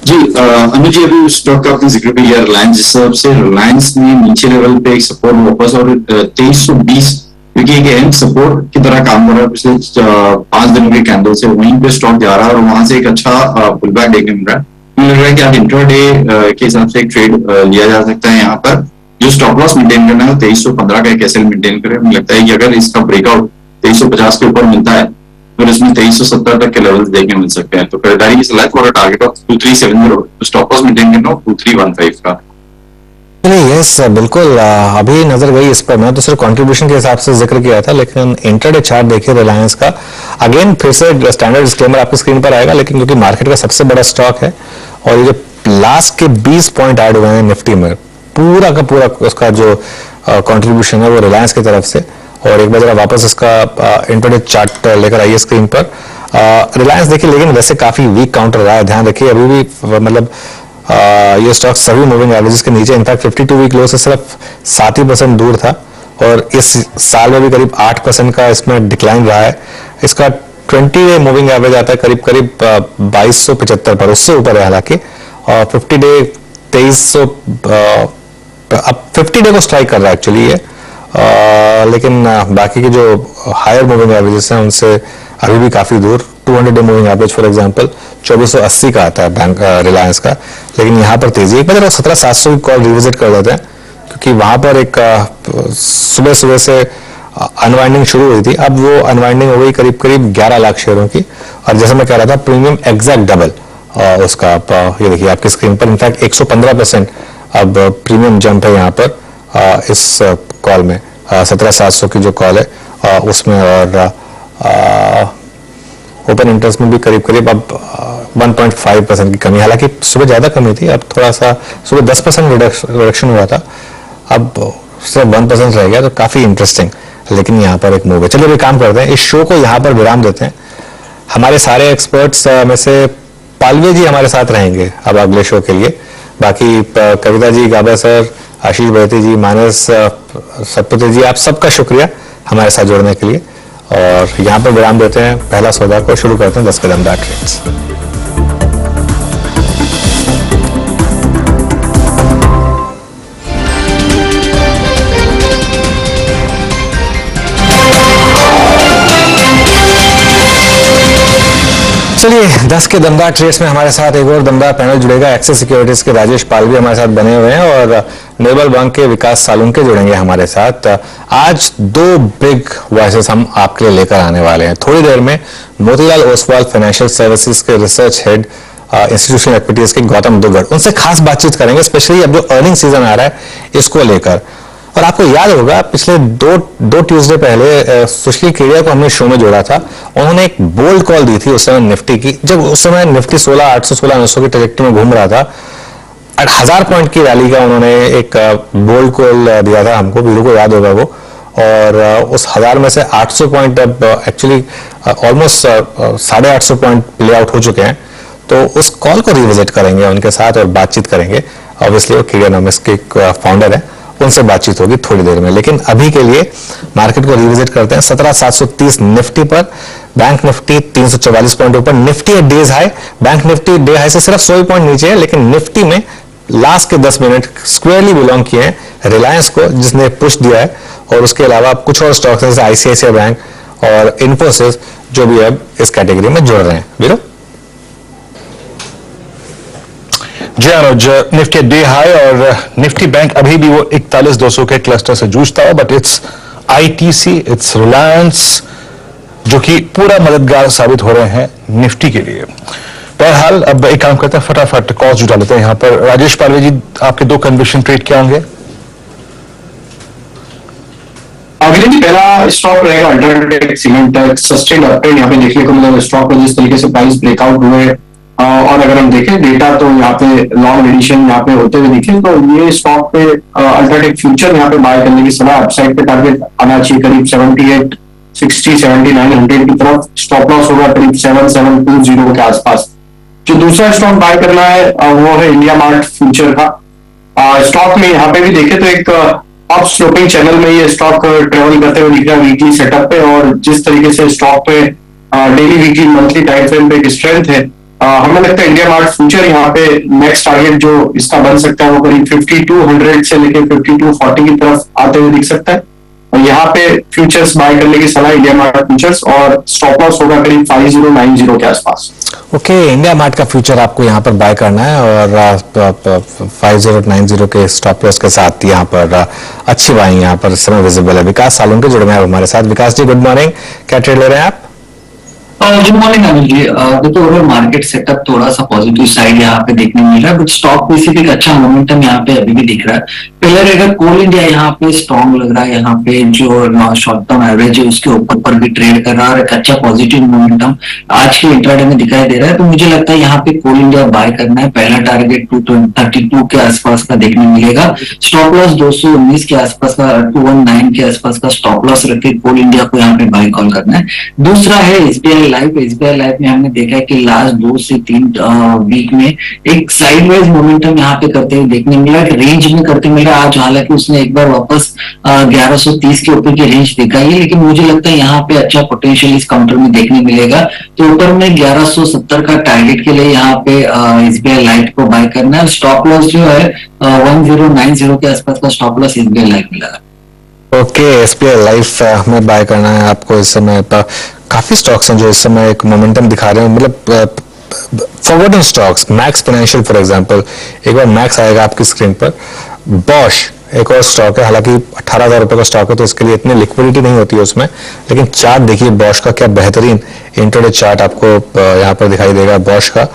जी अनुज जी, अभी स्टॉक का आपने जिक्र किया रिलायंस, जिस हिसाब से रिलायंस ने नीचे लेवल पे एक सपोर्ट वापस और 2320 क्योंकि एक अहम सपोर्ट की तरह काम कर रहा है पिछले 5 दिनों के कैंडल से, वहीं पे स्टॉक जा रहा है और वहां से एक अच्छा पुल बैक देखने मिल रहा है। मुझे लग रहा है कि आज इंट्राडे के हिसाब से एक ट्रेड लिया जा सकता है। यहाँ पर जो स्टॉप लॉस मेंटेन करना है 2315 का एक एसएल मेंटेन करें। मुझे लगता है कि अगर इसका ब्रेकआउट 2350 के ऊपर मिलता है तो इसमें 2370 तक के लेवल्स देखने मिल सकते हैं। तो खरीदारी की सलाह for target of 2370, stop loss maintain करना 2315 का। यस बिल्कुल, अभी नजर गई इस पर, मैं तो सिर्फ कंट्रीब्यूशन के हिसाब से जिक्र किया था, लेकिन इंट्राडे चार्ट देखिए रिलायंस का। अगेन फिर से स्टैंडर्ड डिस्क्लेमर आपकी स्क्रीन पर आएगा, लेकिन क्योंकि मार्केट का सबसे बड़ा स्टॉक है और ये जो लास्ट के 20 पॉइंट ऐड हुए हैं निफ्टी में, पूरा का पूरा उसका जो कंट्रीब्यूशन है वो रिलायंस की तरफ से। और एक बार जरा वापस इसका इंट्राडे चार्ट लेकर आइए स्क्रीन पर। रिलायंस देखिए लेकिन वैसे काफी वीक काउंटर रहा है, ध्यान रखिए अभी भी मतलब ये स्टॉक सभी मूविंग एवरेजेस के नीचे, इनफैक्ट 52 वीक लो से सिर्फ 7% दूर था और इस साल में भी करीब 8% का इसमें डिक्लाइन रहा है। इसका 20 डे मूविंग एवरेज आता है करीब करीब 2275 पर, उससे ऊपर है हालांकि, और 50 डे 2300, अब 50 डे को स्ट्राइक कर रहा है एक्चुअली ये, लेकिन बाकी के जो हायर मूविंग एवरेजेस हैं उनसे अभी भी काफी दूर। 200 day moving average for example 2480 का आता है बैंक रिलायंस का, लेकिन यहाँ पर तेजी। एक बार 17700 की कॉल रिविजिट कर देते हैं, क्योंकि वहां पर एक सुबह सुबह से अनवाइंडिंग शुरू हुई थी, अब वो अनवाइंडिंग हो गई करीब करीब 11 लाख शेयरों की, और जैसे मैं कह रहा था प्रीमियम एग्जैक्ट डबल उसका। आप ये देखिए आपकी स्क्रीन पर, इनफैक्ट 115% अब प्रीमियम जंप है यहाँ पर इस कॉल में, 17700 की जो कॉल है उसमें, और ओपन इंटरेस्ट में भी करीब करीब अब 1.5% की कमी, हालांकि सुबह ज्यादा कमी थी, अब थोड़ा सा सुबह 10% रिडक्शन हुआ था, अब सिर्फ 1% रह गया, तो काफी इंटरेस्टिंग लेकिन यहाँ पर एक मूव है। चलिए अभी काम करते हैं, इस शो को यहाँ पर विराम देते हैं। हमारे सारे एक्सपर्ट्स में से पालवे जी हमारे साथ रहेंगे अब अगले शो के लिए, बाकी कविता जी, गाबा सर, आशीष बहती जी, मानस, सतपति जी, आप सबका शुक्रिया हमारे साथ जुड़ने के लिए, और यहाँ पर विराम देते हैं। पहला सौदा को शुरू करते हैं 10 कदमदार ट्रेड्स। चलिए 10 के दमदार ट्रेड्स में हमारे साथ एक और दमदार पैनल जुड़ेगा। एक्सिस सिक्योरिटीज के राजेश पालवी हमारे साथ बने हुए हैं, और निर्मल बैंक के विकास सालुंके जुड़ेंगे हमारे साथ। आज 2 बिग वॉइसेस हम आपके लिए लेकर आने वाले हैं। थोड़ी देर में मोतीलाल ओसवाल फाइनेंशियल सर्विसेज के रिसर्च हेड इंस्टीट्यूशनल एक्टिविटीज के गौतम दुग्गड़, उनसे खास बातचीत करेंगे, स्पेशली अब जो अर्निंग सीजन आ रहा है इसको लेकर। और आपको याद होगा पिछले दो ट्यूसडे पहले सुशील केडिया को हमने शो में जोड़ा था, उन्होंने एक बोल्ड कॉल दी थी उस समय निफ्टी की, जब उस समय निफ्टी 16,800 16,900 की ट्रैजेक्टरी में घूम रहा था। 1000 पॉइंट की रैली का उन्होंने एक बोल्ड कॉल दिया था हमको, वीडियो को याद होगा वो, और उस 1000 में से 800 पॉइंट अब actually almost 850 point play out हो चुके हैं। तो उस कॉल को रिविजिट करेंगे उनके साथ और बातचीत करेंगे। ऑब्वियसली वो केडियानॉमिक्स के फाउंडर है, उनसे बातचीत होगी थोड़ी देर में, लेकिन अभी के लिए मार्केट को रिविजिट करते हैं। 17,730 निफ्टी पर, बैंक निफ्टी 344 पॉइंट ऊपर, निफ्टी है days high, bank Nifty day high से सिर्फ 100 पॉइंट नीचे है, लेकिन निफ्टी में लास्ट के 10 मिनट स्क्वायरली बिलोंग किए हैं रिलायंस को, जिसने पुश दिया है, और उसके अलावा कुछ और स्टॉक्स जैसे आईसीआईसीआई बैंक और इन्फोसिस जो भी अब इस कैटेगरी में जुड़ रहे हैं। वीरो जी अनुज, निफ्टी डे हाई और निफ्टी बैंक अभी भी वो 41,200 के क्लस्टर से जूझता है, but it's ITC, it's Reliance जो कि पूरा मददगार साबित हो रहे हैं निफ्टी के लिए। बहरहाल अब एक काम करते हैं, फटाफट कॉल जुटा लेते हैं। यहाँ पर राजेश पालवे जी, आपके 2 कन्विक्शन ट्रेड क्या होंगे? पहला स्टॉक रहेगा अल्ट्राटेक सीमेंट, सस्टेन्ड अपट्रेंड यहाँ पे देखने को मिला स्टॉक में, जिस तरीके से प्राइस ब्रेकआउट हुए, और अगर हम देखें डेटा तो यहाँ पे लॉन्ग एडिशन यहाँ पे होते हुए दिखे, तो ये स्टॉक पे अल्ट्राटेक फ्यूचर यहाँ पे बाय करने की सलाह। अपसाइड पे टारगेट आना चाहिए करीब 78, 60, 7900 की तरफ, स्टॉप लॉस होगा करीब 7720 के आसपास। जो दूसरा स्टॉक बाय करना है वो है इंडिया मार्ट फ्यूचर का। स्टॉक में यहाँ पे भी देखे तो एक अप स्लोपिंग चैनल में ये स्टॉक ट्रेवल करते हुए दिख रहा है वीकली सेटअप पे, और जिस तरीके से स्टॉक पे daily, weekly, monthly time frame पे एक स्ट्रेंथ है, हमें लगता है इंडिया मार्ट फ्यूचर यहाँ पे नेक्स्ट टारगेट जो इसका बन सकता है वो करीब 5200 से लेकर 5240 की तरफ आते हुए दिख सकता है, और यहाँ पे फ्यूचर्स बाय करने की सलाह इंडिया मार्ट फ्यूचर्स, और स्टॉप लॉस होगा करीब 5090 के आसपास। ओके, इंडिया मार्ट का फ्यूचर आपको यहाँ पर बाय करना है, और 5090 के स्टॉप लॉस के साथ यहाँ पर अच्छी बाइंग यहाँ पर समय विजिबल है। विकास सालुंके जुड़े हैं हमारे साथ। विकास जी गुड मॉर्निंग, क्या ट्रेड ले रहे हैं आप? Good morning Anil ji. देखो ओवरऑल मार्केट सेटअप थोड़ा सा पॉजिटिव साइड यहाँ पे देखने मिल रहा है, बट स्टॉक में सिर्फ एक अच्छा मोमेंटम यहाँ पे अभी भी दिख रहा है। पहले अगर कोल इंडिया यहाँ पे स्ट्रॉन्ग लग रहा है, यहाँ पे जो शॉर्ट टर्म एवरेज है उसके ऊपर पर भी ट्रेड कर रहा है, और एक अच्छा पॉजिटिव मोमेंटम आज के इंट्राडे में दिखाई दे रहा है। तो मुझे लगता है यहाँ पे कोल इंडिया बाय करना है। पहला टारगेट 232 के आसपास का देखने मिलेगा, स्टॉप लॉस 219 के आसपास का, 219 के आसपास का स्टॉप लॉस रख के कोल इंडिया को यहाँ पे बाय कॉल करना है। दूसरा है एसबीआई एसबीआई लाइफ में हमने देखा है कि लास्ट 2 से 3 वीक में एक साइडवेज मोमेंटम यहाँ पे करते हुए देखने मिला, रेंज में करते मिला। आज हालांकि उसने एक बार वापस 1130 के ऊपर की रेंज दिखाई है, लेकिन मुझे लगता है यहाँ पे अच्छा पोटेंशियल इस काउंटर में देखने मिलेगा। तो ऊपर में 1170 का टारगेट के लिए यहाँ पे एसबीआई लाइफ को बाय करना है। स्टॉप लॉस जो है 1090 के आसपास का स्टॉप लॉस एसबीआई लाइफ मिला। ओके, एसबीआई लाइफ में बाय करना है आपको इस समय। काफी स्टॉक्स हैं जो इस समय एक मोमेंटम दिखा रहे हैं, मतलब forwarding stocks, max financial for example, एक बार मैक्स आएगा आपकी स्क्रीन पर। बॉश एक और स्टॉक है, हालांकि 18,000 रुपए का स्टॉक है तो इसके लिए इतनी लिक्विडिटी नहीं होती है उसमें, लेकिन चार्ट देखिए बॉश का, क्या बेहतरीन इंट्राडे चार्ट आपको यहाँ पर दिखाई देगा बॉश का।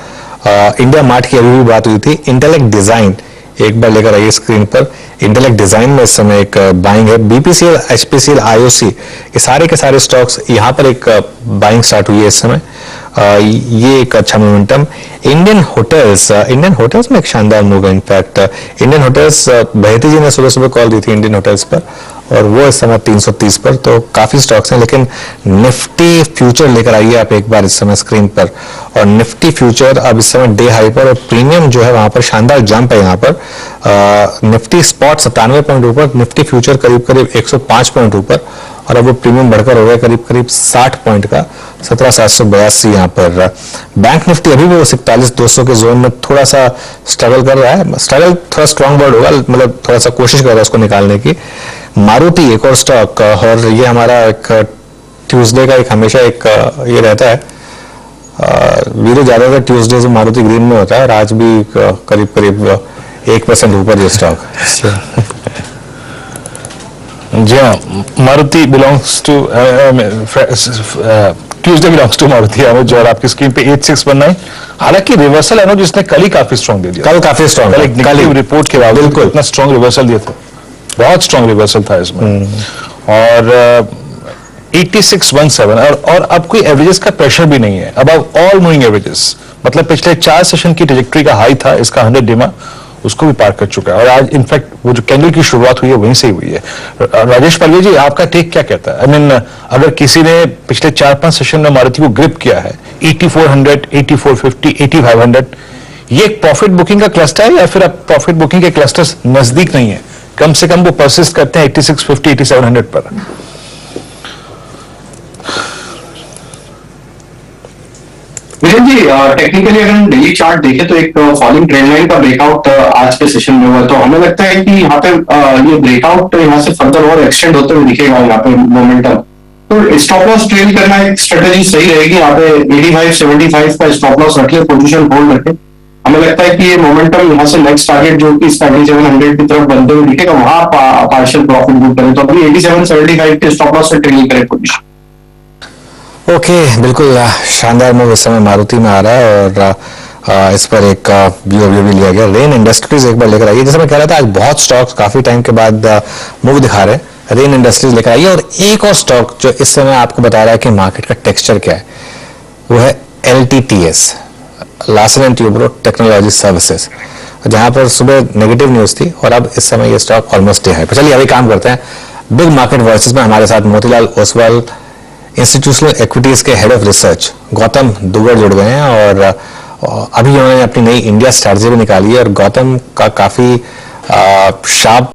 इंडिया मार्ट की अभी भी बात हुई थी। इंटेलेक्ट डिजाइन एक बार लेकर आइए स्क्रीन पर। इंटेलेक्ट डिजाइन में इस समय एक बाइंग है। बीपीसीएल, एचपीसीएल, आईओसी, ये सारे के सारे स्टॉक्स यहाँ पर एक बाइंग स्टार्ट हुई है इस समय। ये एक अच्छा मोमेंटम। इंडियन होटल्स में एक शानदार मूव है। इनफैक्ट इंडियन होटल्स, बहती जी ने सुबह सुबह कॉल दी थी इंडियन होटल्स पर, और वो इस समय 330 पर। तो काफी स्टॉक्स हैं, लेकिन निफ्टी फ्यूचर लेकर आइए आप एक बार इस समय स्क्रीन पर। और निफ्टी फ्यूचर अब इस समय डे हाई पर, और प्रीमियम जो है वहां पर शानदार जंप है यहाँ पर। निफ्टी स्पॉट 97 पॉइंट ऊपर, निफ्टी फ्यूचर करीब करीब 105 पॉइंट ऊपर, और अब वो प्रीमियम बढ़कर हो गया करीब करीब 60 पॉइंट का, 17,782 यहाँ पर। बैंक निफ्टी अभी भी 41,200 के जोन में थोड़ा सा स्ट्रगल कर रहा है। स्ट्रगल थोड़ा स्ट्रॉन्ग वर्ड होगा, मतलब थोड़ा सा कोशिश कर रहा है उसको निकालने की। मारुति एक और स्टॉक, और ये हमारा एक ट्यूसडे का एक हमेशा एक ये रहता है वीडियो, ज्यादातर ट्यूसडे से मारुति ग्रीन में होता है, और आज भी करीब करीब 1% ऊपर ये स्टॉक। जी हाँ, Maruti belongs to Tuesday belongs to Maruti Anuj, और आपकी स्क्रीन पे 8619। हालांकि रिवर्सल अनुज जिसने कल ही काफी स्ट्रॉन्ग दे दिया, कल काफी स्ट्रॉन्ग, कल एक रिपोर्ट के बाद बिल्कुल इतना स्ट्रॉन्ग रिवर्सल दिए थे, बहुत स्ट्रॉन्ग रिवर्सल था इसमें। और 8617, और अब कोई एवरेजेस का प्रेशर भी नहीं है, अब ऑल मूविंग एवरेजेस, मतलब पिछले 4 सेशन की ट्रैजेक्टरी का हाई था इसका 100 डिमा, उसको भी पार कर चुका है। और आज इनफैक्ट वो जो कैंडल की शुरुआत हुई है वहीं से ही हुई है। राजेश पल्वे जी, आपका टेक क्या कहता है? आई मीन, अगर किसी ने पिछले 4-5 सेशन में मारुति को ग्रिप किया है 8400, 8450, 8500, ये एक प्रॉफिट बुकिंग का क्लस्टर है, या फिर अब प्रॉफिट बुकिंग के क्लस्टर्स नजदीक नहीं है, कम से कम वो परसिस्ट करते हैं 8650, 8700 पर? विजय जी, टेक्निकली अगर हम डेली चार्ट देखें तो एक फॉलिंग ट्रेंड लाइन का ब्रेकआउट आज के सेशन में हुआ, तो हमें लगता है कि यहाँ पे ये ब्रेकआउट यहाँ से फर्दर और एक्सटेंड होते हुए दिखेगा यहाँ पे मोमेंटम। तो स्टॉप लॉस ट्रेल करना एक स्ट्रेटेजी सही रहेगी। यहाँ पे 85-75 का स्टॉप लॉस रख ले, पोजीशन होल्ड रखे। हमें लगता है कि ये मोमेंटम यहाँ से नेक्स्ट टारगेट जो कि 8700 की तरफ बनते हुए दिखेगा, वहां पार्शियल प्रॉफिट बुक करें। तो अभी 87-75 के स्टॉप लॉस से ट्रेल करें पोजीशन। ओके, बिल्कुल शानदार मूव इस समय मारुति में आ रहा है, और इस पर एक व्यू भी लिया गया। रेन इंडस्ट्रीज एक बार लेकर आइए। जैसे मैं कह रहा था, आज बहुत स्टॉक्स काफी टाइम के बाद मूव दिखा रहे हैं। रेन इंडस्ट्रीज लेकर आइए। और एक और स्टॉक जो इस समय आपको बता रहा है कि मार्केट का टेक्सचर क्या है, वो है LTTS, Larsen and Toubro technology services, जहां पर सुबह नेगेटिव न्यूज थी और अब इस समय ये स्टॉक ऑलमोस्ट डे हाई पर। चलिए अभी काम करते हैं। बिग मार्केट वॉइसेस में हमारे साथ मोतीलाल ओसवाल, इंस्टीट्यूशनल इक्विटीज के हेड ऑफ रिसर्च गौतम दुगर जुड़ गए हैं, और अभी उन्होंने अपनी नई इंडिया स्ट्रैटेजी भी निकाली है, और गौतम का काफी शार्प